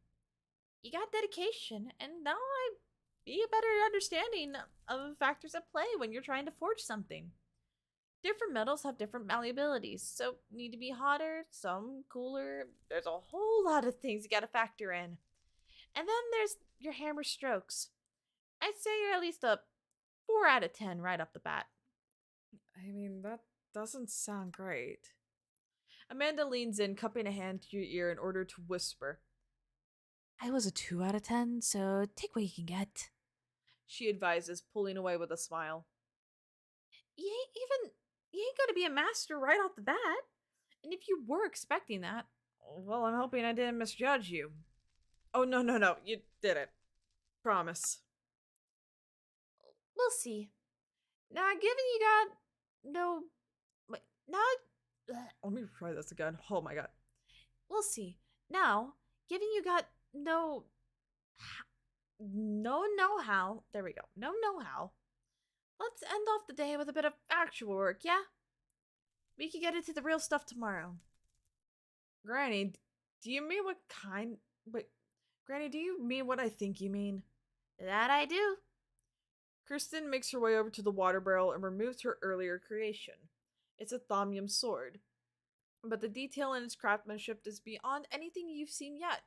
You got dedication, and now I see a better understanding of factors at play when you're trying to forge something. Different metals have different malleabilities, so need to be hotter, some cooler. There's a whole lot of things you gotta factor in. And then there's your hammer strokes. I'd say you're at least a 4 out of 10 right off the bat. I mean, that doesn't sound great. Amanda leans in, cupping a hand to your ear in order to whisper. I was a 2 out of 10, so take what you can get. She advises, pulling away with a smile. You ain't gonna be a master right off the bat. And if you were expecting that, Well, I'm hoping I didn't misjudge you. Oh, no, no, no. You didn't. Promise. We'll see. Now, given you got no... Wait, now... Let me try this again. Oh my god. We'll see. Now, given you got no... No know-how... There we go. No know-how. Let's end off the day with a bit of actual work, yeah? We can get into the real stuff tomorrow. Granny, do you mean what kind... Wait, Granny, do you mean what I think you mean? That I do. Kirsten makes her way over to the water barrel and removes her earlier creation. It's a thaumium sword. But the detail in its craftsmanship is beyond anything you've seen yet.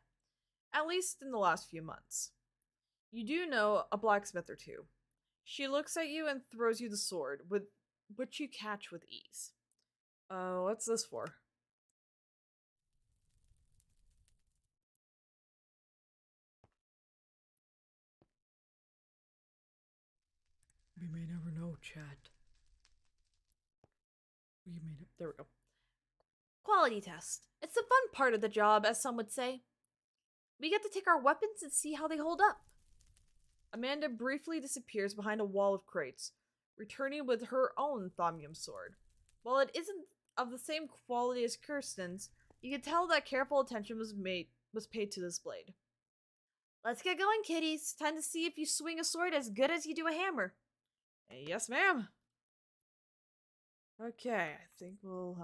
At least in the last few months. You do know a blacksmith or two. She looks at you and throws you the sword, which you catch with ease. What's this for? We may never know, chat. There we go. Quality test. It's the fun part of the job, as some would say. We get to take our weapons and see how they hold up. Amanda briefly disappears behind a wall of crates, returning with her own thaumium sword. While it isn't of the same quality as Kirsten's, you can tell that careful attention was paid to this blade. Let's get going, kiddies. Time to see if you swing a sword as good as you do a hammer. Yes, ma'am. Okay, I think we'll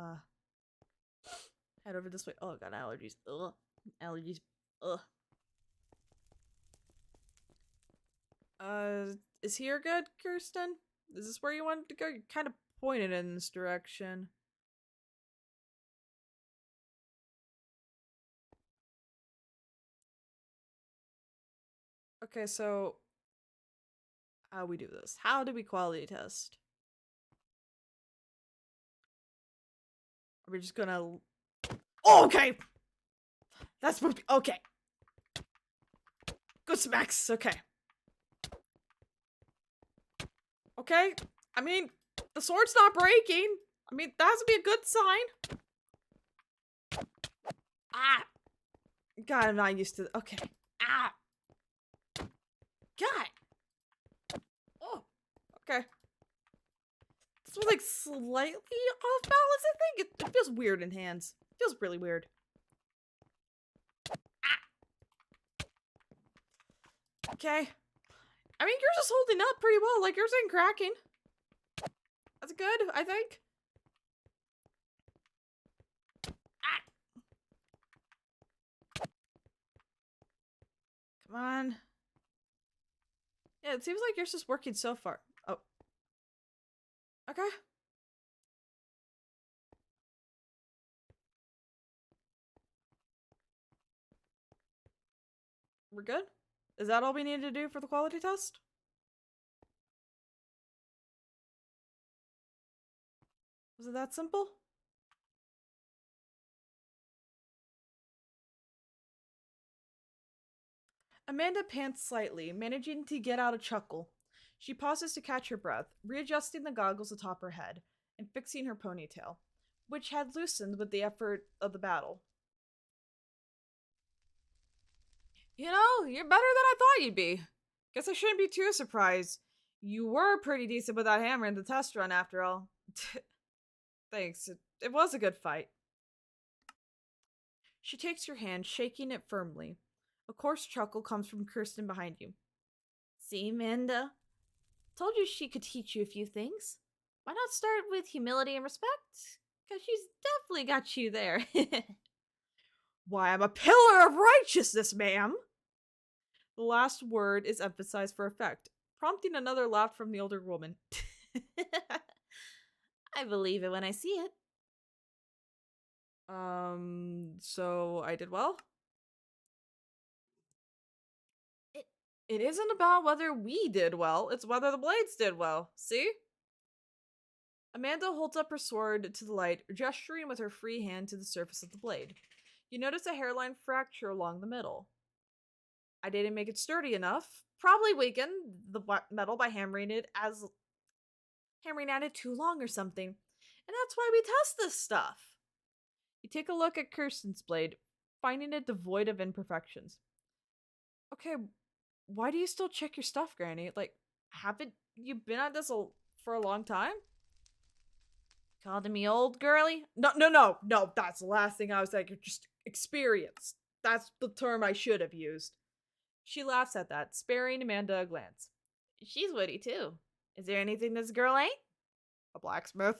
head over this way. Oh, got allergies. Ugh. Allergies. Ugh. Is here good, Kirsten? Is this where you wanted to go? You kind of pointed in this direction. Okay, so how do we do this? How do we quality test? Are we just gonna... Oh, okay! That's supposed to be... Okay. Good smacks, okay. Okay, I mean, the sword's not breaking. I mean, that has to be a good sign. Ah! God, I'm not used to... Okay. Ah! God! Oh! Okay. This was like slightly off balance, I think. It feels weird in hands. It feels really weird. Ah! Okay. I mean, yours is holding up pretty well. Like, yours ain't cracking. That's good, I think. Ah! Come on. Yeah, it seems like yours is working so far. Oh. Okay. We're good? Is that all we needed to do for the quality test? Was it that simple? Amanda pants slightly, managing to get out a chuckle. She pauses to catch her breath, readjusting the goggles atop her head, and fixing her ponytail, which had loosened with the effort of the battle. You know, you're better than I thought you'd be. Guess I shouldn't be too surprised. You were pretty decent with that hammer in the test run, after all. Thanks, it was a good fight. She takes your hand, shaking it firmly. A coarse chuckle comes from Kirsten behind you. See, Amanda? Told you she could teach you a few things. Why not start with humility and respect? Because she's definitely got you there. Why, I'm a pillar of righteousness, ma'am! The last word is emphasized for effect, prompting another laugh from the older woman. I believe it when I see it. So I did well? It isn't about whether we did well, it's whether the blades did well. See? Amanda holds up her sword to the light, gesturing with her free hand to the surface of the blade. You notice a hairline fracture along the middle. I didn't make it sturdy enough. Probably weakened the metal by hammering at it too long or something. And that's why we test this stuff. You take a look at Kirsten's blade, finding it devoid of imperfections. Okay, why do you still check your stuff, Granny? Like, haven't you been at this for a long time? Calling me old girly? No, that's the last thing I was like, you're just experienced. That's the term I should have used. She laughs at that, sparing Amanda a glance. She's witty too. Is there anything this girl ain't? A blacksmith.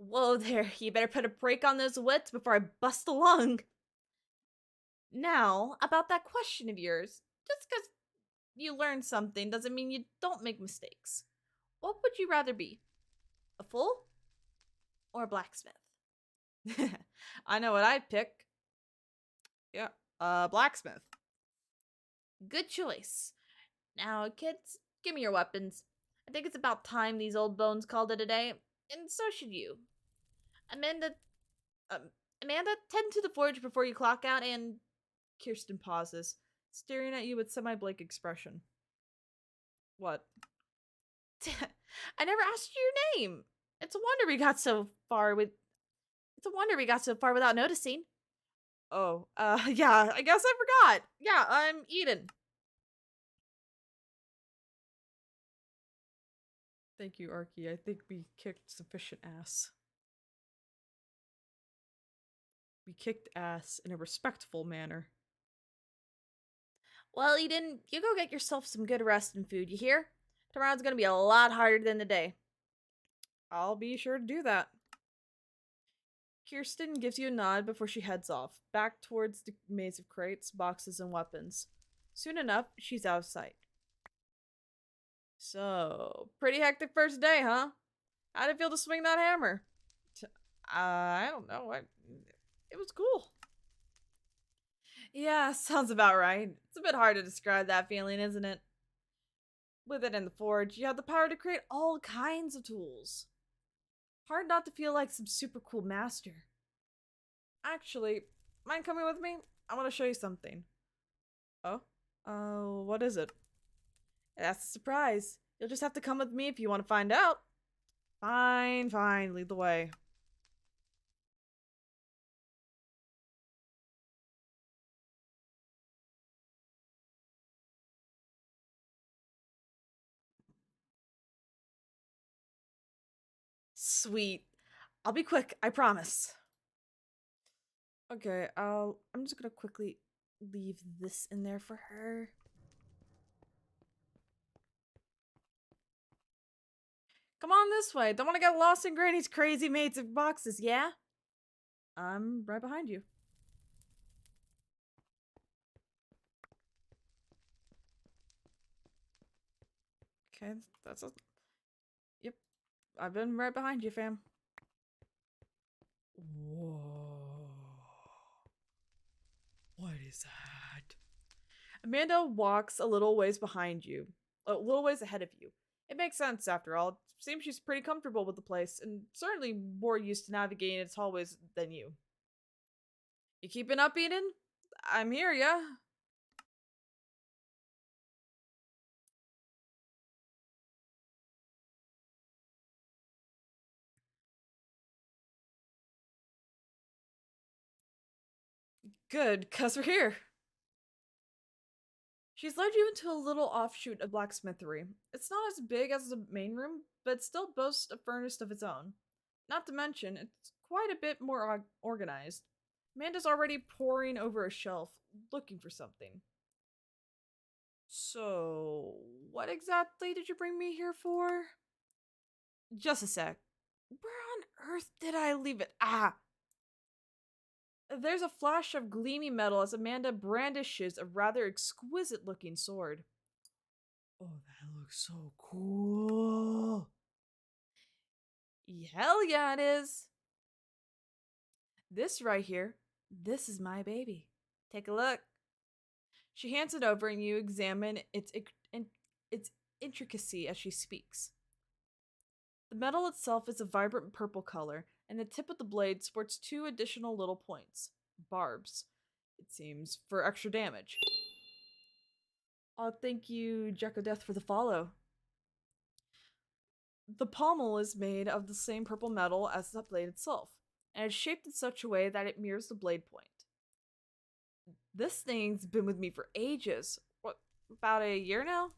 Whoa there, you better put a break on those wits before I bust a lung. Now, about that question of yours, just because you learn something doesn't mean you don't make mistakes. What would you rather be? A fool? Or a blacksmith? I know what I'd pick. Yeah, blacksmith. Good choice. Now, kids, give me your weapons. I think it's about time these old bones called it a day, and so should you. Amanda, Amanda, tend to the forge before you clock out, and Kirsten pauses, staring at you with semi-blank expression. What? I never asked you your name. It's a wonder we got so far without noticing. Oh, yeah, I guess I forgot. Yeah, I'm Eden. Thank you, Arky. I think we kicked sufficient ass. We kicked ass in a respectful manner. Well, Eden, you go get yourself some good rest and food, you hear? Tomorrow's gonna be a lot harder than today. I'll be sure to do that. Kirsten gives you a nod before she heads off, back towards the maze of crates, boxes, and weapons. Soon enough, she's out of sight. So, pretty hectic first day, huh? How'd it feel to swing that hammer? I don't know. It was cool. Yeah, sounds about right. It's a bit hard to describe that feeling, isn't it? With it in the forge, you have the power to create all kinds of tools. Hard not to feel like some super cool master. Actually, mind coming with me? I want to show you something. Oh? What is it? That's a surprise. You'll just have to come with me if you want to find out. Fine, lead the way. Sweet. I'll be quick, I promise. Okay, I'm just gonna quickly leave this in there for her. Come on this way. Don't want to get lost in Granny's crazy maze of boxes, yeah? I'm right behind you. Okay, that's a... Yep, I've been right behind you, fam. Whoa. What is that? Amanda walks a little ways behind you. A little ways ahead of you. It makes sense, after all. It seems she's pretty comfortable with the place, and certainly more used to navigating its hallways than you. You keeping up, Eden? I'm here, yeah? Good, 'cause we're here. She's led you into a little offshoot of blacksmithery. It's not as big as the main room, but it still boasts a furnace of its own. Not to mention, it's quite a bit more organized. Amanda's already poring over a shelf, looking for something. So, what exactly did you bring me here for? Just a sec. Where on earth did I leave it? Ah! There's a flash of gleamy metal as Amanda brandishes a rather exquisite looking sword. Oh, that looks so cool. Hell yeah, it is. This right here, this is my baby. Take a look. She hands it over and you examine its intricacy as she speaks. The metal itself is a vibrant purple color, and the tip of the blade sports two additional little points, barbs, it seems, for extra damage. Thank you, Jack of Death, for the follow. The pommel is made of the same purple metal as the blade itself, and it's shaped in such a way that it mirrors the blade point. This thing's been with me for ages. What, about a year now?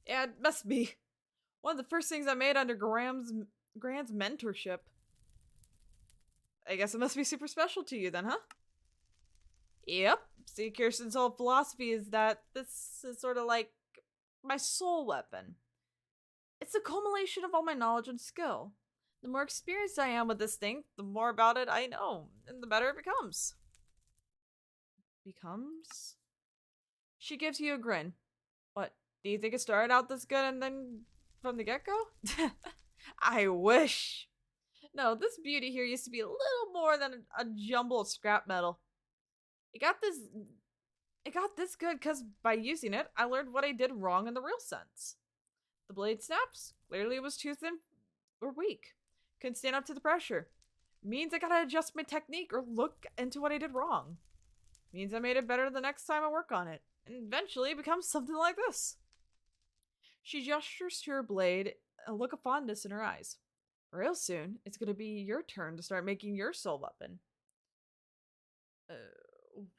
Yeah, it must be. One of the first things I made under Grand's mentorship. I guess it must be super special to you then, huh? Yep. See, Kirsten's whole philosophy is that this is sort of like my soul weapon. It's a culmination of all my knowledge and skill. The more experienced I am with this thing, the more about it I know, and the better it becomes. Becomes? She gives you a grin. What, do you think it started out this good and then from the get-go? I wish. No, this beauty here used to be a little more than a jumble of scrap metal. It got this good because by using it, I learned what I did wrong in the real sense. The blade snaps. Clearly it was too thin or weak. Couldn't stand up to the pressure. Means I gotta adjust my technique or look into what I did wrong. Means I made it better the next time I work on it. And eventually it becomes something like this. She gestures to her blade, a look of fondness in her eyes. Real soon, it's gonna be your turn to start making your soul weapon.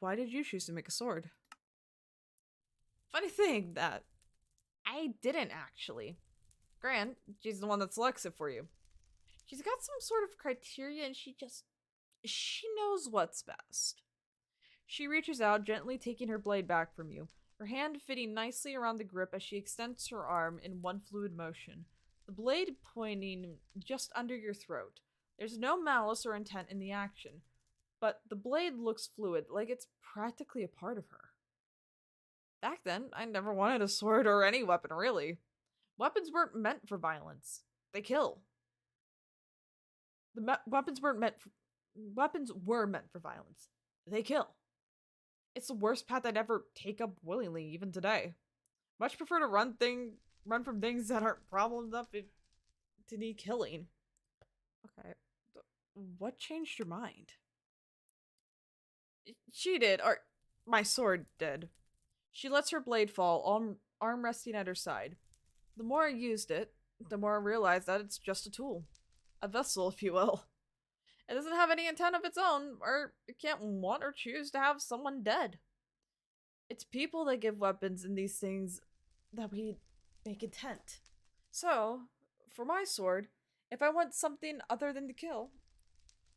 Why did you choose to make a sword? Funny thing that I didn't actually. Gran, she's the one that selects it for you. She's got some sort of criteria and she knows what's best. She reaches out, gently taking her blade back from you, her hand fitting nicely around the grip as she extends her arm in one fluid motion, the blade pointing just under your throat. There's no malice or intent in the action, but the blade looks fluid, like it's practically a part of her. Back then, I never wanted a sword or any weapon, really. Weapons weren't meant for violence. They kill. Weapons were meant for violence. They kill. It's the worst path I'd ever take up willingly, even today. Much prefer to run from things that aren't problem enough to need killing. Okay. What changed your mind? She did, or my sword did. She lets her blade fall, arm resting at her side. The more I used it, the more I realized that it's just a tool. A vessel, if you will. It doesn't have any intent of its own, or it can't want or choose to have someone dead. It's people that give weapons and these things that we make intent. So, for my sword, if I want something other than to kill,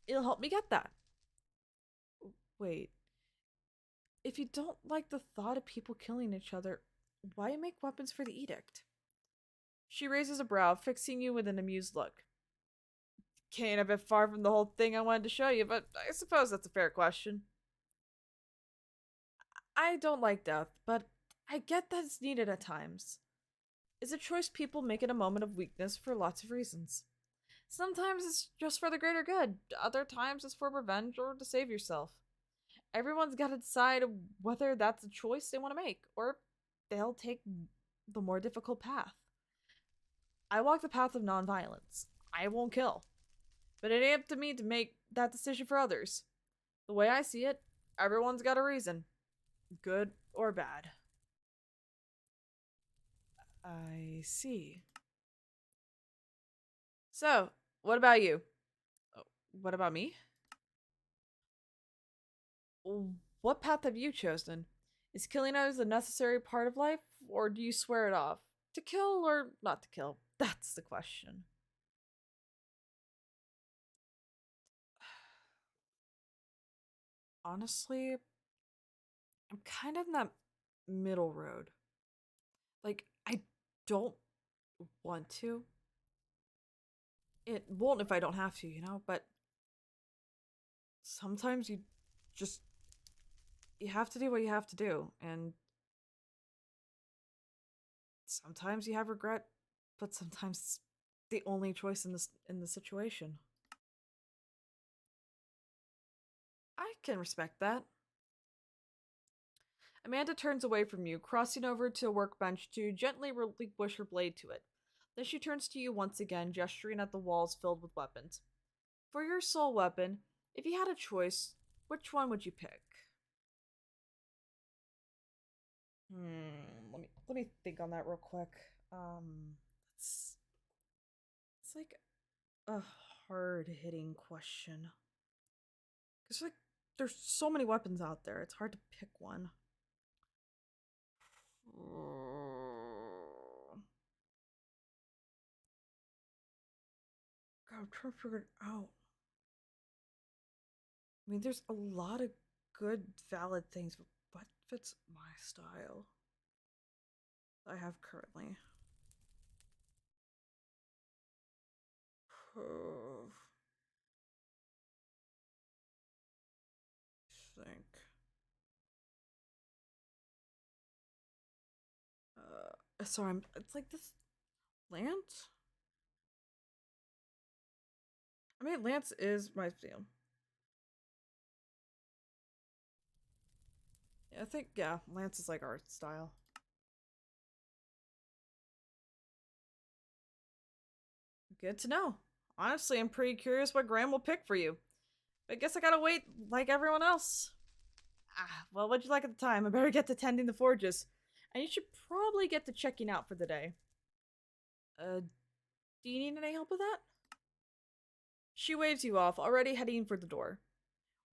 it'll help me get that. Wait. If you don't like the thought of people killing each other, why make weapons for the Edict? She raises a brow, fixing you with an amused look. Came a bit far from the whole thing I wanted to show you, but I suppose that's a fair question. I don't like death, but I get that it's needed at times. It's a choice people make in a moment of weakness for lots of reasons. Sometimes it's just for the greater good, other times it's for revenge or to save yourself. Everyone's got to decide whether that's a choice they want to make, or they'll take the more difficult path. I walk the path of nonviolence. I won't kill. But it ain't up to me to make that decision for others. The way I see it, everyone's got a reason. Good or bad. I see. So, what about you? What about me? What path have you chosen? Is killing others a necessary part of life, or do you swear it off? To kill or not to kill? That's the question. Honestly, I'm kind of in that middle road. Like, I don't want to. It won't if I don't have to, but sometimes you have to do what you have to do, and sometimes you have regret, but sometimes it's the only choice in the situation. I can respect that. Amanda turns away from you, crossing over to a workbench to gently relinquish her blade to it. Then she turns to you once again, gesturing at the walls filled with weapons. For your soul weapon, if you had a choice, which one would you pick? Let me think on that real quick. It's like a hard hitting question. Cause like there's so many weapons out there, it's hard to pick one. God, I'm trying to figure it out. I mean, there's a lot of good, valid things, but what fits my style I have currently? Think. Sorry, it's like this Lance? I mean, Lance is my style. Yeah, I think, yeah, Lance is like our style. Good to know. Honestly, I'm pretty curious what Graham will pick for you. But I guess I gotta wait like everyone else. Well, what'd you like at the time? I better get to tending the forges. And you should probably get to checking out for the day. Do you need any help with that? She waves you off, already heading for the door.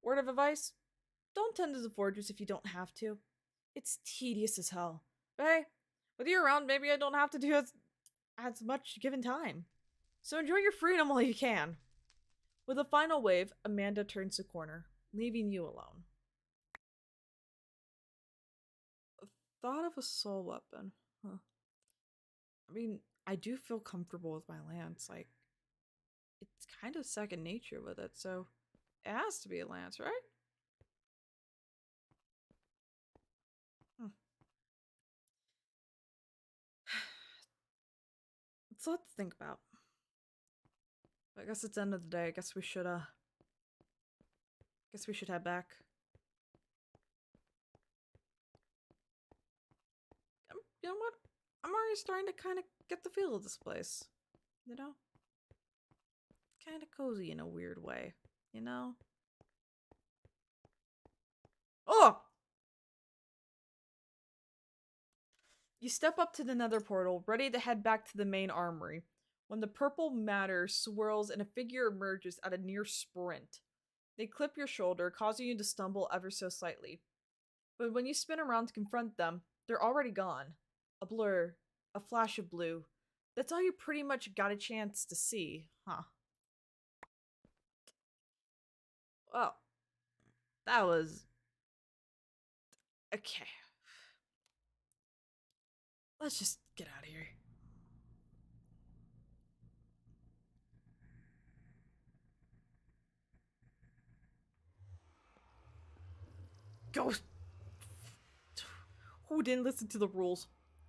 Word of advice? Don't tend to the forges if you don't have to. It's tedious as hell. But hey, with you around, maybe I don't have to do as much given time. So enjoy your freedom while you can. With a final wave, Amanda turns the corner, leaving you alone. Thought of a soul weapon. Huh. I mean, I do feel comfortable with my lance. Like, it's kind of second nature with it, so it has to be a lance, right? It's a lot to think about. I guess it's the end of the day. I guess we should head back. You know what? I'm already starting to kind of get the feel of this place. You know? Kind of cozy in a weird way. You know? Oh! You step up to the nether portal, ready to head back to the main armory, when the purple matter swirls and a figure emerges at a near sprint. They clip your shoulder, causing you to stumble ever so slightly. But when you spin around to confront them, they're already gone. A blur, a flash of blue. That's all you pretty much got a chance to see, huh? Well, that was... okay. Let's just get out of here. Go! Who didn't listen to the rules?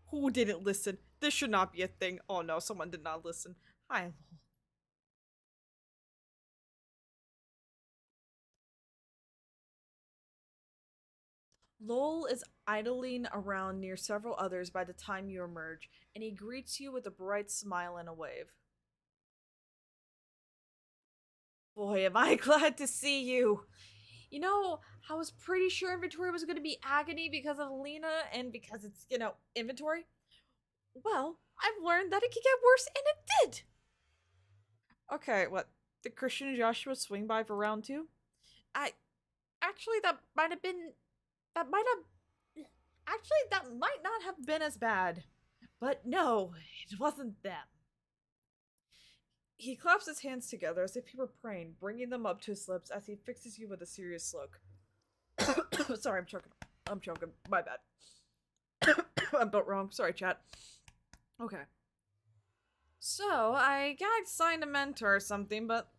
Who didn't listen? This should not be a thing. Oh no, someone did not listen. Hi, Lowell is idling around near several others by the time you emerge, and he greets you with a bright smile and a wave. Boy, am I glad to see you! You know, I was pretty sure inventory was going to be agony because of Lena and because it's, you know, inventory. Well, I've learned that it could get worse, and it did! Okay, what? Did Christian and Joshua swing by for round two? Actually, that might not have been as bad. But no, it wasn't them. He claps his hands together as if he were praying, bringing them up to his lips as he fixes you with a serious look. Sorry, I'm choking. My bad. I'm built wrong. Sorry, chat. Okay. So, I got signed a mentor or something, but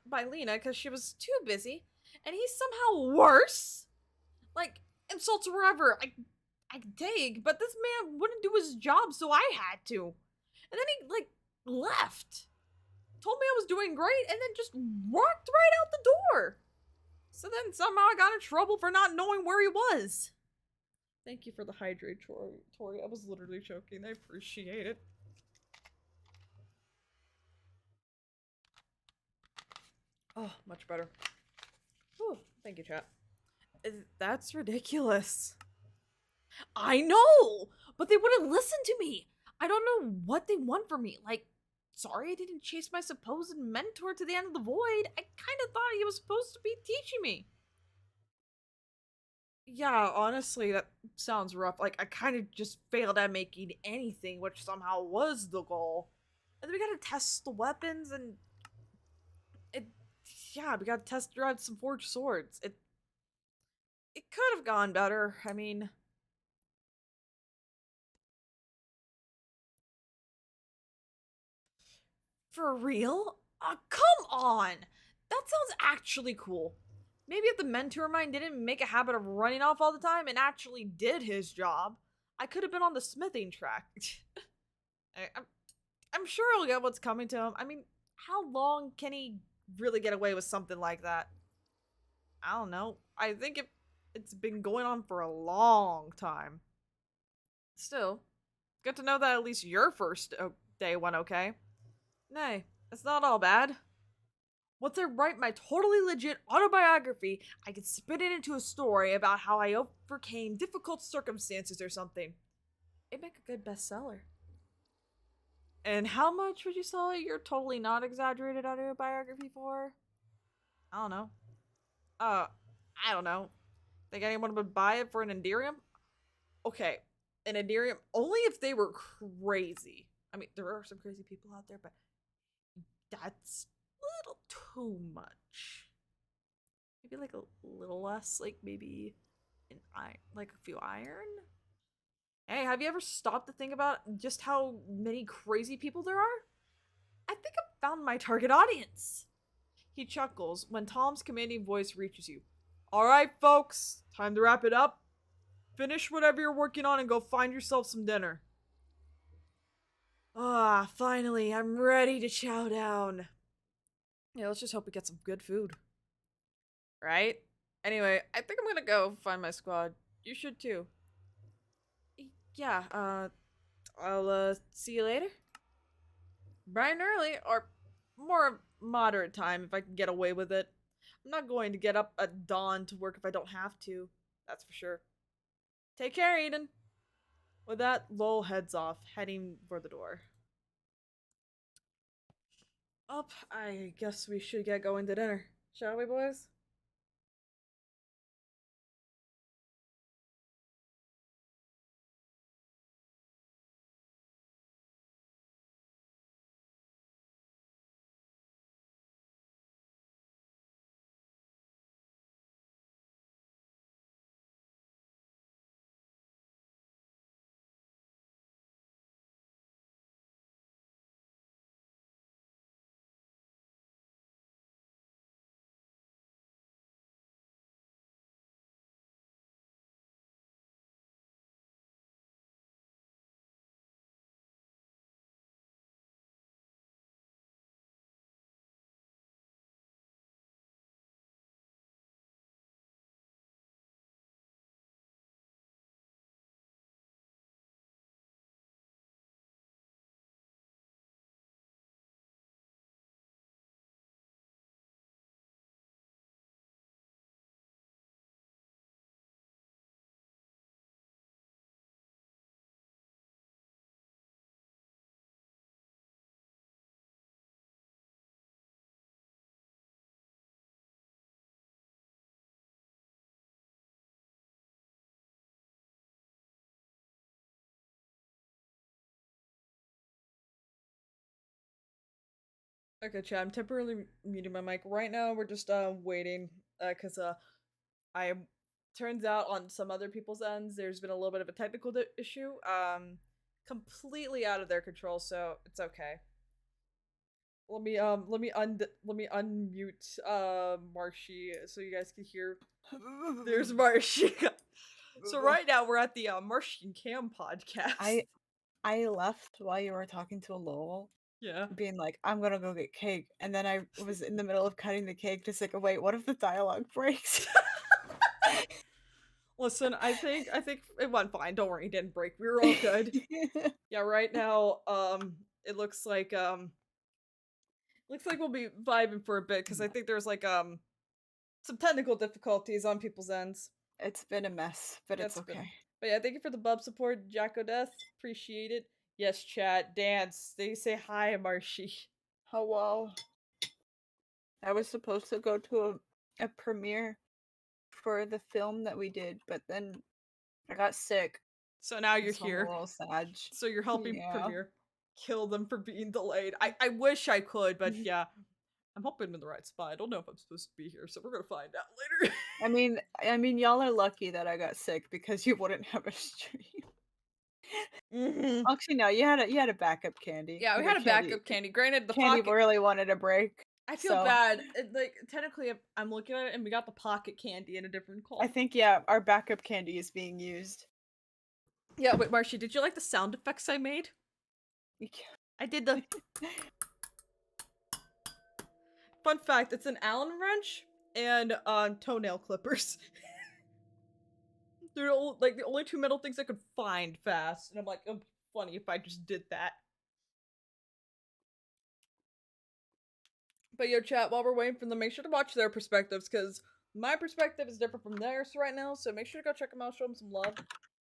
by Lena, because she was too busy, and he's somehow worse? Like, insults wherever. I dig, but this man wouldn't do his job, so I had to. And then he, like, left. Told me I was doing great, and then just walked right out the door. So then somehow I got in trouble for not knowing where he was. Thank you for the hydrate, Tori. I was literally choking. I appreciate it. Oh, much better. Whew, thank you, chat. That's ridiculous. I know, but they wouldn't listen to me. I don't know what they want from me. Like, sorry I didn't chase my supposed mentor to the end of the void. I kind of thought he was supposed to be teaching me. Yeah, honestly, that sounds rough. Like, I kind of just failed at making anything, which somehow was the goal. And then we gotta test the weapons, and it. Yeah, we gotta test drive some forged swords. It could have gone better. I mean, for real? Come on! That sounds actually cool. Maybe if the mentor of mine didn't make a habit of running off all the time and actually did his job, I could have been on the smithing track. I'm sure he'll get what's coming to him. I mean, how long can he really get away with something like that? I don't know. I think it's been going on for a long time. Still, good to know that at least your first day went okay. Nay, it's not all bad. Once I write my totally legit autobiography, I can spin it into a story about how I overcame difficult circumstances or something. It'd make a good bestseller. And how much would you sell your totally not exaggerated autobiography for? I don't know. I don't know. Think anyone would buy it for an Enderium? Okay, an Enderium only if they were crazy. I mean, there are some crazy people out there, but that's a little too much. Maybe like a little less, like maybe an iron, like a few iron. Hey, have you ever stopped to think about just how many crazy people there are? I think I've found my target audience. He chuckles when Tom's commanding voice reaches you. All right, folks, time to wrap it up. Finish whatever you're working on and go find yourself some dinner. Ah, finally, I'm ready to chow down. Yeah, let's just hope we get some good food. Right? Anyway, I think I'm gonna go find my squad. You should too. Yeah, I'll, see you later. Bright and early, or more moderate time if I can get away with it. I'm not going to get up at dawn to work if I don't have to. That's for sure. Take care, Eden. With that, Lowell heads off, heading for the door. Up, I guess we should get going to dinner. Shall we, boys? Okay, chat, I'm temporarily muting my mic. Right now, we're just, waiting, cause, I turns out on some other people's ends, there's been a little bit of a technical issue, completely out of their control, so it's okay. Let me unmute, Marshy so you guys can hear. There's Marshy. So right now we're at the, Marshy and Cam podcast. I left while you were talking to Lowell, Yeah. being like, I'm gonna go get cake. And then I was in the middle of cutting the cake, just like, wait, what if the dialogue breaks? Listen, I think it went fine. Don't worry, it didn't break. We were all good. Yeah, right now, it looks like we'll be vibing for a bit because I think there's like some technical difficulties on people's ends. It's been a mess, but it's That's been- okay. But yeah, thank you for the bub support, Jacko Death. Appreciate it. Yes, chat, dance. They say hi, Marshy. Hello. I was supposed to go to a premiere for the film that we did, but then I got sick. So now you're So I'm here. a little sad. So you're helping Yeah. Premiere kill them for being delayed. I wish I could, but yeah. I'm hoping I'm in the right spot. I don't know if I'm supposed to be here, so we're gonna find out later. I mean, y'all are lucky that I got sick because you wouldn't have a stream. Mhm. Actually, no, you had a backup candy. Yeah, we But had a backup candy. Granted, the Candy pocket. really wanted a break. I feel so- bad. Like technically, I'm looking at it, and we got the pocket candy in a different call. I think yeah, our backup candy is being used. Yeah, wait, Marshy, did you like the sound effects I made? I did the. Fun fact: it's an Allen wrench and toenail clippers. They're like the only two metal things I could find fast, and I'm like, it'd be funny if I just did that. But yo, chat, while we're waiting for them, make sure to watch their perspectives, because my perspective is different from theirs right now, so make sure to go check them out, show them some love.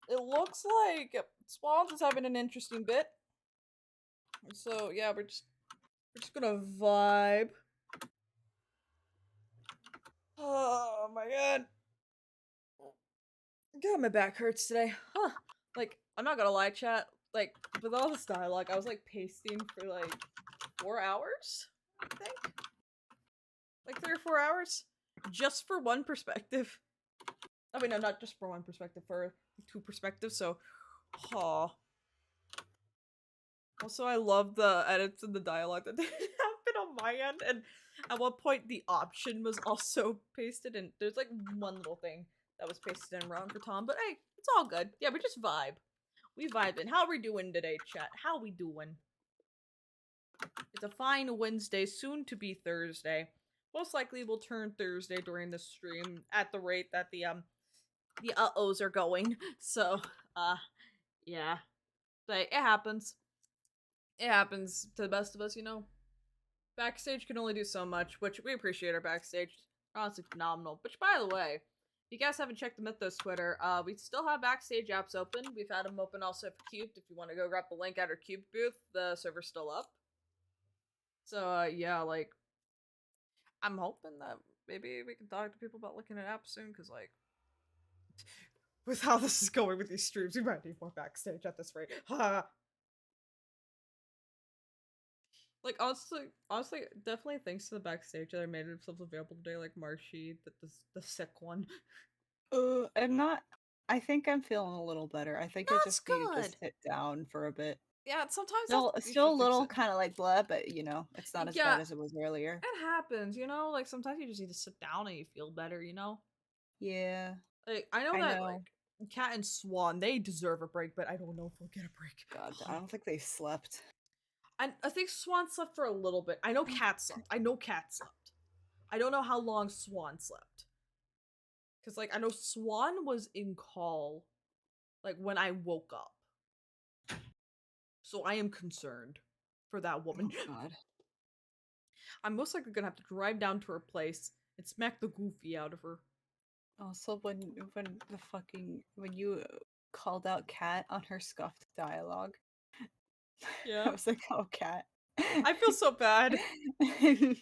It looks like Swans is having an interesting bit. So yeah, we're just gonna vibe. Oh my god. God, my back hurts today. Huh. Like, I'm not gonna lie, chat. Like, with all this dialogue, I was like pasting for like 4 hours, I think. Like 3 or 4 hours. Just for one perspective. I mean, no, not just for one perspective, for 2 perspectives, so. Aw. Also, I love the edits and the dialogue that didn't happen on my end, and at one point the option was also pasted, and there's like one little thing that was pasted in wrong for Tom, but hey, it's all good. Yeah, we just vibe. We vibing. How we doing today, chat? How we doing? It's a fine Wednesday, soon to be Thursday. Most likely we'll turn Thursday during the stream at the rate that the uh-ohs are going. So, yeah. But it happens. It happens to the best of us, you know. Backstage can only do so much, which we appreciate our backstage. Honestly phenomenal. Which, by the way, if you guys haven't checked the Mythos Twitter, we still have backstage apps open. We've had them open also for Cubed. If you want to go grab the link at our Cubed booth, the server's still up. So, yeah, like, I'm hoping that maybe we can talk to people about looking at apps soon, because, like, with how this is going with these streams, we might need more backstage at this rate. Like, honestly, definitely thanks to the backstage that I made themselves available today, like Marshy, the sick one. I'm not. I think I'm feeling a little better. I think I That's just need to good. sit down for a bit. Yeah, sometimes Still, that's, you still a should fix little it. kind of like blah, but you know, it's not as Yeah. bad as it was earlier. It happens, you know? Like, sometimes you just need to sit down and you feel better, you know? Yeah, Like, I know I that, know. like, Cat and Swan, they deserve a break, but I don't know if we'll get a break. God, I don't think they slept. I think Swan slept for a little bit. I know Cat slept. I don't know how long Swan slept. Because, like, I know Swan was in call, like, when I woke up. So I am concerned for that woman. Oh, God. I'm most likely gonna have to drive down to her place and smack the goofy out of her. Also, when you called out Kat on her scuffed dialogue, Yeah. I was like, oh, Kat. I feel so bad. It's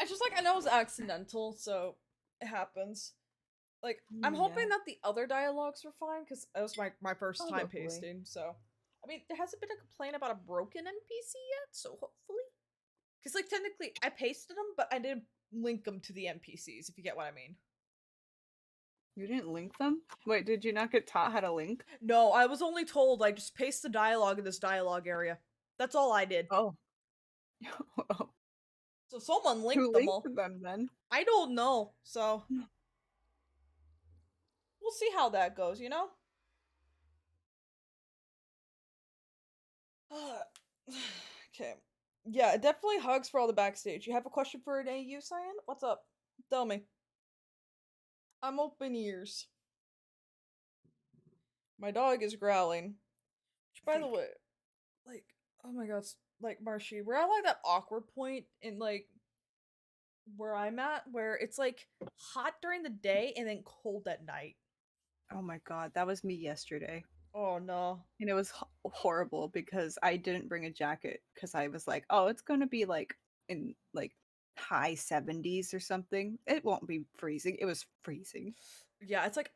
just like, I know it was accidental, so it happens. Like, I'm hoping Yeah. that the other dialogues were fine, because it was my first Oh, time hopefully. pasting, so. I mean, there hasn't been a complaint about a broken NPC yet, so hopefully. Because, like, technically, I pasted them, but I didn't link them to the NPCs, if you get what I mean. You didn't link them? Wait, did you not get taught how to link? No, I was only told, like, just paste the dialogue in this dialogue area. That's all I did. Oh. Oh. So someone linked Who them all. linked them then? I don't know, so. We'll see how that goes, you know? Okay. Yeah, definitely hugs for all the backstage. You have a question for an AU, Cyan? What's up? Tell me. I'm open ears. My dog is growling. Which, by the way, like, oh my god, like, Marshy, we're at, like, that awkward point in, like, where I'm at, where it's like hot during the day and then cold at night. Oh my god, that was me yesterday. Oh no. And it was horrible because I didn't bring a jacket because I was like, oh, it's going to be like in like high 70s or something. It won't be freezing. It was freezing. Yeah, it's like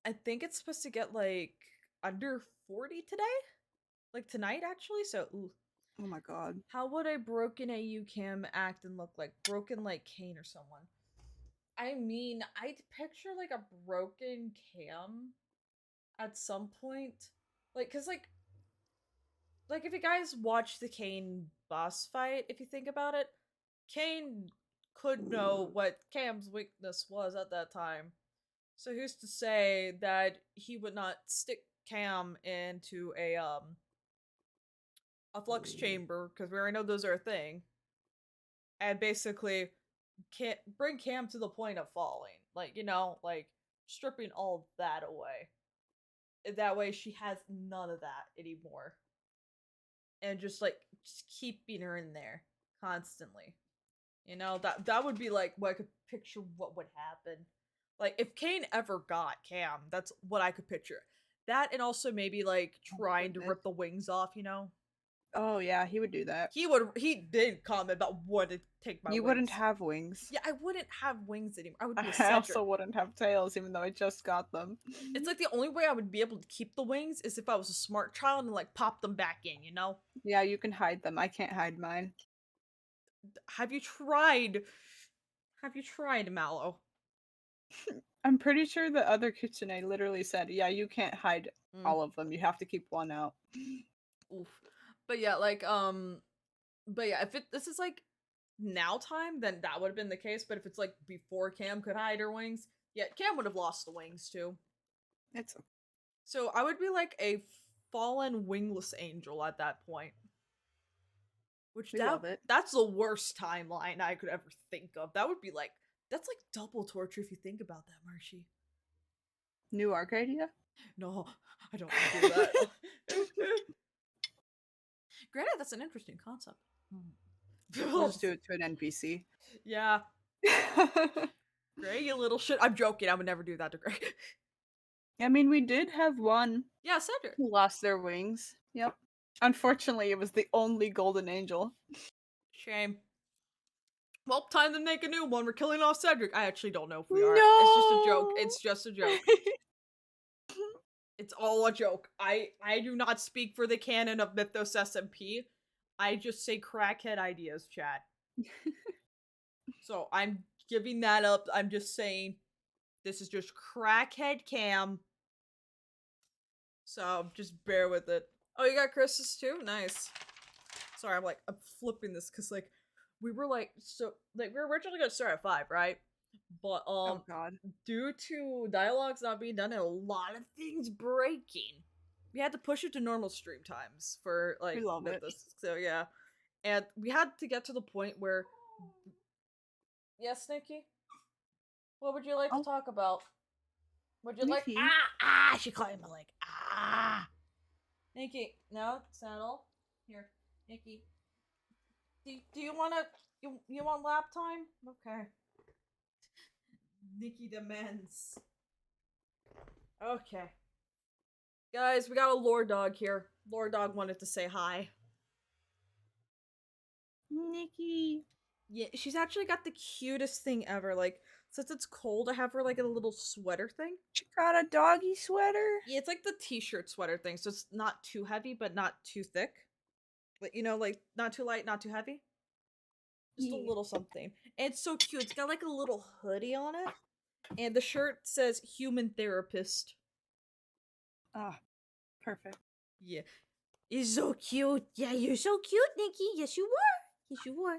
I think it's supposed to get like under 40 today? Like tonight actually, so ooh. Oh my god. How would a broken AU cam act and look like? Broken like Kane or someone. I mean, I'd picture like a broken cam at some point. Like, cause like if you guys watch the Kane boss fight, if you think about it, Kane could know what Cam's weakness was at that time. So who's to say that he would not stick Cam into a flux chamber, because we already know those are a thing, and basically can't bring Cam to the point of falling. Like, you know, like stripping all that away. That way she has none of that anymore. And just like just keeping her in there constantly. You know, that would be like what I could picture what would happen. Like if Kane ever got Cam, that's what I could picture. That and also maybe like trying to rip the wings off, you know? Oh yeah, he would do that. He did comment about what to take my You wings. wouldn't have wings. Yeah, I wouldn't have wings anymore. I would be a I Cedric. also wouldn't have tails, even though I just got them. It's like the only way I would be able to keep the wings is if I was a smart child and like pop them back in, you know? Yeah, you can hide them. I can't hide mine. Have you tried? Have you tried, Mallow? I'm pretty sure the other KitchenAid literally said, yeah, you can't hide all of them. You have to keep one out. Oof. But yeah, like but yeah, if this is like now time, then that would have been the case. But if it's like before Cam could hide her wings, yeah, Cam would have lost the wings too. It's So I would be like a fallen wingless angel at that point. Which love it. That's the worst timeline I could ever think of. That would be like that's like double torture if you think about that, Marshy. New arc idea? No, I don't want to do that. Granted, that's an interesting concept. We'll just do it to an NPC. Yeah. Greg, you little shit. I'm joking. I would never do that to Greg. I mean, we did have one Yeah, Cedric. who lost their wings. Yep. Unfortunately, it was the only golden angel. Shame. Well, time to make a new one. We're killing off Cedric. I actually don't know if we are. No! It's just a joke. It's just a joke. It's all a joke. I do not speak for the canon of Mythos SMP. I just say crackhead ideas, chat. So I'm giving that up. I'm just saying this is just crackhead Cam. So just bear with it. Oh, you got Chris's too? Nice. Sorry, I'm flipping this because like we were like we were originally gonna start at 5, right? But Oh god. due to dialogues not being done and a lot of things breaking, we had to push it to normal stream times for like We love it. Mythos. So yeah. And we had to get to the point where yes, Nikki? What would you like to talk about? Would you like Nikki? she climbed my leg. Nikki, no, settle. Here, Nikki. Do you wanna you want lap time? Okay. Nikki demands. Okay. Guys, we got a lore dog here. Lore dog wanted to say hi. Nikki. Yeah, she's actually got the cutest thing ever. Like, since it's cold, I have her like in a little sweater thing. She got a doggy sweater? Yeah, it's like the t-shirt sweater thing, so it's not too heavy, but not too thick. Like, you know, like, not too light, not too heavy. Just a little something. And it's so cute. It's got like a little hoodie on it. And the shirt says human therapist. Ah, perfect. Yeah. It's so cute. Yeah, you're so cute, Nikki. Yes, you were. Yes, you were.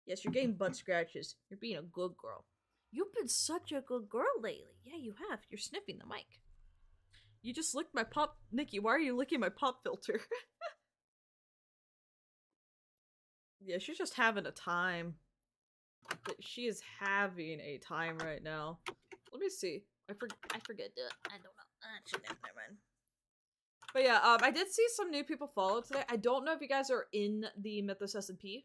Yes, you're getting butt scratches. You're being a good girl. You've been such a good girl lately. Yeah, you have. You're sniffing the mic. You just licked my pop. Nikki, why are you licking my pop filter? Yeah, she's just having a time. She is having a time right now. Let me see. I forget to. I don't know. Actually, never mind. But yeah, I did see some new people follow today. I don't know if you guys are in the Mythos SMP.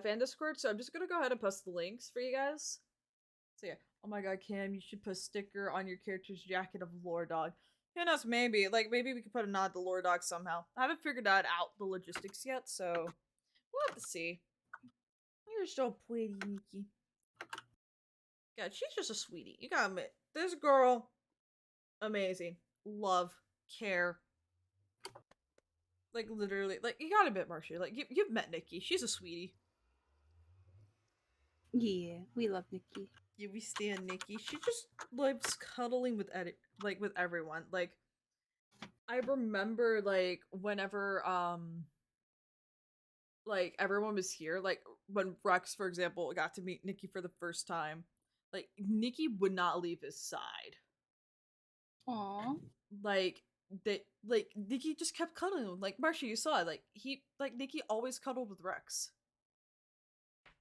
fan Discord. So I'm just gonna go ahead and post the links for you guys. So yeah. Oh my god, Cam, you should put a sticker on your character's jacket of Lore Dog. Who knows, maybe. Like, maybe we could put a nod to Lore Dog somehow. I haven't figured out the logistics yet, so we'll have to see. You're so pretty, Nikki. God, she's just a sweetie. You gotta admit, this girl, amazing. Love, care. Like, literally, like, you gotta admit, Marcia, like, you've met Nikki. She's a sweetie. Yeah, we love Nikki. Yeah, we stand Nikki. She just loves cuddling with like, with everyone. Like, I remember, like, whenever, like, everyone was here, like, when Rex, for example, got to meet Nikki for the first time, like, Nikki would not leave his side. Aww. Like, Nikki just kept cuddling him. Like, Marcia, you saw it. Like, Nikki always cuddled with Rex.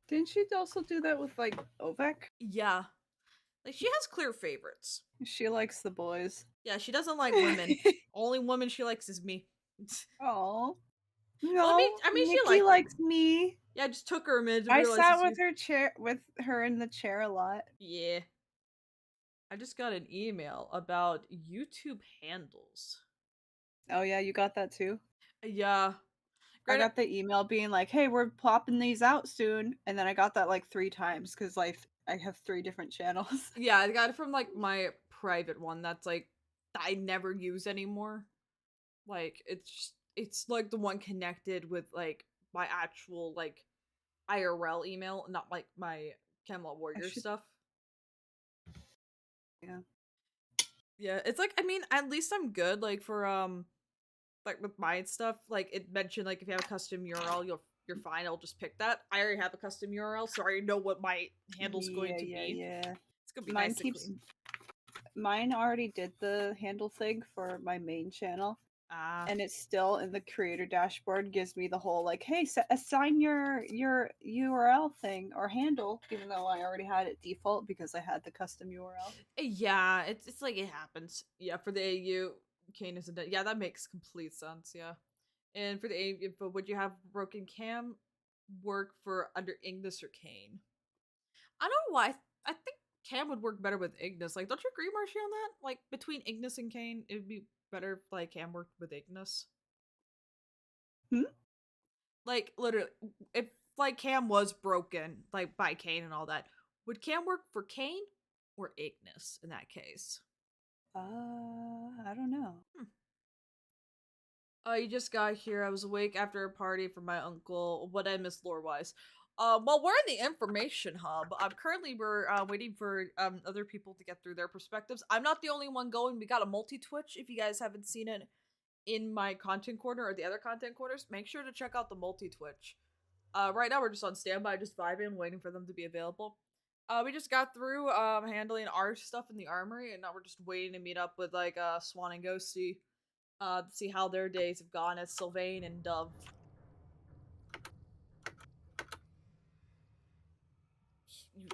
Didn't she also do that with, like, Ovek? Yeah. Like, she has clear favorites. She likes the boys. Yeah, she doesn't like women. Only woman she likes is me. Oh. No, Well, I mean, she Nikki likes me. Yeah, I just took her image and I realized sat it's you. with her in the chair a lot. Yeah. I just got an email about YouTube handles. Oh yeah, you got that too? Yeah. I Granted, got the email being like, "Hey, we're plopping these out soon," and then I got that like 3 times because like I have 3 different channels. yeah, I got it from like my private one that's like I never use anymore. Like it's like the one connected with like my actual like IRL email, not like my Camelot Warrior should- stuff. Yeah. Yeah, it's like I mean, at least I'm good like for like with my stuff, like it mentioned like if you have a custom URL, you're fine. I'll just pick that. I already have a custom URL, so I already know what my handle's going to be. Yeah. It's gonna be Mine nice to keeps. clean. Mine already did the handle thing for my main channel, and it's still in the creator dashboard. Gives me the whole like, "Hey, assign your URL thing or handle," even though I already had it default because I had the custom URL. Yeah, it's like it happens. Yeah, for the AU, Kane isn't dead. Yeah, that makes complete sense. Yeah, and for the AU, but would you have broken Cam work for under Ignis or Kane? I don't know why. I think Cam would work better with Ignis. Like, don't you agree, Marcia, on that? Like, between Ignis and Kane, it would be better if like Cam worked with Ignis. Hmm? Like, literally, if like Cam was broken, like by Kane and all that, would Cam work for Kane or Ignis in that case? I don't know. You just got here. I was awake after a party for my uncle. What I missed lore wise. Well, we're in the information hub. Currently we're waiting for other people to get through their perspectives. I'm not the only one going. We got a multi Twitch. If you guys haven't seen it in my content corner or the other content corners, make sure to check out the multi Twitch. Right now we're just on standby, just vibing, waiting for them to be available. We just got through handling our stuff in the armory, and now we're just waiting to meet up with like Swan and Ghosty. To see how their days have gone as Sylvain and Dove.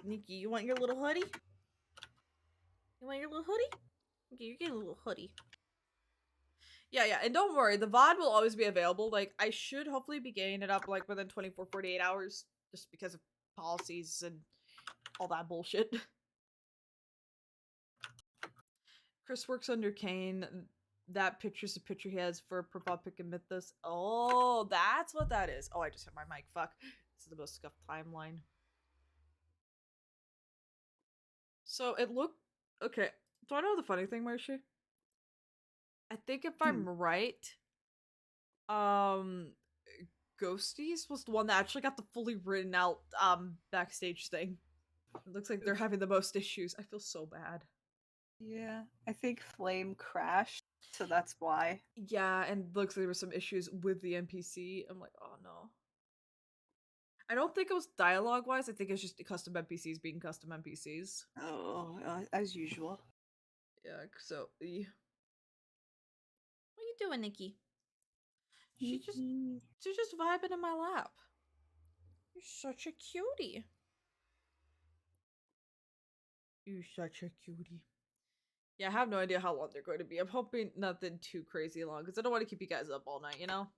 Nikki, you want your little hoodie? You want your little hoodie? Okay, you're getting a little hoodie. Yeah, and don't worry, the VOD will always be available. Like, I should hopefully be getting it up, like, within 24, 48 hours, just because of policies and all that bullshit. Chris works under Kane. That picture's a picture he has for profile pic and Mythos. Oh, that's what that is. Oh, I just hit my mic. Fuck. This is the most scuffed timeline. So it looked okay. Do I know the funny thing, Marcia? I think if I'm right, um, Ghosties was the one that actually got the fully written out backstage thing. It looks like they're having the most issues. I feel so bad. Yeah, I think Flame crashed, so that's why. Yeah, and looks like there were some issues with the NPC. I'm like, oh no. I don't think it was dialogue wise. I think it's just custom NPCs being custom NPCs. Oh, as usual. Yeah, so what are you doing, Nikki? She's just vibing in my lap. You're such a cutie. You're such a cutie. Yeah, I have no idea how long they're going to be. I'm hoping nothing too crazy long because I don't want to keep you guys up all night, you know?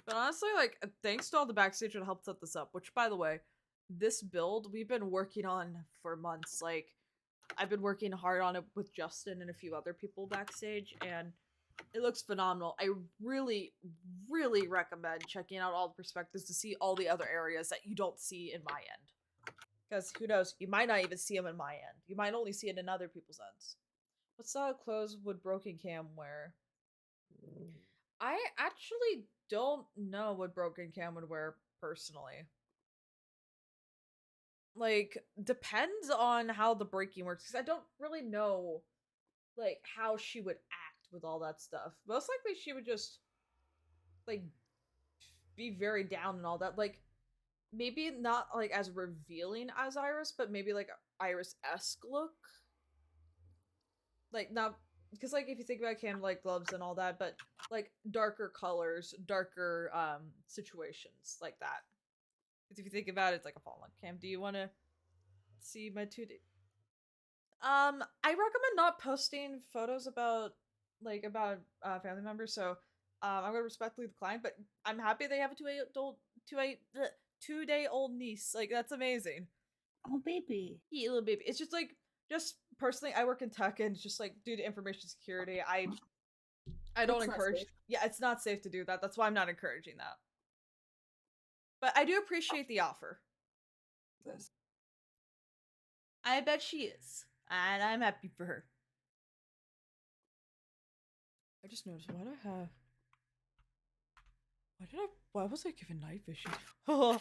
But honestly, like, thanks to all the backstage that helped set this up, which, by the way, this build we've been working on for months. Like, I've been working hard on it with Justin and a few other people backstage, and it looks phenomenal. I really, really recommend checking out all the perspectives to see all the other areas that you don't see in my end. Because who knows, you might not even see them in my end. You might only see it in other people's ends. What style of clothes would Broken Cam wear? I actually don't know what Broken Cam would wear personally. Like, depends on how the breaking works, because I don't really know, like, how she would act with all that stuff. Most likely she would just, like, be very down and all that. Like, maybe not, like, as revealing as Iris, but maybe, like, Iris-esque look. Like, not, because, like, if you think about Cam, like, gloves and all that, but, like, darker colors, darker, situations, like that. Because if you think about it, it's like a fallen Cam. Do you want to see my 2D? I recommend not posting photos about family members, so I'm gonna respectfully decline, but I'm happy they have a 2-day-old niece. Like, that's amazing. Oh, baby. Yeah, little baby. It's just personally, I work in tech, and it's just like, due to information security, I don't It's not encourage. safe. Yeah, it's not safe to do that. That's why I'm not encouraging that. But I do appreciate the offer. I bet she is, and I'm happy for her. I just noticed, why do I have? Why was I given night vision? Oh,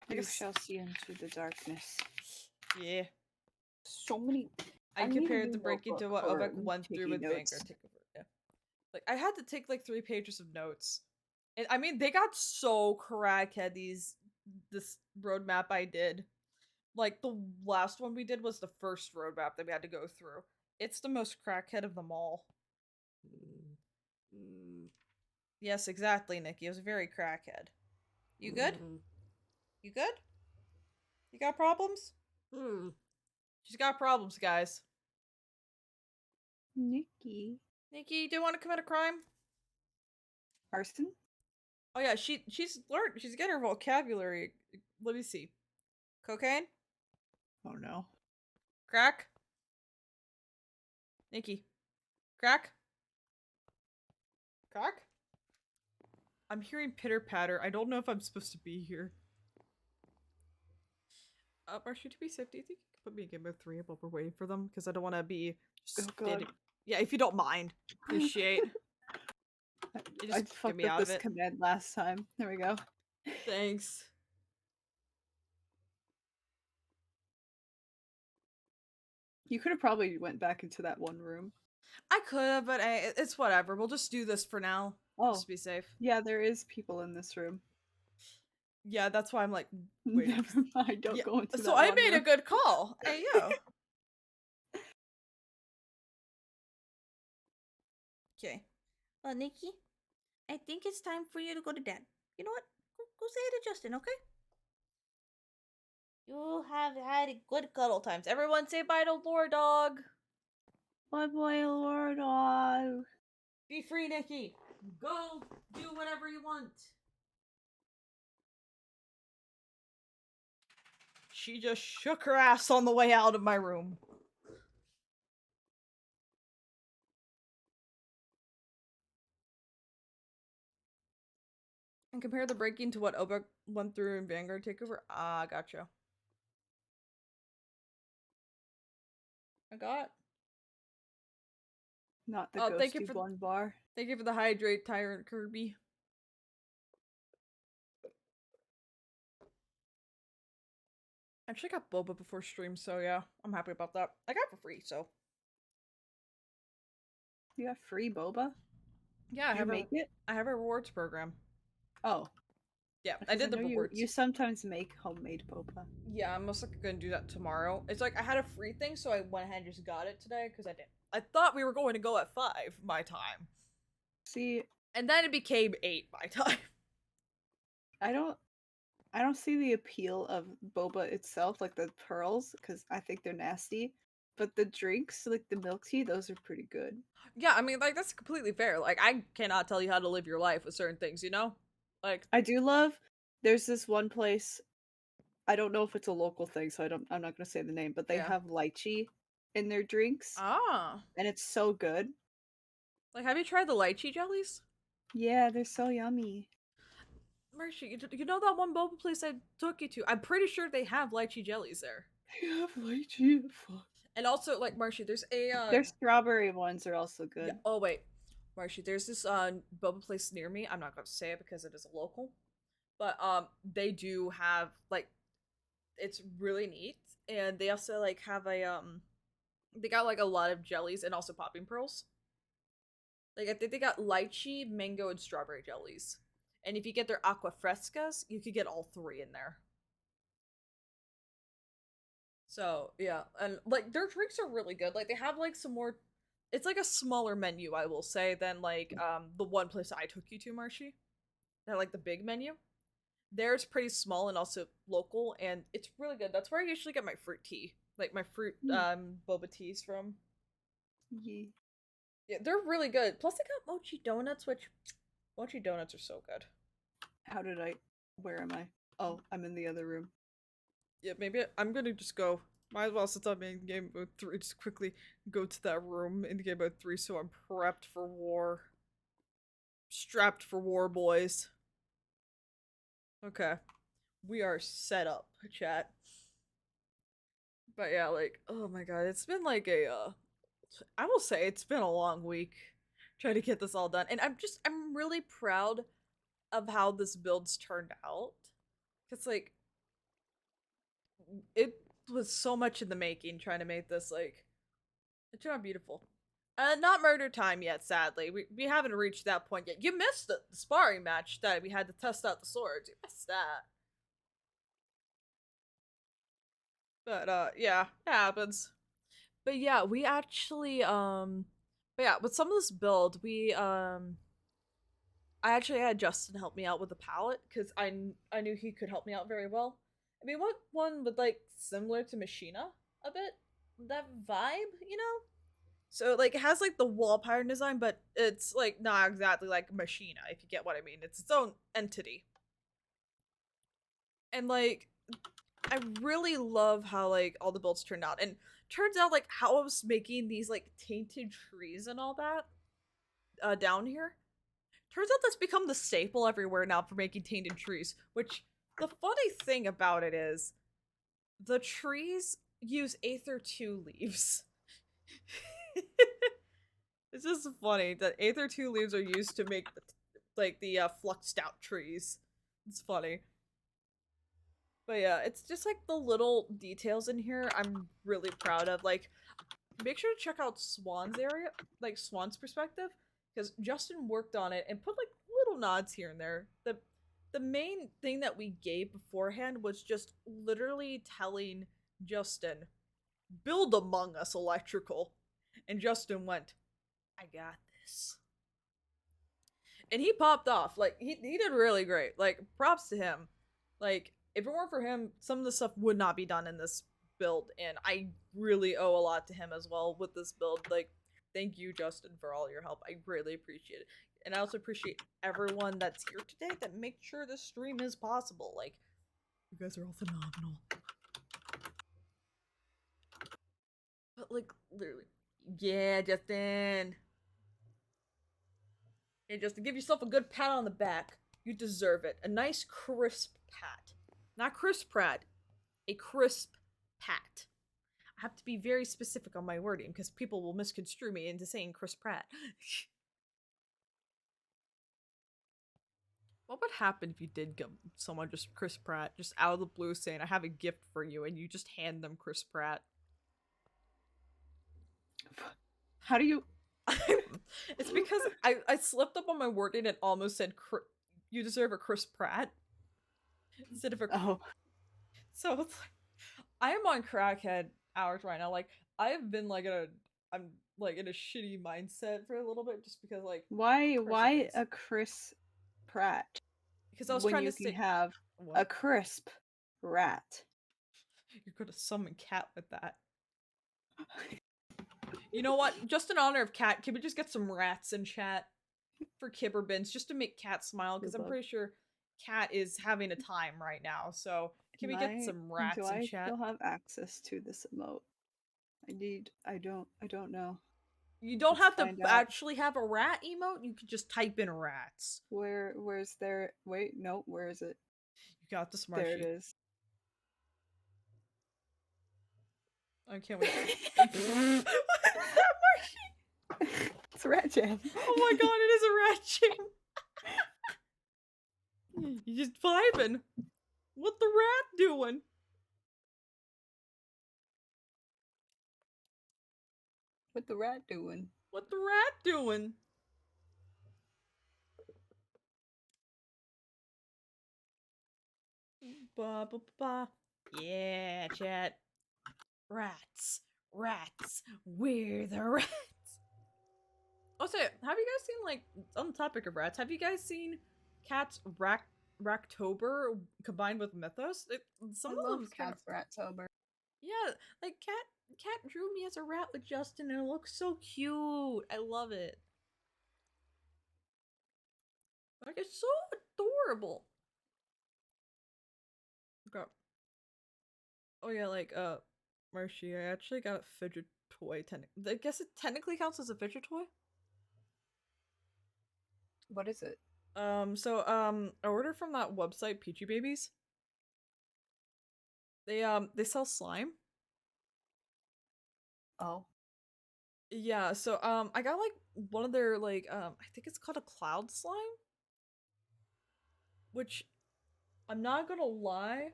You shall see into the darkness. yeah. So many. I need a compared new the breaking to what notebook Ovek for went through taking with notes. Vanguard takeover. Yeah. Like, I had to take like 3 pages of notes. And I mean, they got so crackhead this roadmap I did. Like, the last one we did was the first roadmap that we had to go through. It's the most crackhead of them all. Yes, exactly, Nikki. It was very crackhead. You good? You good? You got problems? She's got problems, guys. Nikki. Nikki, do you want to commit a crime? Arson? Oh yeah, she's learned. She's getting her vocabulary. Let me see. Cocaine? Oh no. Crack? Nikki. Crack? Crack? I'm hearing pitter patter. I don't know if I'm supposed to be here. Marsha, to be safe, do you think you could put me in game mode 3 while we're waiting for them? Because I don't want to be God. Yeah, if you don't mind. Appreciate. You I just get fucked me up out of this it. command last time. There we go. Thanks. You could have probably went back into that one room. I could have, but it's whatever. We'll just do this for now. Oh. Just to be safe. Yeah, there is people in this room. Yeah, that's why I'm like, waiting. Never mind, don't go into that So I one made a room. good call. Hey, yo. Okay. Well, Nikki, I think it's time for you to go to Dad. You know what? Go say it to Justin, okay? You have had good cuddle times. Everyone say bye to Lord Dog. Bye bye, Lord Dog. Be free, Nikki. Go do whatever you want. She just shook her ass on the way out of my room. And compare the breaking to what Obek went through in Vanguard Takeover. Ah, gotcha. I got. Not the thank you ghosty for one bar. Thank you for the hydrate, Tyrant Kirby. I actually got boba before stream, so yeah, I'm happy about that. I got it for free, so. You got free boba? Yeah, Did you make it? I have a rewards program. Oh. Yeah, I did the rewards. You sometimes make homemade boba. Yeah, I'm most likely gonna do that tomorrow. It's like I had a free thing, so I went ahead and just got it today because I thought we were going to go at 5 my time. See, and then it became 8 my time. I don't see the appeal of boba itself, like the pearls, because I think they're nasty. But the drinks, like the milk tea, those are pretty good. Yeah, I mean, like, that's completely fair. Like, I cannot tell you how to live your life with certain things, you know? Like, I do love. There's this one place. I don't know if it's a local thing, so I'm not gonna say the name, but they yeah. have lychee in their drinks, Ah. and it's so good. Like, have you tried the lychee jellies? Yeah, they're so yummy. Marcy, you know that one boba place I took you to? I'm pretty sure they have lychee jellies there. They have lychee. Fuck. And also, like, Marcy, there's a Their strawberry ones are also yeah. good. Oh wait, Marcy, there's this boba place near me. I'm not going to say it because it is a local, but they do have like, it's really neat, and they also like have a they got like a lot of jellies and also popping pearls. Like I think they got lychee, mango, and strawberry jellies. And if you get their aqua frescas, you could get all three in there. So yeah, and like their drinks are really good. Like they have like some more. It's like a smaller menu, I will say, than like the one place I took you to, Marshy. They're like the big menu. Theirs pretty small and also local, and it's really good. That's where I usually get my fruit tea, like my fruit boba teas from. Yeah. Yeah, they're really good. Plus, they got mochi donuts, which mochi donuts are so good. How did I? Where am I? Oh, I'm in the other room. Yeah, maybe I'm gonna just go. Might as well, since I'm in game mode 3, just quickly go to that room in game mode 3 so I'm prepped for war. Strapped for war, boys. Okay. We are set up, chat. But yeah, like, oh my god, it's been like I will say it's been a long week trying to get this all done. And I'm really proud of how this build's turned out. Cause like it was so much in the making trying to make this like it turned out beautiful. Not murder time yet, sadly. We haven't reached that point yet. You missed the sparring match that we had to test out the swords. You missed that. But yeah, it happens. But yeah, we actually but yeah, with some of this build, I actually had Justin help me out with the palette because I knew he could help me out very well. I mean, what one would like similar to Machina a bit? That vibe, you know? So like it has like the wall pattern design, but it's like not exactly like Machina, if you get what I mean. It's its own entity. And like I really love how like all the builds turned out. And turns out like how I was making these like tainted trees and all that down here. Turns out that's become the staple everywhere now for making tainted trees, which the funny thing about it is the trees use Aether 2 leaves. It's just funny that Aether 2 leaves are used to make the fluxed out trees. It's funny. But yeah, it's just like the little details in here I'm really proud of. Like, make sure to check out Swan's area, like Swan's perspective, because Justin worked on it and put like little nods here and there. The main thing that we gave beforehand was just literally telling Justin, build Among Us electrical. And Justin went, I got this. And he popped off. Like, he did really great. Like, props to him. Like, if it weren't for him, some of the stuff would not be done in this build. And I really owe a lot to him as well with this build. Like, thank you, Justin, for all your help. I really appreciate it. And I also appreciate everyone that's here today that makes sure this stream is possible. Like, you guys are all phenomenal. But, like, literally. Yeah, Justin. Hey, Justin, give yourself a good pat on the back. You deserve it. A nice, crisp pat. Not Chris Pratt. A crisp pat. I have to be very specific on my wording because people will misconstrue me into saying Chris Pratt. What would happen if you did give someone just Chris Pratt, just out of the blue saying, I have a gift for you, and you just hand them Chris Pratt? How do you? It's because I slipped up on my wording and almost said, you deserve a Chris Pratt. Instead of a... Oh. So it's like, I am on crackhead hours right now. Like, I have been like I'm like in a shitty mindset for a little bit just because like... Why a Chris Pratt? Because I was when trying you to can say... have What? a crisp rat. You're gonna summon Cat with that. You know what? Just in honor of Cat, can we just get some rats in chat for Kibberbins just to make Cat smile? Because I'm pretty sure Cat is having a time right now. So can we get some rats do in I chat? still have access to this emote? I don't know. You don't Let's have to find out. actually have a rat emote. You could just type in rats. Where's there? Wait, no, where is it? You got the smart There sheet. it is. I can't wait. What is that, Marshy? It's Rat Jam. Oh my god, it is a rat jam. You just vibing. What the rat doing? What the rat doing? What the rat doing? Ba ba ba. Yeah, chat. Rats. Rats. We're the rats. Also, have you guys seen, like, on the topic of rats, have you guys seen Cat's Racktober combined with Mythos? Some I of love them Cat's Rattober. Yeah, like Cat drew me as a rat with Justin and it looks so cute. I love it. Like, it's so adorable. Okay. Oh yeah, like, Marshy, I actually got a fidget toy. I guess it technically counts as a fidget toy? What is it? I ordered from that website, Peachy Babies. They sell slime. Oh. Yeah, so, I got, like, one of their, like, I think it's called a cloud slime? Which, I'm not gonna lie,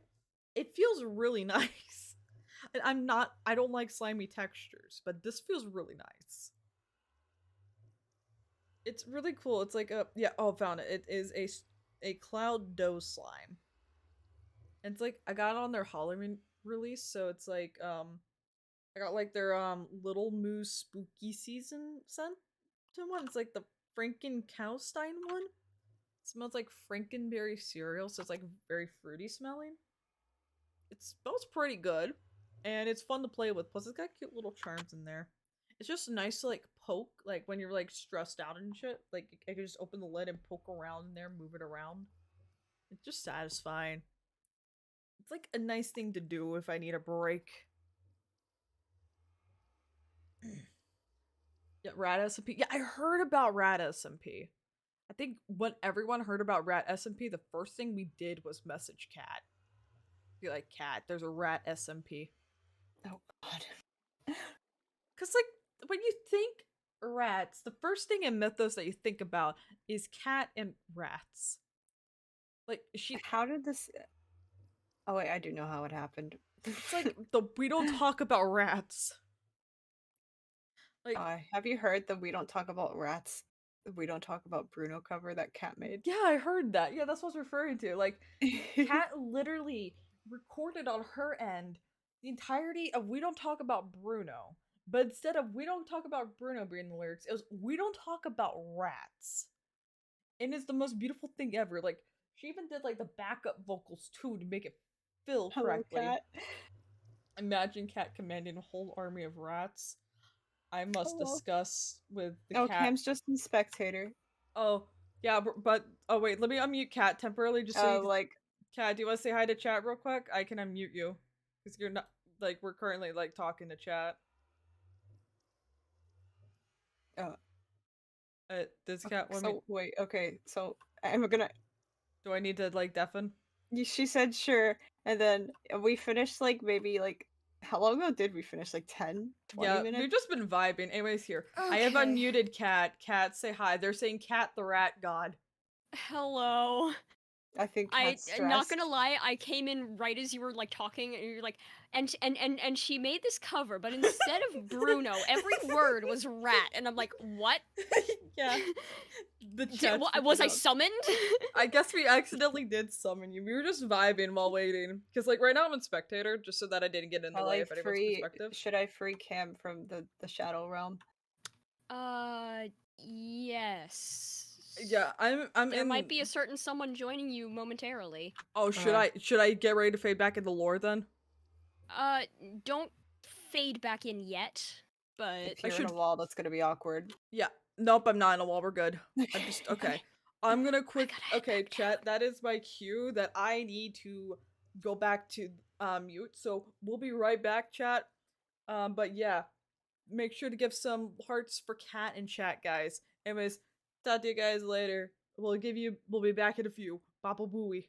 it feels really nice. I don't like slimy textures, but this feels really nice. It's really cool. It's like found it. It is a cloud dough slime. And it's like, I got it on their Halloween release, so it's like, I got like their, Little Moose Spooky Season scent one. It's like the Franken-Cowstein one. It smells like Frankenberry cereal, so it's like very fruity smelling. It smells pretty good, and it's fun to play with. Plus, it's got cute little charms in there. It's just nice to like poke, like when you're like stressed out and shit. Like I could just open the lid and poke around in there, move it around. It's just satisfying. It's like a nice thing to do if I need a break. Yeah, Rat SMP. Yeah, I heard about Rat SMP. I think when everyone heard about Rat SMP, the first thing we did was message Cat. Be like, Cat, there's a Rat SMP. Oh god. Cause like when you think rats, the first thing in Mythos that you think about is Cat and rats. Like How did this? Oh wait, I do know how it happened. It's like we don't talk about rats. Like, have you heard the "We Don't Talk About Rats"? We Don't Talk About Bruno cover that Cat made? Yeah, I heard that. Yeah, that's what I was referring to. Like, Cat literally recorded on her end the entirety of "We Don't Talk About Bruno," but instead of "We Don't Talk About Bruno" being the lyrics, it was "We Don't Talk About Rats," and it's the most beautiful thing ever. Like, she even did like the backup vocals too to make it feel correctly. Cat. Imagine Cat commanding a whole army of rats. I must discuss with the cat. Cam's just a spectator. Oh, yeah, but oh wait, let me unmute Cat temporarily just so like, Cat, do you want to say hi to chat real quick? I can unmute you because you're not like we're currently like talking to chat. Does Cat want me? Wait, okay, so I'm gonna. Do I need to like deafen? She said sure, and then we finished like maybe like. How long ago did we finish? Like 10, 20 minutes? We've just been vibing. Anyways, here. Okay. I have unmuted Cat. Cat, say hi. They're saying Cat the rat god. Hello. I think Cat's I'm not gonna lie, I came in right as you were like talking, and you're like, and she made this cover, but instead of Bruno, every word was rat, and I'm like, what? Yeah. The chat was I summoned? I guess we accidentally did summon you. We were just vibing while waiting. Because like right now I'm in spectator, just so that I didn't get in the way of anyone's perspective. Should I free Cam from the Shadow Realm? Yes. Yeah, I'm There might be a certain someone joining you momentarily. Oh, should I get ready to fade back into lore then? Don't fade back in yet, but if you're in a wall, that's gonna be awkward. Yeah. Nope, I'm not in a wall. We're good. I'm just okay. I'm gonna quick. gotta head Okay, back chat. That is my cue that I need to go back to mute. So we'll be right back, chat. But yeah, make sure to give some hearts for Cat in chat, guys. Anyways, talk to you guys later. We'll be back in a few. Baba booey.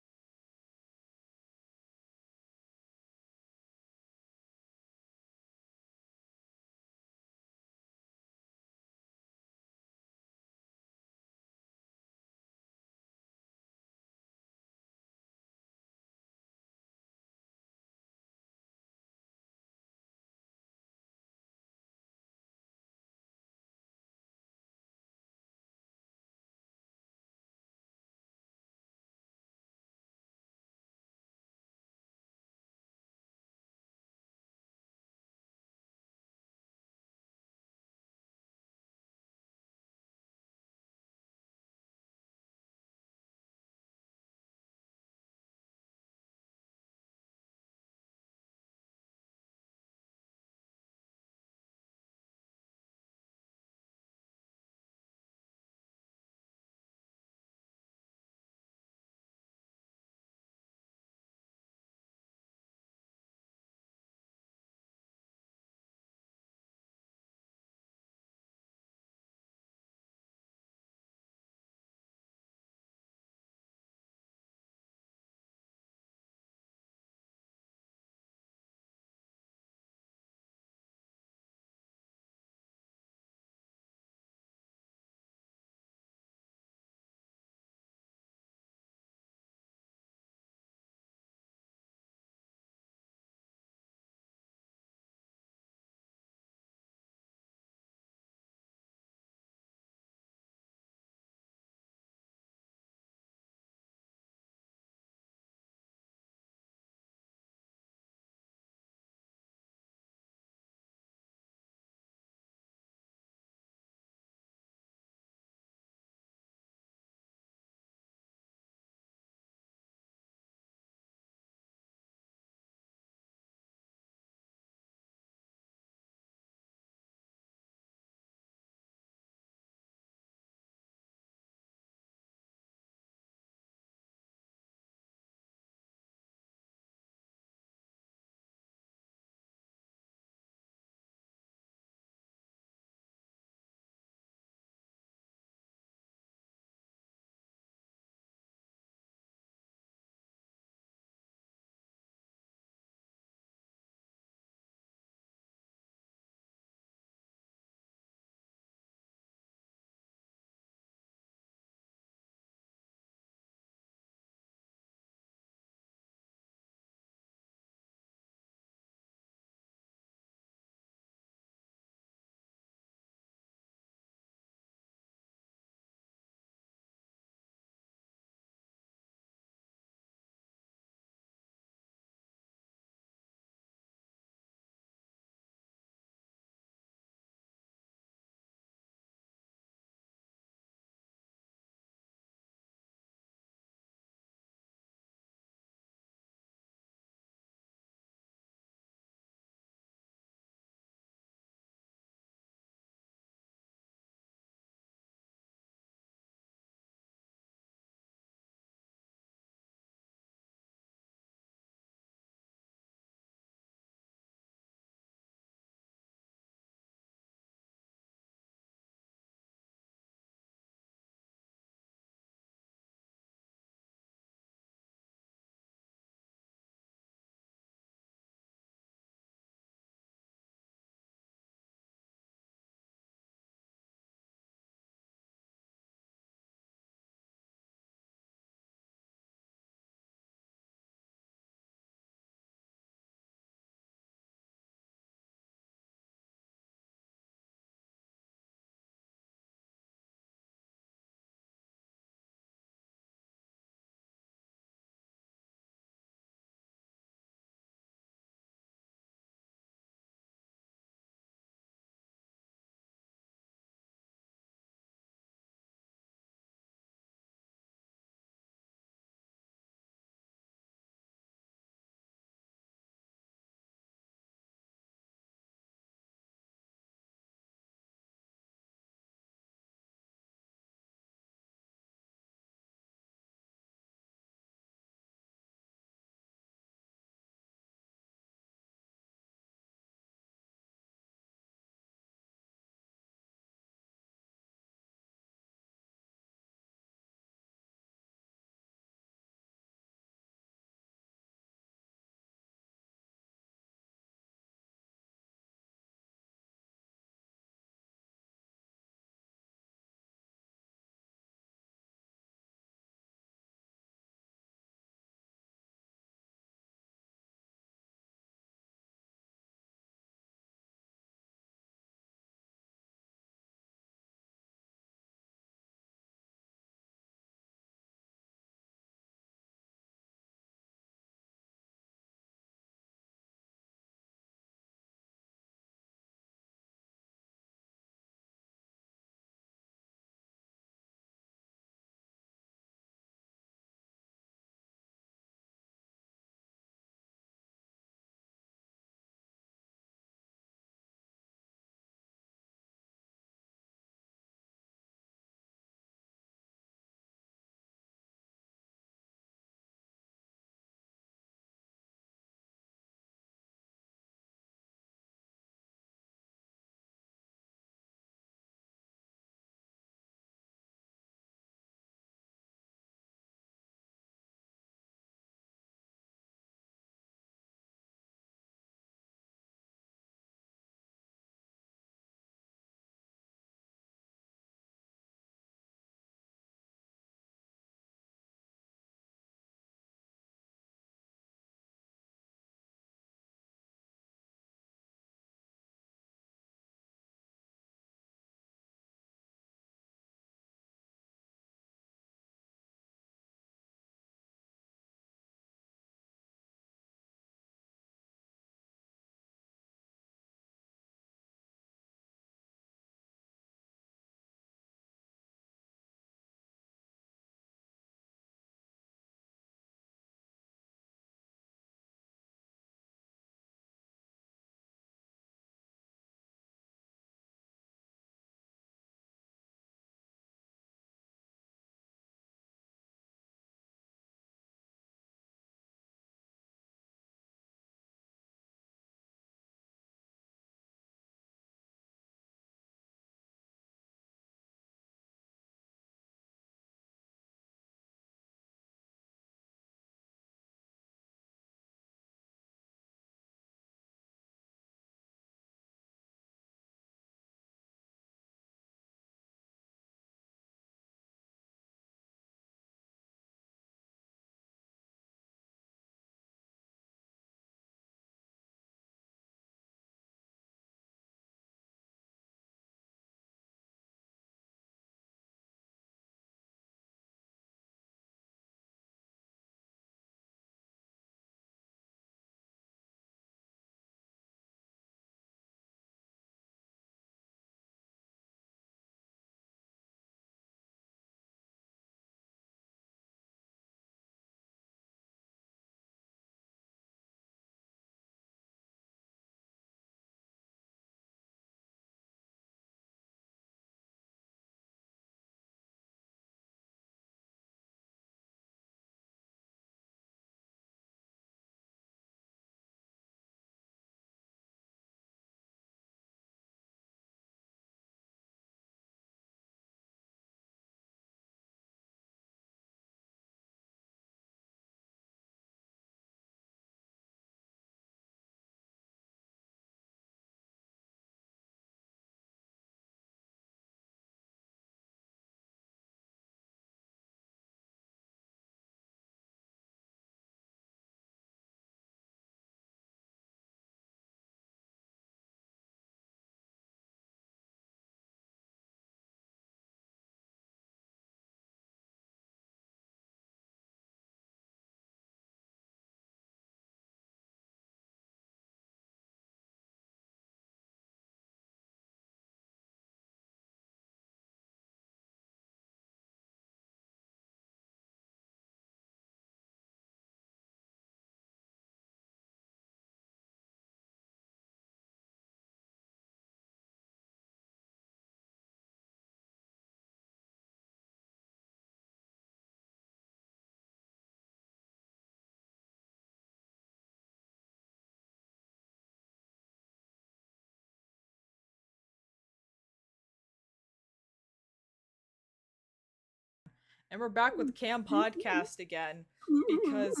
And we're back with Cam Podcast again because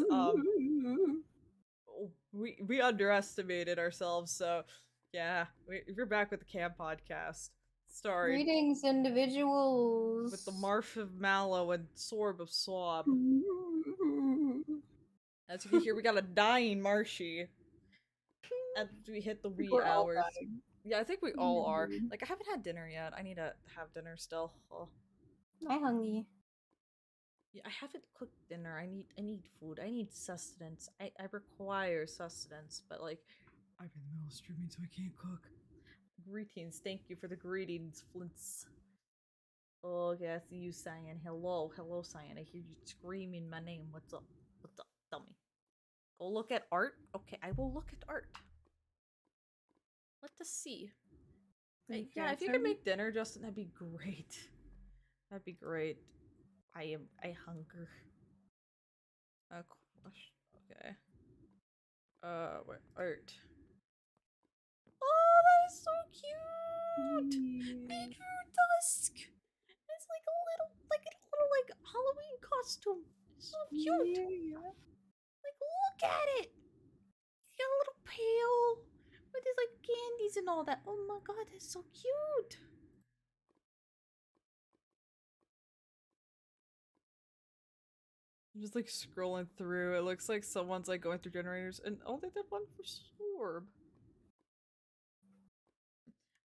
we underestimated ourselves. So yeah, we're back with the Cam Podcast. Starring Greetings, individuals. with the Marf of Mallow and Sorb of Swab. As you can hear, we got a dying Marshy as we hit the wee We're all hours. dying. Yeah, I think we all are. Like, I haven't had dinner yet. I need to have dinner still. Oh. I'm hungry. Yeah, I haven't cooked dinner. I need food. I need sustenance. I require sustenance, but like I'm in the middle of streaming, so I can't cook. Greetings. Thank you for the greetings, Flints. Oh, yeah, I see you, Cyan. Hello, Cyan. I hear you screaming my name. What's up? What's up? Tell me. Go look at art? Okay, I will look at art. Let us see. Hey, yeah, if you could make dinner, Justin, that'd be great. That'd be great. I hunger. Okay. Where art? Oh, that is so cute! Beetroot Dusk! It's like a little Halloween costume. It's so cute! Like, look at it! It's got a little pail with his like candies and all that. Oh my god, that's so cute! I'm just like scrolling through. It looks like someone's like going through generators, and oh, they did one for Sorb.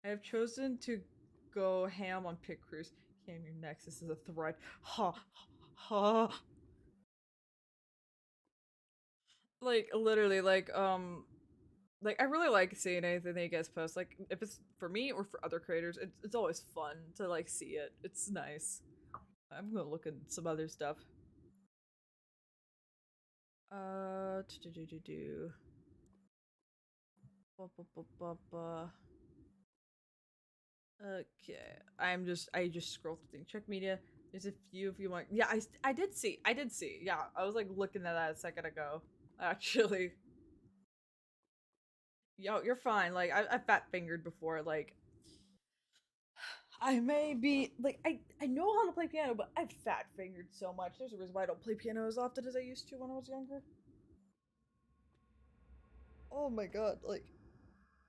I have chosen to go ham on Pit Cruise. Cam, your nexus is a threat. Ha ha. Like literally, like I really like seeing anything that you guys post. Like if it's for me or for other creators, it's always fun to like see it. It's nice. I'm gonna look at some other stuff. Do. Okay, I just scrolled through things. Check media. There's a few if you want. Yeah, I did see. Yeah, I was like looking at that a second ago. Actually, yo, you're fine. Like I fat fingered before. Like I may be like I know how to play piano, but I've fat fingered so much. There's a reason why I don't play piano as often as I used to when I was younger. Oh my god, like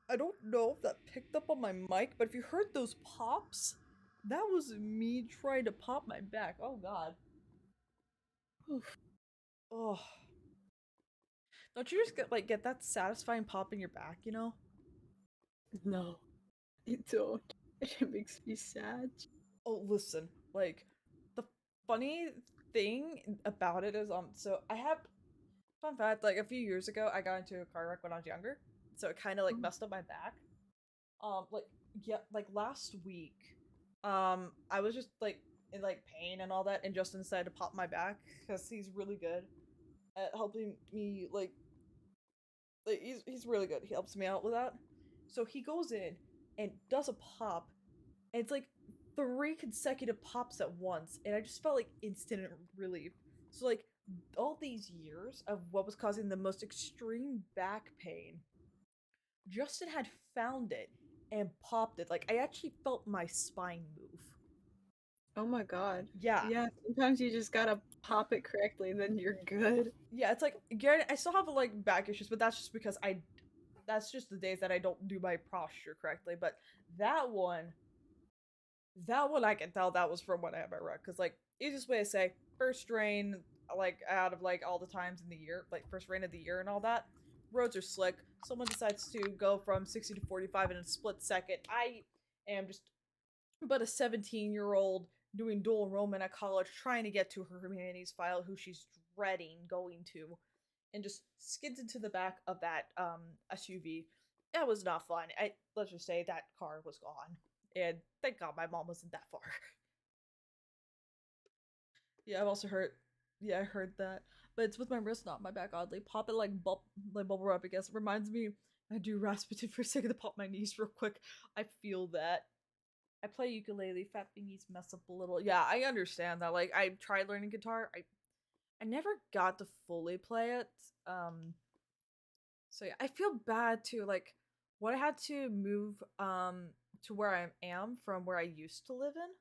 I don't know if that picked up on my mic, but if you heard those pops, that was me trying to pop my back. Oh god. Oof. Oh. Don't you just get that satisfying pop in your back, you know? No, I don't. It makes me sad. Oh, listen, like the funny thing about it is so I have fun fact, like a few years ago I got into a car wreck when I was younger. So it kind of like messed up my back. Like yeah, like last week I was just like in like pain and all that, and Justin decided to pop my back because he's really good at helping me like he's really good. He helps me out with that. So he goes in and does a pop, and it's like 3 consecutive pops at once, and I just felt like instant relief. So like all these years of what was causing the most extreme back pain, Justin had found it and popped it. Like I actually felt my spine move. Oh my god. Yeah. Yeah, sometimes you just gotta pop it correctly and then you're good. Yeah, it's like Garrett, I still have like back issues, but that's just because that's just the days that I don't do my posture correctly. But that one I can tell that was from when I had my wreck. Cause like easiest way to say first rain, like out of like all the times in the year, like first rain of the year and all that. Roads are slick. Someone decides to go from 60 to 45 in a split second. I am just but a 17-year-old doing dual enrollment at college trying to get to her humanities file who she's dreading going to, and just skids into the back of that SUV. That was not fun. Let's just say that car was gone, and thank god my mom wasn't that far. Yeah, I've also heard. Yeah, I heard that, but it's with my wrist, not my back. Oddly, pop it like bubble wrap. I guess it reminds me. I do Rasputin for a second to pop my knees real quick. I feel that. I play ukulele. Fat thingies mess up a little. Yeah, I understand that. Like, I tried learning guitar. I never got to fully play it. So yeah, I feel bad too. Like, when I had to move to where I am from where I used to live in.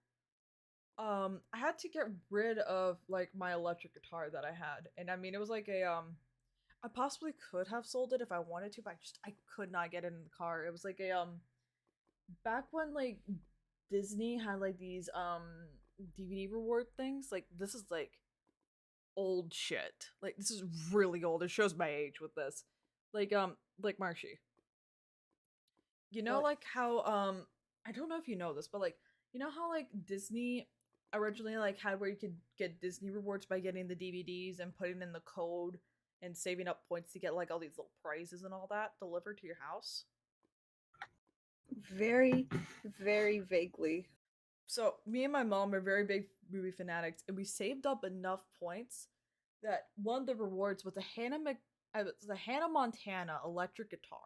I had to get rid of like my electric guitar that I had, and I mean it was like a I possibly could have sold it if I wanted to, but I could not get it in the car. It was like a back when like Disney had like these DVD reward things. Like this is like old shit. Like this is really old. It shows my age with this. Like Marshy. You know What? like how I don't know if you know this, but like you know how like Disney originally like had where you could get Disney rewards by getting the DVDs and putting in the code and saving up points to get like all these little prizes and all that delivered to your house. Very, very vaguely. So me and my mom are very big movie fanatics, and we saved up enough points that one of the rewards was the Hannah Montana electric guitar.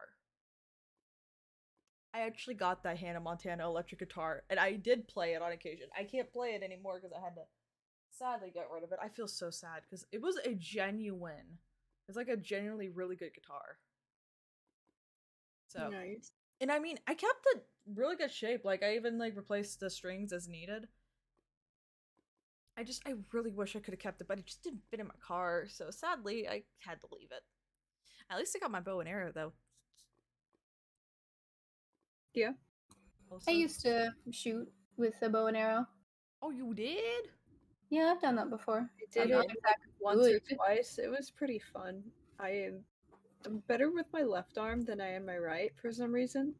I actually got that Hannah Montana electric guitar, and I did play it on occasion. I can't play it anymore because I had to sadly get rid of it. I feel so sad because it was it's like a genuinely really good guitar. So, Nice. and I mean, I kept it really good shape. Like I even like replaced the strings as needed. I really wish I could have kept it, but it just didn't fit in my car. So sadly, I had to leave it. At least I got my bow and arrow though. Yeah. I used to shoot with a bow and arrow. Oh, you did? Yeah, I've done that before. I did I'm it not once or good. twice. It was pretty fun. I'm better with my left arm than I am my right for some reason.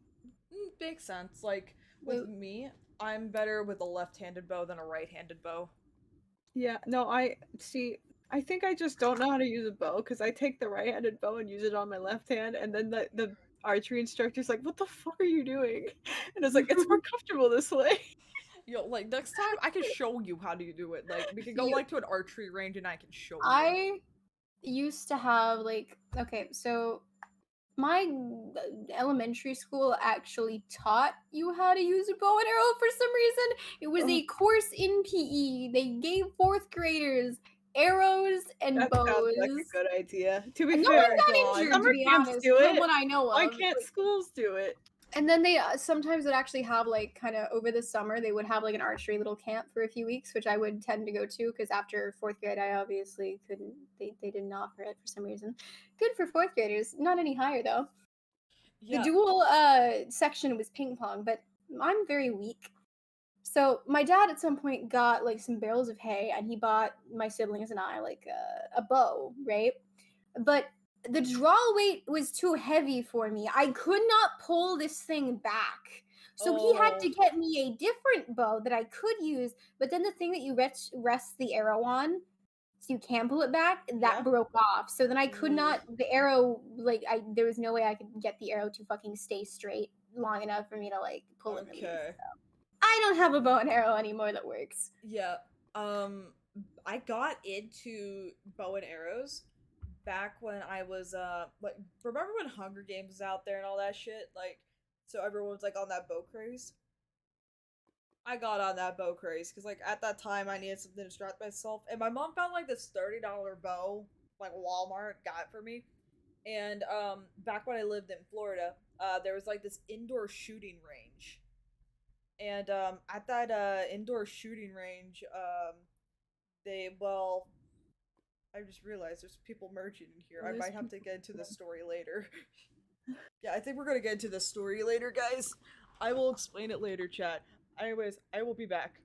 Makes sense. Like with me, I'm better with a left-handed bow than a right-handed bow. Yeah, no, I see. I think I just don't know how to use a bow because I take the right-handed bow and use it on my left hand, and then the archery instructor's like, "What the fuck are you doing?" And I was like, "It's more comfortable this way." Yo, like next time I can show you how to do it. Like we can go You- like to an archery range and I can show you. I used to have like okay, so my elementary school actually taught you how to use a bow and arrow for some reason. It was a course in PE. They gave fourth graders arrows and That sounds like bows. a good idea. To be And no fair, one got God. injured, to summer be camps honest, do from it. what I know Why of. can't schools do it? And then they sometimes would actually have like kind of over the summer they would have like an archery little camp for a few weeks, which I would tend to go to because after fourth grade I obviously couldn't. They didn't offer it for some reason. Good for fourth graders, not any higher though. The Yeah. dual section was ping pong, but I'm very weak. So my dad at some point got like some barrels of hay, and he bought my siblings and I like a bow, right? But the draw weight was too heavy for me. I could not pull this thing back. So he had to get me a different bow that I could use, but then the thing that you rest the arrow on, so you can pull it back, that Yeah. broke off. So then I could Ooh. not the arrow like I there was no way I could get the arrow to fucking stay straight long enough for me to like pull and release. Okay. I don't have a bow and arrow anymore that works. Yeah. I got into bow and arrows back when I was like remember when Hunger Games was out there and all that shit? Like so everyone was like on that bow craze. I got on that bow craze because like at that time I needed something to distract myself, and my mom found like this $30 bow, like Walmart got it for me. And back when I lived in Florida, there was like this indoor shooting range, and at that indoor shooting range, I just realized there's people merging in here. I might have to get into this story later. Yeah, I think we're gonna get into this story later, guys. I will explain it later, chat. Anyways, I will be back.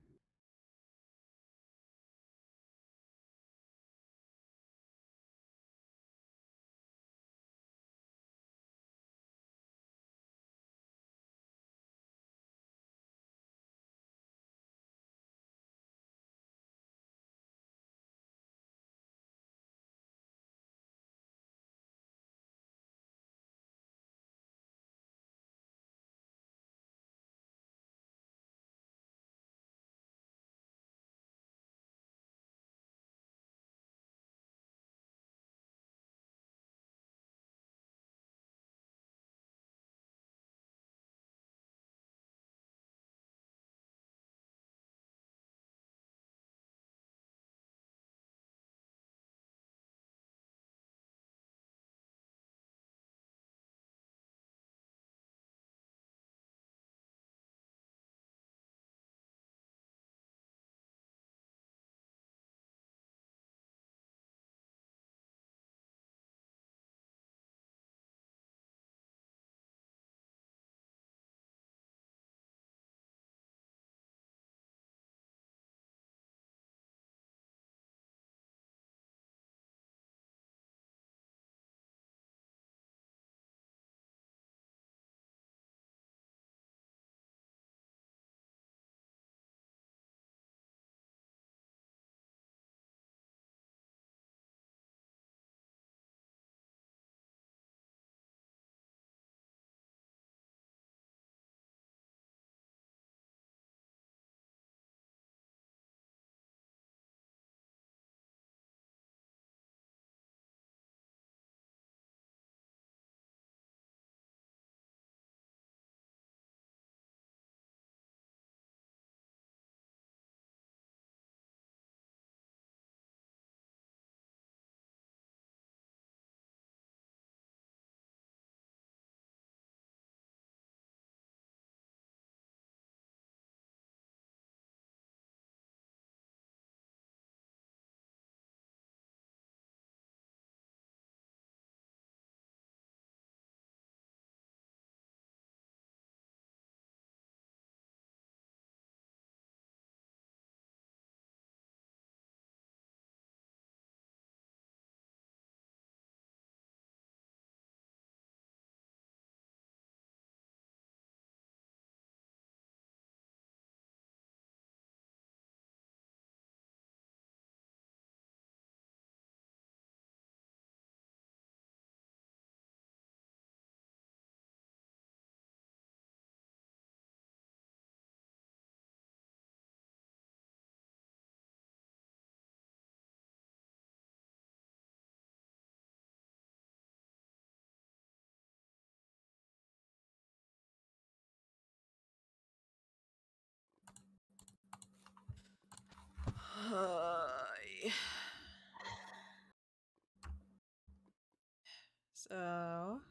So,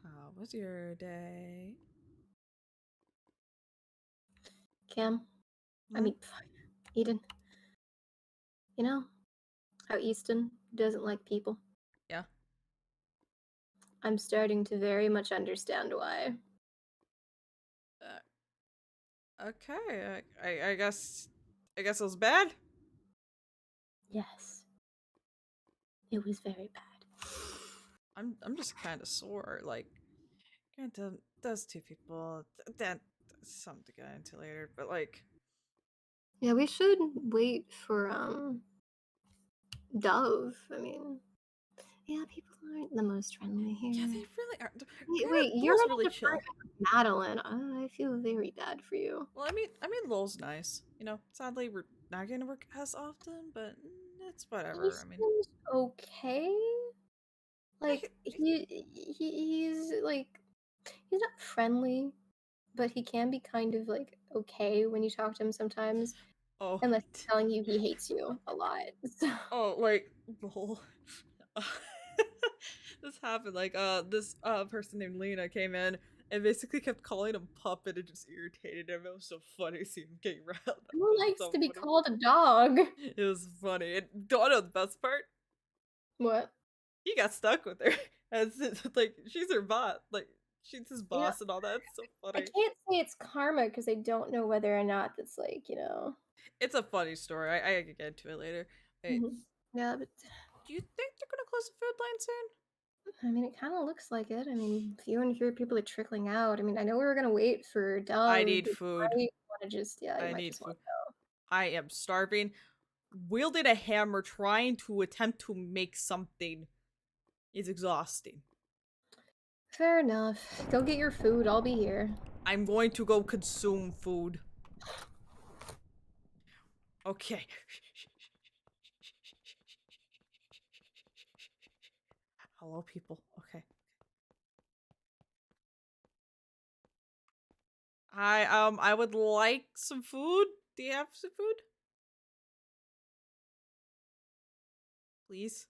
how was your day? Cam, I Hmm? mean, Eden. You know how Easton doesn't like people? Yeah. I'm starting to very much understand why. Okay, I guess it was bad. Yes. It was very bad. I'm just kind of sore. Like, granted, those two people, that's something to get into later. But like, Yeah, we should wait for Dove. I mean, yeah, people aren't the most friendly here. yeah, they really are. Wait, you're Lowell's in really a chill. department with Madeline. I feel very bad for you. Well, I mean, Lowell's nice. You know, sadly, we're not going to work as often, but it's whatever. I mean, Easton's okay. Like I- he's like he's not friendly, but he can be kind of like okay when you talk to him sometimes, oh, unless he's telling you he hates you a lot. So oh, like the whole. This happened. Like, this person named Lena came in and basically kept calling him puppet and just irritated him. It was so funny seeing him getting riled up. It who was likes so to be funny. called a dog? It was funny. And do I know the best part? What? He got stuck with her. As like she's her bot. Like she's his Yeah, boss and all that. It's so I funny. can't say it's karma because I don't know whether or not that's like It's a funny story. I can get into it later. Wait, Yeah, but do you think they're gonna close the food line soon? I mean, it kind of looks like it. I mean, fewer and fewer people are trickling out. I mean, I know we were gonna wait for Dove. I need But food. you might want to just, yeah, you I might need just want food. to go. I am starving. Wielding a hammer trying to attempt to make something is exhausting. Fair enough. Go get your food. I'll be here. I'm going to go consume food. Okay. Hello, people. Okay. I would like some food. Do you have some food? Please?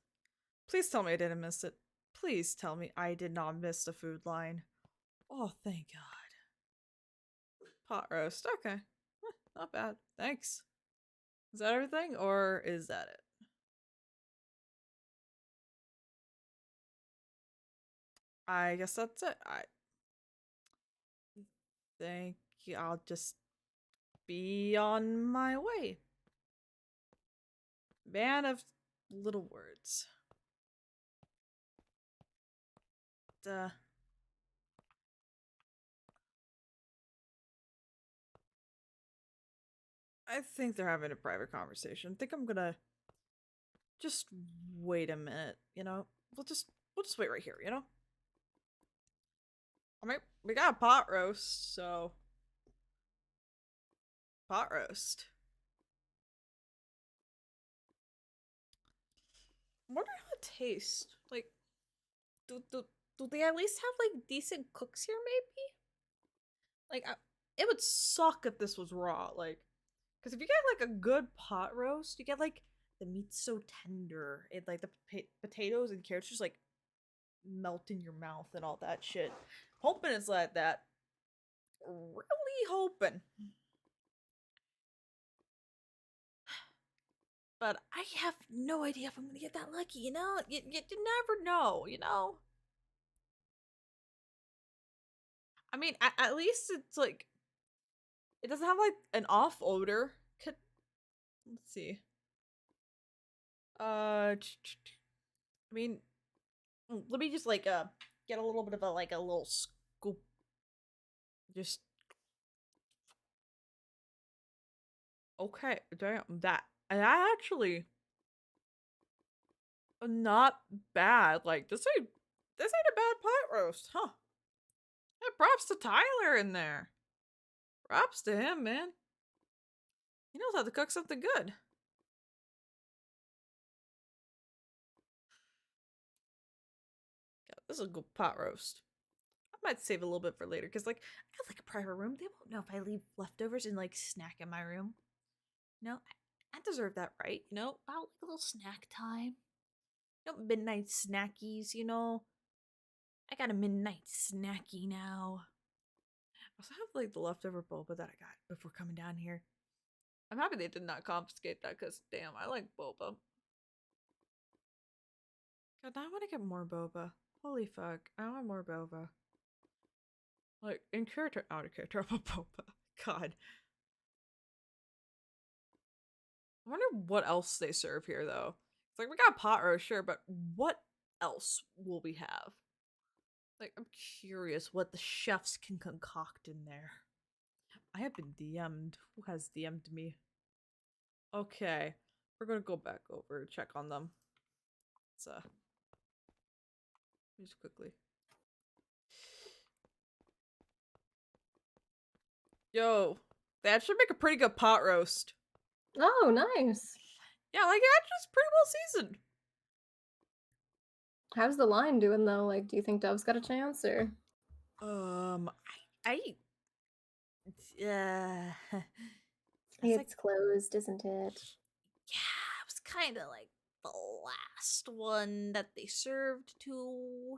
Please tell me I didn't miss it. Please tell me I did not miss the food line. Oh, thank God. Pot roast. Okay. Not bad. Thanks. Is that everything, or is that it? I guess that's it. I think I'll just be on my way. Man of little words. Duh. I think they're having a private conversation. I think I'm gonna just wait a minute, you know? We'll just wait right here, you know? I mean, we got a pot roast, so pot roast. I wonder how it tastes. Like, do they at least have like decent cooks here? Maybe. Like, it would suck if this was raw. Like, because if you get like a good pot roast, you get like the meat's so tender. It like the potatoes and carrots just like melt in your mouth and all that shit. Hoping it's like that. Really hoping. But I have no idea if I'm gonna get that lucky, you know? You never know, you know? I mean, at least it's like, it doesn't have like an off odor. Let's see. I mean, let me just like, get a little bit of a, like a little scoop. Just. Okay, damn, that actually not bad. Like, this ain't a bad pot roast, huh? Yeah, props to Tyler in there. Props to him, man. He knows how to cook something good. Yeah, this is a good pot roast. I might save a little bit for later, because like I have like a private room. They won't know if I leave leftovers and like snack in my room. No, I deserve that, right? You know, about like a little snack time. You know, midnight snackies, you know. I got a midnight snacky now. I also have like the leftover boba that I got before coming down here. I'm happy they did not confiscate that because damn, I like boba. God, now I want to get more boba. Holy fuck, I want more boba. Like in character, out of character, I'm a boba. God. I wonder what else they serve here though. It's like we got pot roast, sure, but what else will we have? Like, I'm curious what the chefs can concoct in there. I have been DM'd. Who has DM'd me? Okay. We're gonna go back over, check on them. So, just quickly. Yo, they actually make a pretty good pot roast. Oh, nice. Yeah, like, it actually is pretty well seasoned. How's the line doing though? Like, do you think Dove's got a chance or? I it's It's closed, isn't it? yeah, it was kind of like the last one that they served to.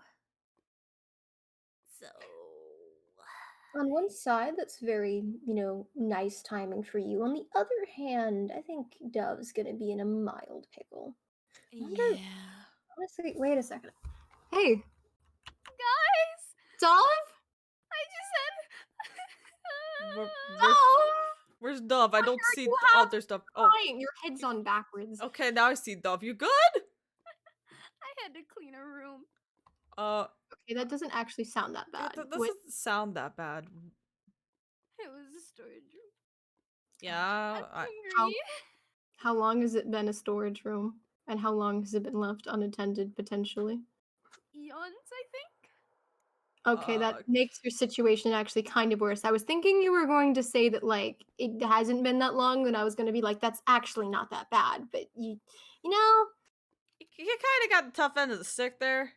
So On one side, that's very, nice timing for you. On the other hand, I think Dove's gonna be in a mild pickle. Wonder- yeah. Honestly, wait a second. Hey, Guys, Dove? I just said. Where's Dove? I don't Sure see. you Oh, have there's Dove. Oh, Fine, your head's on backwards. okay. Now I see Dove. You good? I had to clean a room. Okay, that doesn't actually sound that bad. That doesn't sound that bad. It was a storage room. Yeah. I'm hungry. How long has it been a storage room? And how long has it been left unattended, potentially? Eons, I think. Okay, that makes your situation actually kind of worse. I was thinking you were going to say that, like, it hasn't been that long, and I was going to be like, that's actually not that bad. But, you know, You kind of got the tough end of the stick there.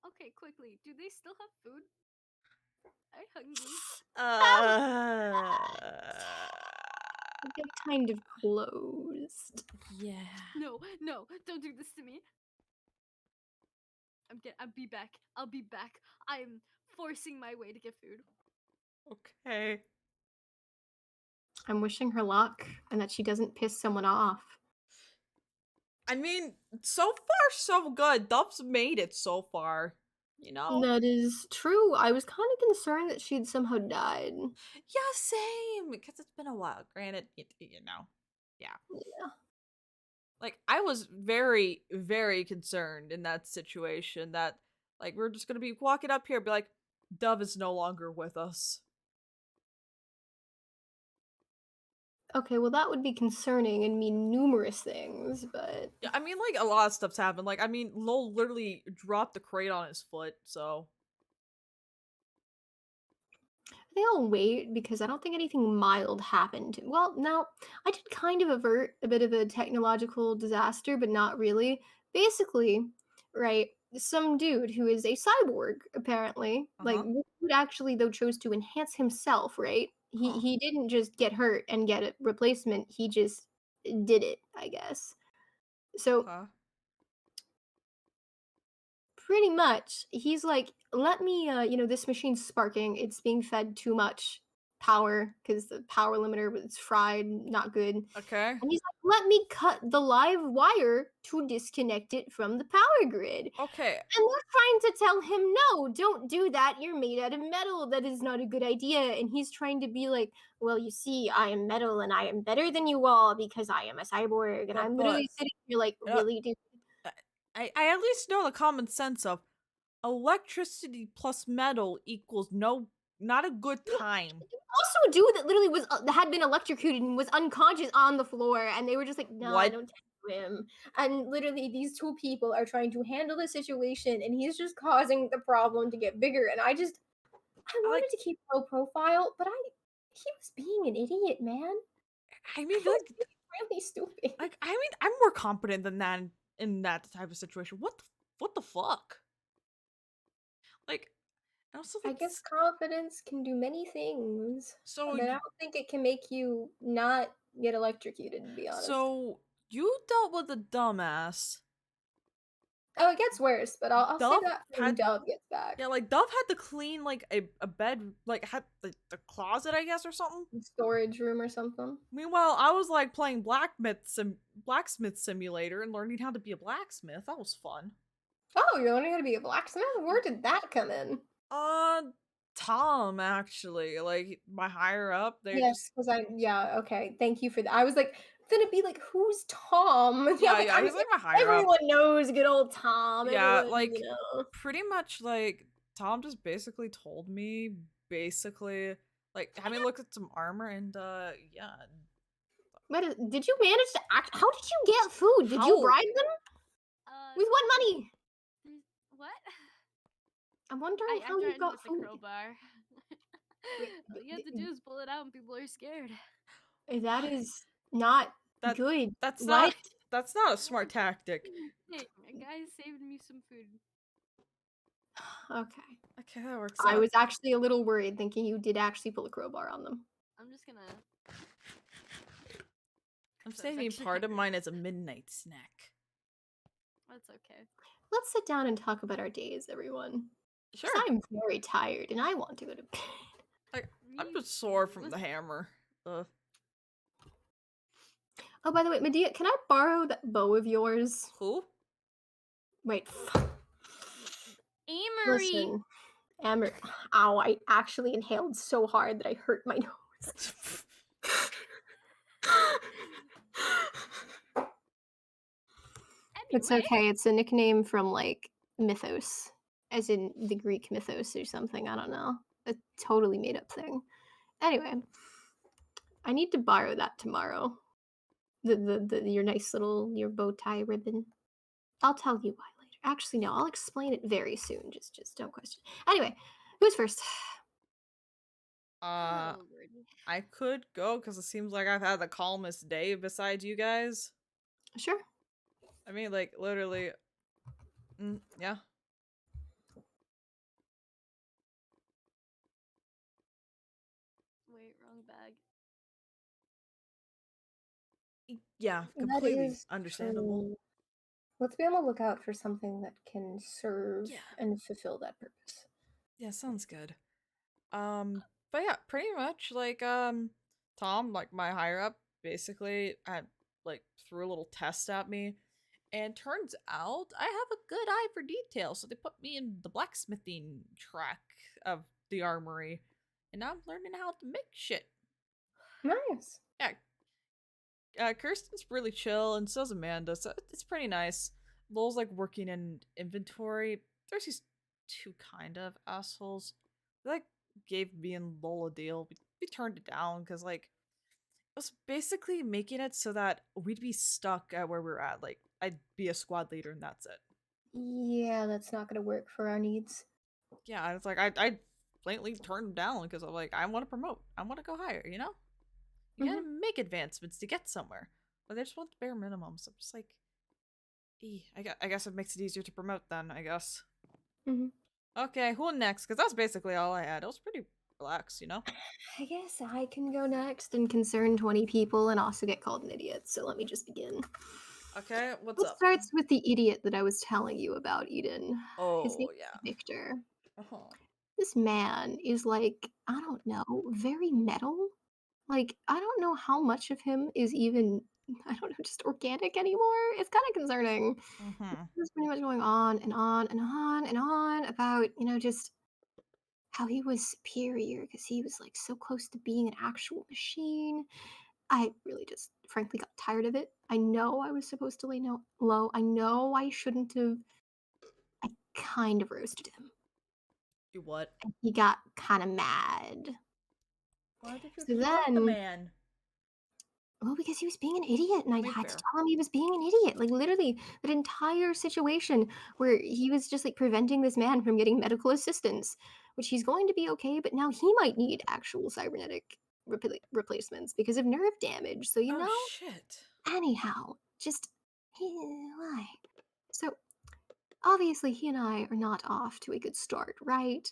Okay, quickly. Do they still have food? I'm hungry. they're kind of closed. Yeah. No, don't do this to me. I'll be back. I'll be back. I'm forcing my way to get food. Okay. I'm wishing her luck and that she doesn't piss someone off. I mean, so far so good. Dove's made it so far. You know? That is true. I was kind of concerned that she'd somehow died. Yeah, same. Because it's been a while. Granted, you know. Yeah. Yeah. Like, I was very, very concerned in that situation that, like, we're just gonna be walking up here and be like, Dove is no longer with us. Okay, well, that would be concerning and mean numerous things, but Yeah, I mean, like, a lot of stuff's happened. Like, I mean, Lowell literally dropped the crate on his foot, so. I think I'll wait because I don't think anything mild happened. Well, no, I did kind of avert a bit of a technological disaster, but not really. Basically, right, some dude who is a cyborg, apparently, like, Uh-huh. this dude actually, though, chose to enhance himself, right? He, Huh. he didn't just get hurt and get a replacement, he just did it, I guess. So, Okay. pretty much, he's like, let me, this machine's sparking. It's being fed too much power because the power limiter was fried, not good. Okay. And he's like, let me cut the live wire to disconnect it from the power grid. Okay. And they're trying to tell him, no, don't do that. You're made out of metal. That is not a good idea. And he's trying to be like, well, you see, I am metal and I am better than you all because I am a cyborg. And I'm literally sitting here like, really, dude? I at least know the common sense of electricity plus metal equals not a good time. Also a dude that literally was had been electrocuted and was unconscious on the floor, and they were just like, no, What? don't tackle him. And literally these two people are trying to handle the situation, and he's just causing the problem to get bigger. And I wanted to keep low profile, but he was being an idiot, man. I mean, He was being really stupid. like, I mean, I'm more competent than that in that type of situation. What the fuck? Like, Also, I like, guess confidence can do many things, so but I don't think it can make you not get electrocuted, to be honest. so you dealt with a dumbass. Oh, it gets worse, but I'll save Dove that for when had Dove gets back. Yeah, like Dove had to clean like a bed, like had the closet, I guess, or something. Storage room or something. Meanwhile, I was like playing blacksmith simulator and learning how to be a blacksmith. That was fun. Oh, you're learning how to be a blacksmith? Where did that come in? Uh, Tom actually, like my higher up, they just Yes, because yeah, okay. Thank you for that. I was like, gonna be like, who's Tom? yeah, Like, yeah, he's like my higher up. everyone knows good old Tom. Yeah, Everyone, like you know. pretty much like Tom just basically told me like have me look at some armor and yeah. Wait, did you manage to act? How did you get food? Did you How? bribe them? With what money? What? I'm wondering I how you threatened got with the food. crowbar. Wait, All you have to do is pull it out and people are scared. That is not That good. that's What? that's not a smart tactic. Hey, a guy saved me some food. Okay. Okay, that works I out. was actually a little worried, thinking you did actually pull a crowbar on them. I'm just gonna. I'm That's saving actually- part of mine as a midnight snack. That's okay. Let's sit down and talk about our days, everyone. Sure. 'Cause I'm very tired and I want to go to bed. I'm Me just sore too. from the hammer. Ugh. Oh, by the way, Medea, can I borrow that bow of yours? Who? Wait. Amory. Listen. Amber. Ow, I actually inhaled so hard that I hurt my nose. It's Anyway, okay. It's a nickname from like Mythos, as in the Greek mythos or something. I don't know. A totally made up thing. Anyway, I need to borrow that tomorrow. Your nice little your bow tie ribbon. I'll tell you why later. Actually, no, I'll explain it very soon. Just don't question. Anyway, who's first? Uh, oh, Lordy. I could go because it seems like I've had the calmest day besides you guys. Sure. I mean, like literally. Yeah. Wait, wrong bag. Yeah, That completely is understandable. true. Let's be on the lookout for something that can serve Yeah. and fulfill that purpose. Yeah, sounds good. But yeah, pretty much like Tom, like my higher up, basically had like threw a little test at me, and turns out I have a good eye for detail, so they put me in the blacksmithing track of the armory, and now I'm learning how to make shit. Nice. Yeah. Kirsten's really chill, and so's Amanda, so it's pretty nice. Lowell's like working in inventory. There's these two kind of assholes. They like gave me and Lowell a deal. We turned it down because like it was basically making it so that we'd be stuck at where we're at. Like I'd be a squad leader and that's it. Yeah, that's not gonna work for our needs. Yeah, it's like I blatantly turned them down because I'm like I want to promote. I want to go higher. You know, you gotta make advancements to get somewhere. But they just want the bare minimum. So I'm just like, I guess it makes it easier to promote then. I guess. Okay, who next? Because that's basically all I had. It was pretty relaxed, you know? I guess I can go next and concern 20 people and also get called an idiot. So let me just begin. Okay, what's It up? starts with the idiot that I was telling you about, Eden. His name Oh, yeah. is Victor. Uh-huh. This man is like, I don't know, very metal. Like, I don't know how much of him is even, I don't know, just organic anymore. It's kind of concerning. Mm-hmm. There's pretty much going on and on and on and on about, just how he was superior because he was like so close to being an actual machine. I really just frankly got tired of it. I know I was supposed to lay low. I know I shouldn't have. I kind of roasted him. You what? And he got kind of mad. Why did you So taunt the then, man? well, because he was being an idiot, and I Be had to fair. tell him he was being an idiot. Like literally, that entire situation where he was just like preventing this man from getting medical assistance, which he's going to be okay, but now he might need actual cybernetic replacements because of nerve damage. So you know. Oh, shit. Anyhow, just why? So obviously he and I are not off to a good start, right?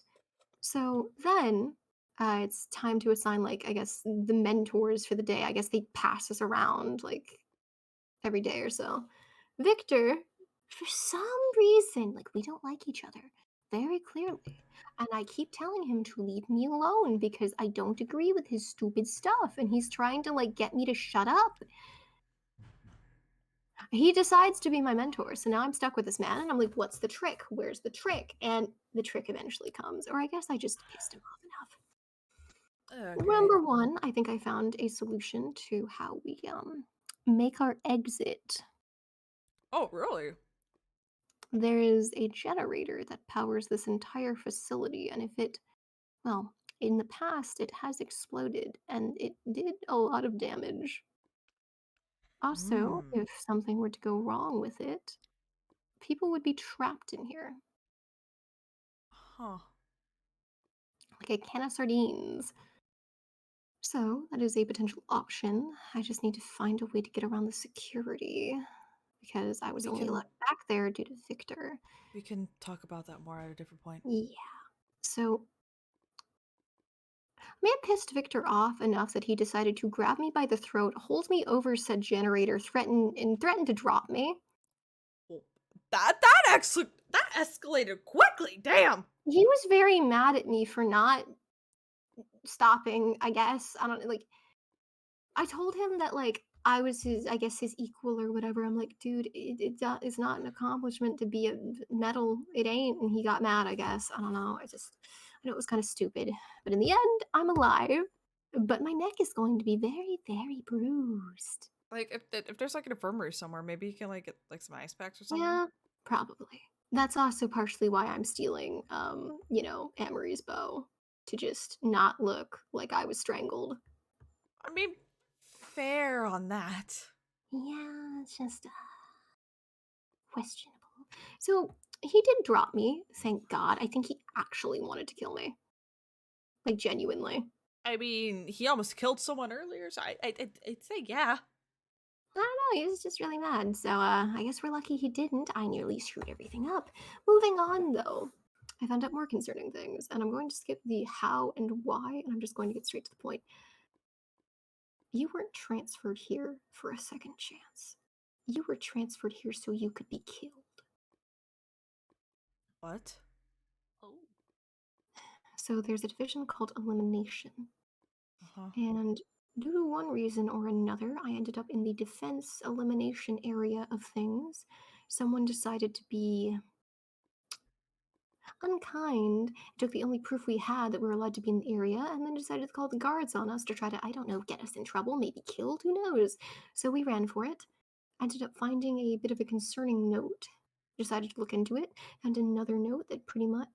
So then it's time to assign, like, I guess, the mentors for the day. I guess they pass us around, like, every day or so. Victor, for some reason, like, we don't like each other very clearly. And I keep telling him to leave me alone because I don't agree with his stupid stuff. And he's trying to, like, get me to shut up. He decides to be my mentor. So now I'm stuck with this man. And I'm like, what's the trick? Where's the trick? And the trick eventually comes. Or I guess I just pissed him off enough. Okay. Number one, I think I found a solution to how we make our exit. Oh, really? There is a generator that powers this entire facility, and if it, well, in the past, it has exploded and it did a lot of damage. Also, Mm. if something were to go wrong with it, people would be trapped in here Huh. like a can of sardines. So, that is a potential option. I just need to find a way to get around the security because I was We only can allowed back there due to Victor. we can talk about that more at a different point. Yeah. So, may have pissed Victor off enough that he decided to grab me by the throat, hold me over said generator, threatened to drop me. Well, that actually that escalated quickly. Damn. He was very mad at me for not stopping, I guess. I don't, like, I told him that, like, I was his, I guess, his equal or whatever. I'm like, dude, it's not an accomplishment to be a medal. It ain't. And he got mad, I guess. I don't know. I know it was kind of stupid. But in the end, I'm alive. But my neck is going to be very, very bruised. Like if there's like an infirmary somewhere, maybe you can like get like some ice packs or something. Yeah, probably. That's also partially why I'm stealing, Amory's bow to just not look like I was strangled. I mean, fair on that. Yeah, it's just questionable. So he did drop me, thank God. I think he actually wanted to kill me, like genuinely. I mean, he almost killed someone earlier, so I'd say yeah. I don't know, he was just really mad. So I guess we're lucky he didn't. I nearly screwed everything up. Moving on though. I found out more concerning things, and I'm going to skip the how and why, and I'm just going to get straight to the point. You weren't transferred here for a second chance. You were transferred here so you could be killed. What? Oh. So there's a division called elimination. Uh-huh. And due to one reason or another, I ended up in the defense elimination area of things. Someone decided to be unkind, took the only proof we had that we were allowed to be in the area, and then decided to call the guards on us to try to, I don't know, get us in trouble, maybe killed, who knows? So we ran for it. Ended up finding a bit of a concerning note, decided to look into it, and another note that pretty much,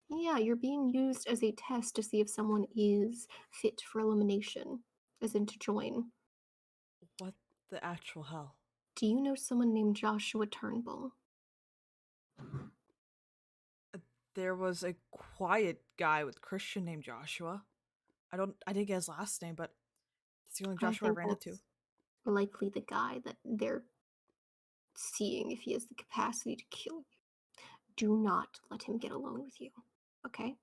yeah, you're being used as a test to see if someone is fit for elimination, as in to join. What the actual hell? Do you know someone named Joshua Turnbull? There was a quiet guy with Christian named Joshua. I didn't get his last name, but it's the only I Joshua I think ran into. that's likely the guy that they're seeing if he has the capacity to kill you. Do not let him get alone with you, okay?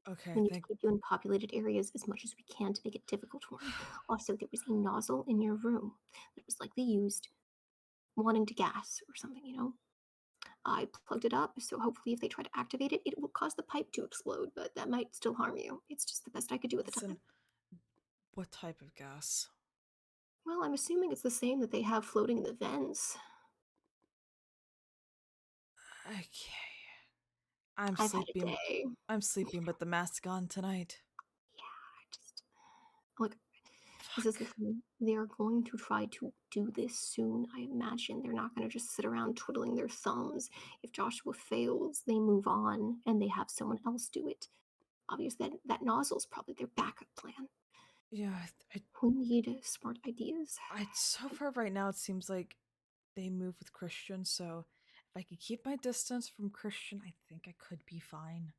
Okay, We need to thank keep you in populated areas as much as we can to make it difficult for him. Also, there was a nozzle in your room that was likely used wanting to gas or something, you know? I plugged it up, so hopefully if they try to activate it, it will cause the pipe to explode, but that might still harm you. It's just the best I could do at the time. listen. What type of gas? Well, I'm assuming it's the same that they have floating in the vents. Okay. I'm I've had a sleeping. day. I'm sleeping, but the mask's gone tonight. Yeah, I just look. This is the Fuck. thing. They are going to try to do this soon. I imagine they're not going to just sit around twiddling their thumbs. If Joshua fails, they move on and they have someone else do it. Obviously, that nozzle is probably their backup plan. Yeah, We need smart ideas. so far right now it seems like they move with Christian, so if I could keep my distance from Christian, I think I could be fine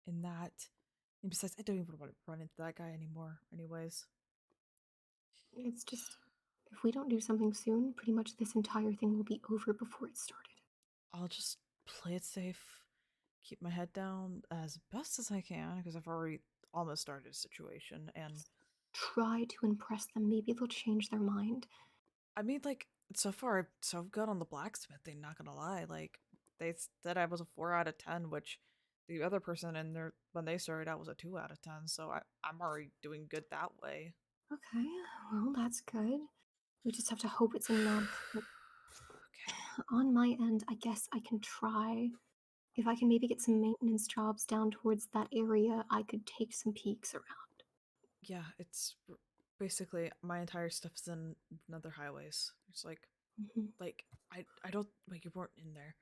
in that. And besides, I don't even want to run into that guy anymore, anyways. It's just, if we don't do something soon, pretty much this entire thing will be over before it started. I'll just play it safe, keep my head down as best as I can because I've already almost started a situation. And Try to impress them. Maybe they'll change their mind. I mean, like, so far, I'm so good on the blacksmithing, not gonna lie. Like, they said I was a 4 out of 10, which the other person in there, when they started out, was a 2 out of 10. So I'm already doing good that way. Okay, well, that's good. We just have to hope it's enough. But Okay. on my end, I guess I can try. If I can maybe get some maintenance jobs down towards that area, I could take some peeks around. Yeah, it's basically my entire stuff's in another highways. It's Mhm. like I don't like you weren't in there.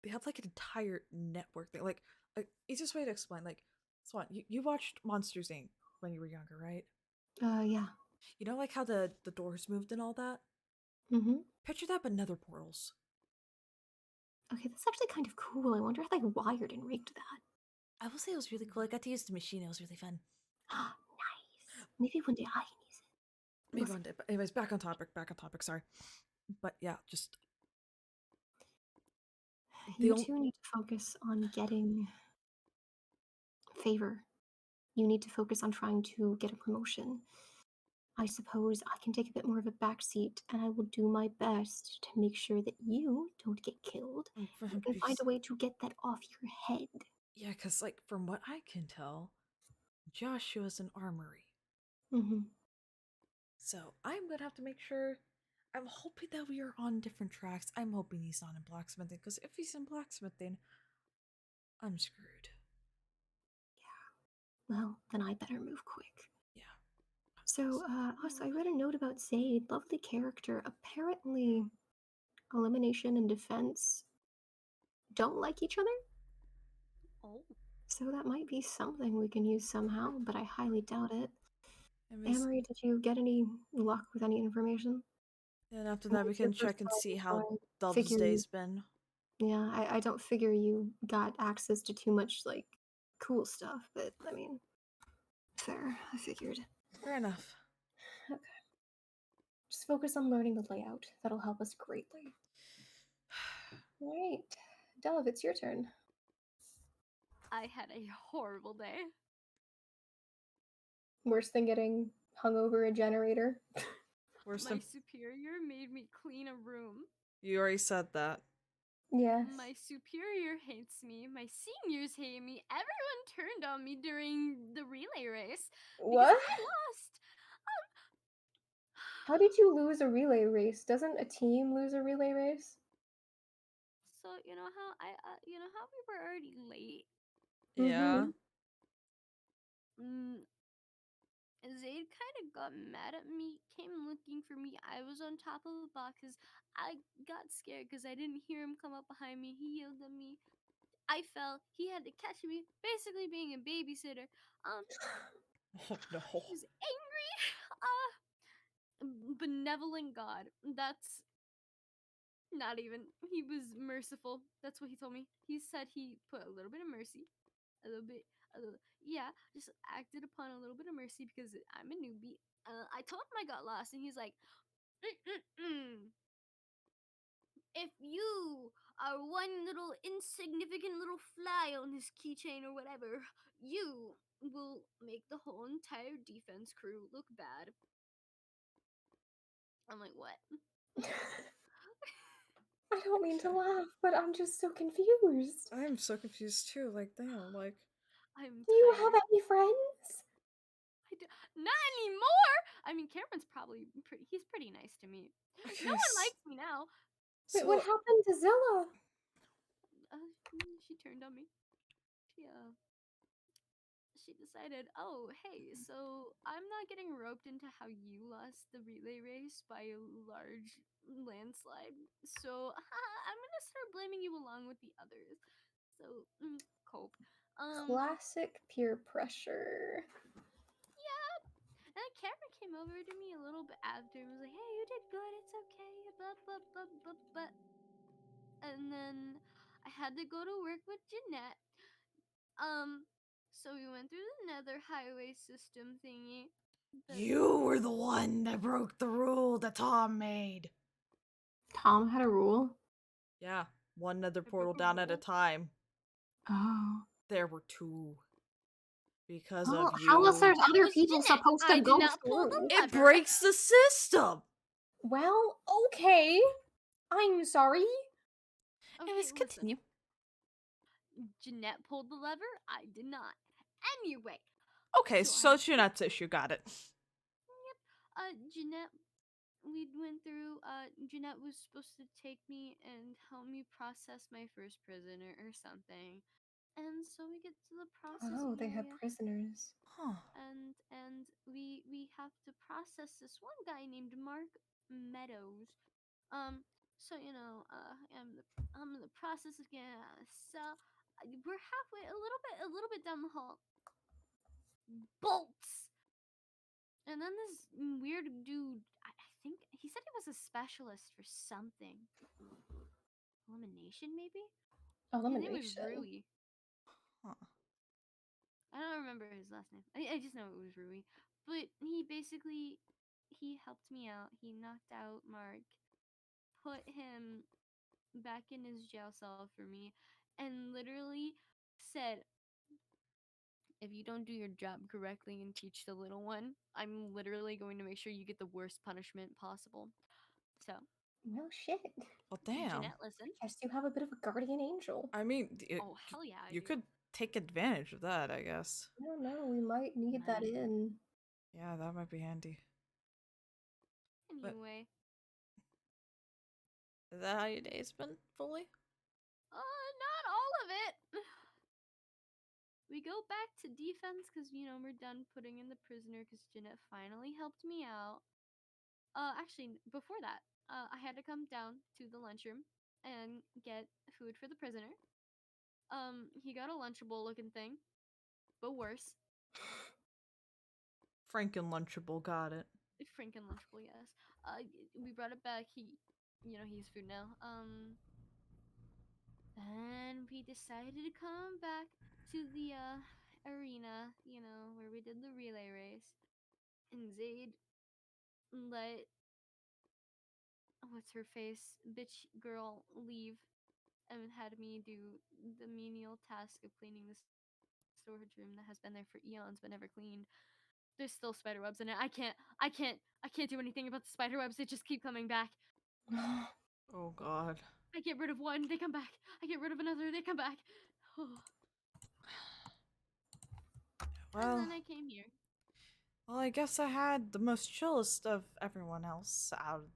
They have like an entire network thing. Like easiest way to explain, like Swan, you watched Monsters Inc. when you were younger, right? Yeah. You know like how the doors moved and all that? Mm-hmm. Picture that but nether portals. Okay, that's actually kind of cool. I wonder how they wired and rigged that. I will say it was really cool. I got to use the machine, it was really fun. Nice. Maybe one day I can use it. Maybe Listen, one day. But anyways, back on topic, sorry. But yeah, just the you only two need to focus on getting favor. You need to focus on trying to get a promotion. I suppose I can take a bit more of a backseat, and I will do my best to make sure that you don't get killed. You can find a way to get that off your head. yeah, because like from what I can tell, Joshua's an armory. Mm-hmm. So I'm gonna have to make sure. I'm hoping that we are on different tracks. I'm hoping he's not in blacksmithing, because if he's in blacksmithing, I'm screwed. Well, then I better move quick. Yeah. So, also, I read a note about Zaid. Lovely character. Apparently, elimination and defense don't like each other. Oh. So that might be something we can use somehow, but I highly doubt it. Anyways, Amory, did you get any luck with any information? and after I know that, we it's your can first check and time, see so how I Dove's figure day's been. yeah, I don't figure you got access to too much, like, cool stuff, but, I mean, fair, I figured. Fair enough. Okay. Just focus on learning the layout. That'll help us greatly. Alright. Dove, it's your turn. I had a horrible day. Worse than getting hung over a generator. Worse My than superior made me clean a room. you already said that. Yes. My superior hates me. My seniors hate me. Everyone turned on me during the relay race What? because I lost. How did you lose a relay race? Doesn't a team lose a relay race? So you know how we were already late. Yeah. Mhm. Mm, Zayd kind of got mad at me, came looking for me. I was on top of the boxes. I got scared because I didn't hear him come up behind me. He yelled at me. I fell. He had to catch me, basically being a babysitter. Oh no. He was angry. Benevolent God. That's not even. He was merciful. That's what he told me. He said he put a little bit of mercy, a little bit, yeah, just acted upon a little bit of mercy because I'm a newbie. I told him I got lost, and he's like, "Mm-mm-mm. If you are one little insignificant little fly on this keychain or whatever, you will make the whole entire defense crew look bad." I'm like, what? I don't mean to laugh, but I'm just so confused. I'm so confused too. Like, damn, like. I'm Do you tired. have any friends? Not anymore. I mean, Cameron's probably pretty. He's pretty nice to me. Okay, No one likes me now. Wait, what so happened to Zilla? She turned on me. She decided, oh, hey, so I'm not getting roped into how you lost the relay race by a large landslide. So I'm gonna start blaming you along with the others. So cope. Classic peer pressure. Yeah. And then Cameron came over to me a little bit after and was like, hey, you did good. It's okay. But. And then I had to go to work with Jeanette. So we went through the nether highway system thingy. you were the one that broke the rule that Tom made. Tom had a rule. Yeah, one nether I broke portal a down at a rule? time. Oh. There were 2. Because Well, of how else are you. other was people Jeanette. supposed to I did go not pull the through? It lever. breaks the system! Well, okay. I'm sorry. Okay, Anyways, listen. continue. Jeanette pulled the lever. I did not. Anyway, Okay, so Jeanette's issue, got it. Jeanette, we went through. Jeanette was supposed to take me and help me process my first prisoner or something. And so we get to the processing Oh, they have area, prisoners. and we have to process this one guy named Mark Meadows. So I'm in the process of getting out of the cell. We're halfway, a little bit down the hall. Bolts. And then this weird dude, I think he said he was a specialist for something. Elimination, maybe? His name was Elimination. Rui. Huh. I don't remember his last name. I just know it was Rui. But he helped me out. He knocked out Mark, put him back in his jail cell for me, and literally said, if you don't do your job correctly and teach the little one, I'm literally going to make sure you get the worst punishment possible. So, Well, shit. Well, damn. Jeanette, listen. Guess you have a bit of a guardian angel. I mean, Oh, hell yeah, I you do. could take advantage of that, I guess. I don't know. We might need that Might. in. Yeah, that might be handy. But- Anyway. Is that how your day's been, fully? Not all of it. We go back to defense because, we're done putting in the prisoner because Jeanette finally helped me out. Actually, before that, I had to come down to the lunchroom and get food for the prisoner. He got a Lunchable looking thing, but worse. Franken Lunchable, got it. Franken Lunchable, yes. We brought it back. He has food now. And we decided to come back to the arena, where we did the relay race. And Zaid let what's her face bitch girl leave and had me do the menial task of cleaning the storage room that has been there for eons but never cleaned. There's still spider webs in it. I can't do anything about the spider webs. They just keep coming back. Oh, God. I get rid of one, they come back. I get rid of another, they come back. Well, and then I came here. well, I guess I had the most chillest of everyone else out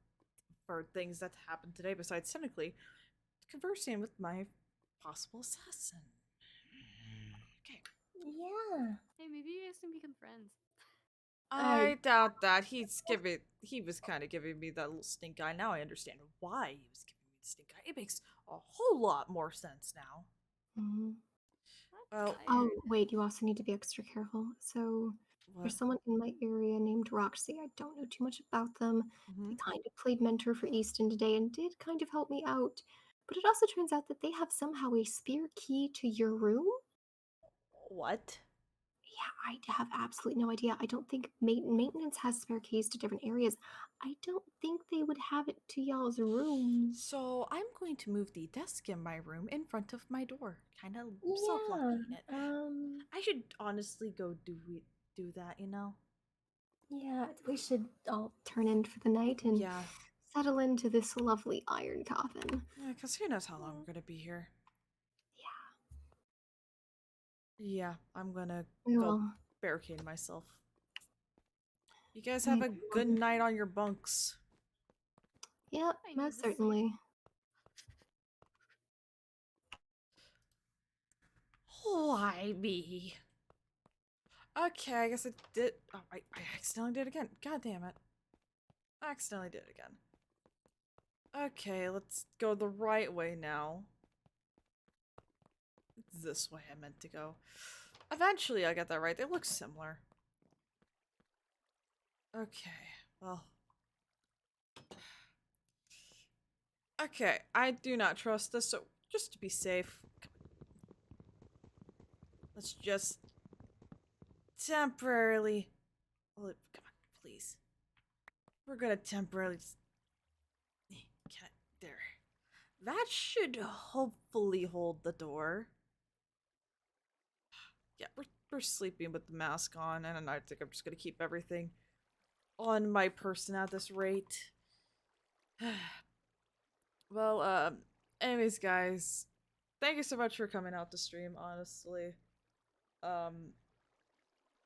for things that happened today, besides technically conversing with my possible assassin. Okay. Yeah. Hey, maybe you guys can become friends. I doubt that. He was kind of giving me that little stink eye. Now I understand why he was giving me the stink eye. It makes a whole lot more sense now. Mm-hmm. Well, Oh, wait, you also need to be extra careful. So, what? there's someone in my area named Roxy. I don't know too much about them. They kind of played mentor for Easton today and did kind of help me out. But it also turns out that they have somehow a spare key to your room. What? Yeah, I have absolutely no idea. I don't think maintenance has spare keys to different areas. I don't think they would have it to y'all's rooms. So I'm going to move the desk in my room in front of my door, kind of Yeah. self-locking it. I should honestly go do that, Yeah, we should all turn in for the night and Yeah. settle into this lovely iron coffin. Yeah, because who knows how long we're gonna be here. Yeah, I'm gonna We go will. barricade myself. You guys have a good night on your bunks. Yep, I need most to sleep. certainly. Why me? Okay, I guess I did. Oh, I accidentally did it again. God damn it. I accidentally did it again. Okay, let's go the right way now. It's this way I meant to go. Eventually I got that right. They look similar. Okay, well. Okay, I do not trust this, so just to be safe, let's just temporarily. Come on, please. We're gonna temporarily. There. That should hopefully hold the door. yeah, we're sleeping with the mask on, and I think I'm just gonna keep everything on my person at this rate. Well, anyways, guys, thank you so much for coming out to stream, honestly. Um,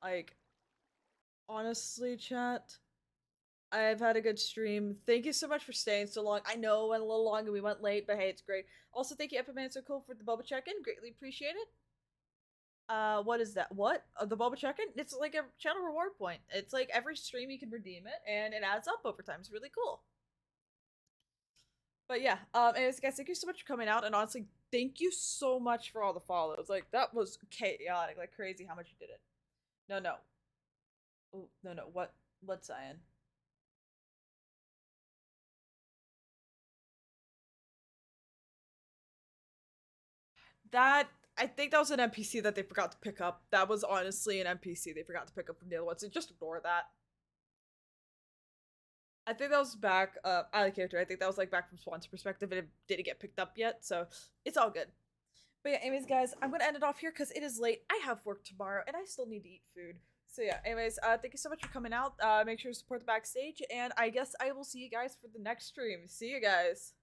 like, honestly, chat, I've had a good stream. Thank you so much for staying so long. I know it went a little long and we went late, but hey, it's great. Also, thank you, Epiman So Cool, for the Bubba check-in. Greatly appreciate it. What is that? What? The Bubba check-in? It's like a channel reward point. It's like every stream you can redeem it, and it adds up over time. It's really cool. But yeah, anyways, guys, thank you so much for coming out, and honestly, thank you so much for all the follows. Like, that was chaotic, like crazy how much you did it. No. Oh, no, what, Cyan? That, I think that was an NPC that they forgot to pick up. That was honestly an NPC they forgot to pick up from the other one, so just ignore that. I think that was back, out of character. I think that was like back from Swan's perspective, and it didn't get picked up yet, so it's all good. But yeah, anyways, guys, I'm gonna end it off here because it is late. I have work tomorrow, and I still need to eat food. So yeah, anyways, thank you so much for coming out. Make sure to support the backstage, and I guess I will see you guys for the next stream. See you guys.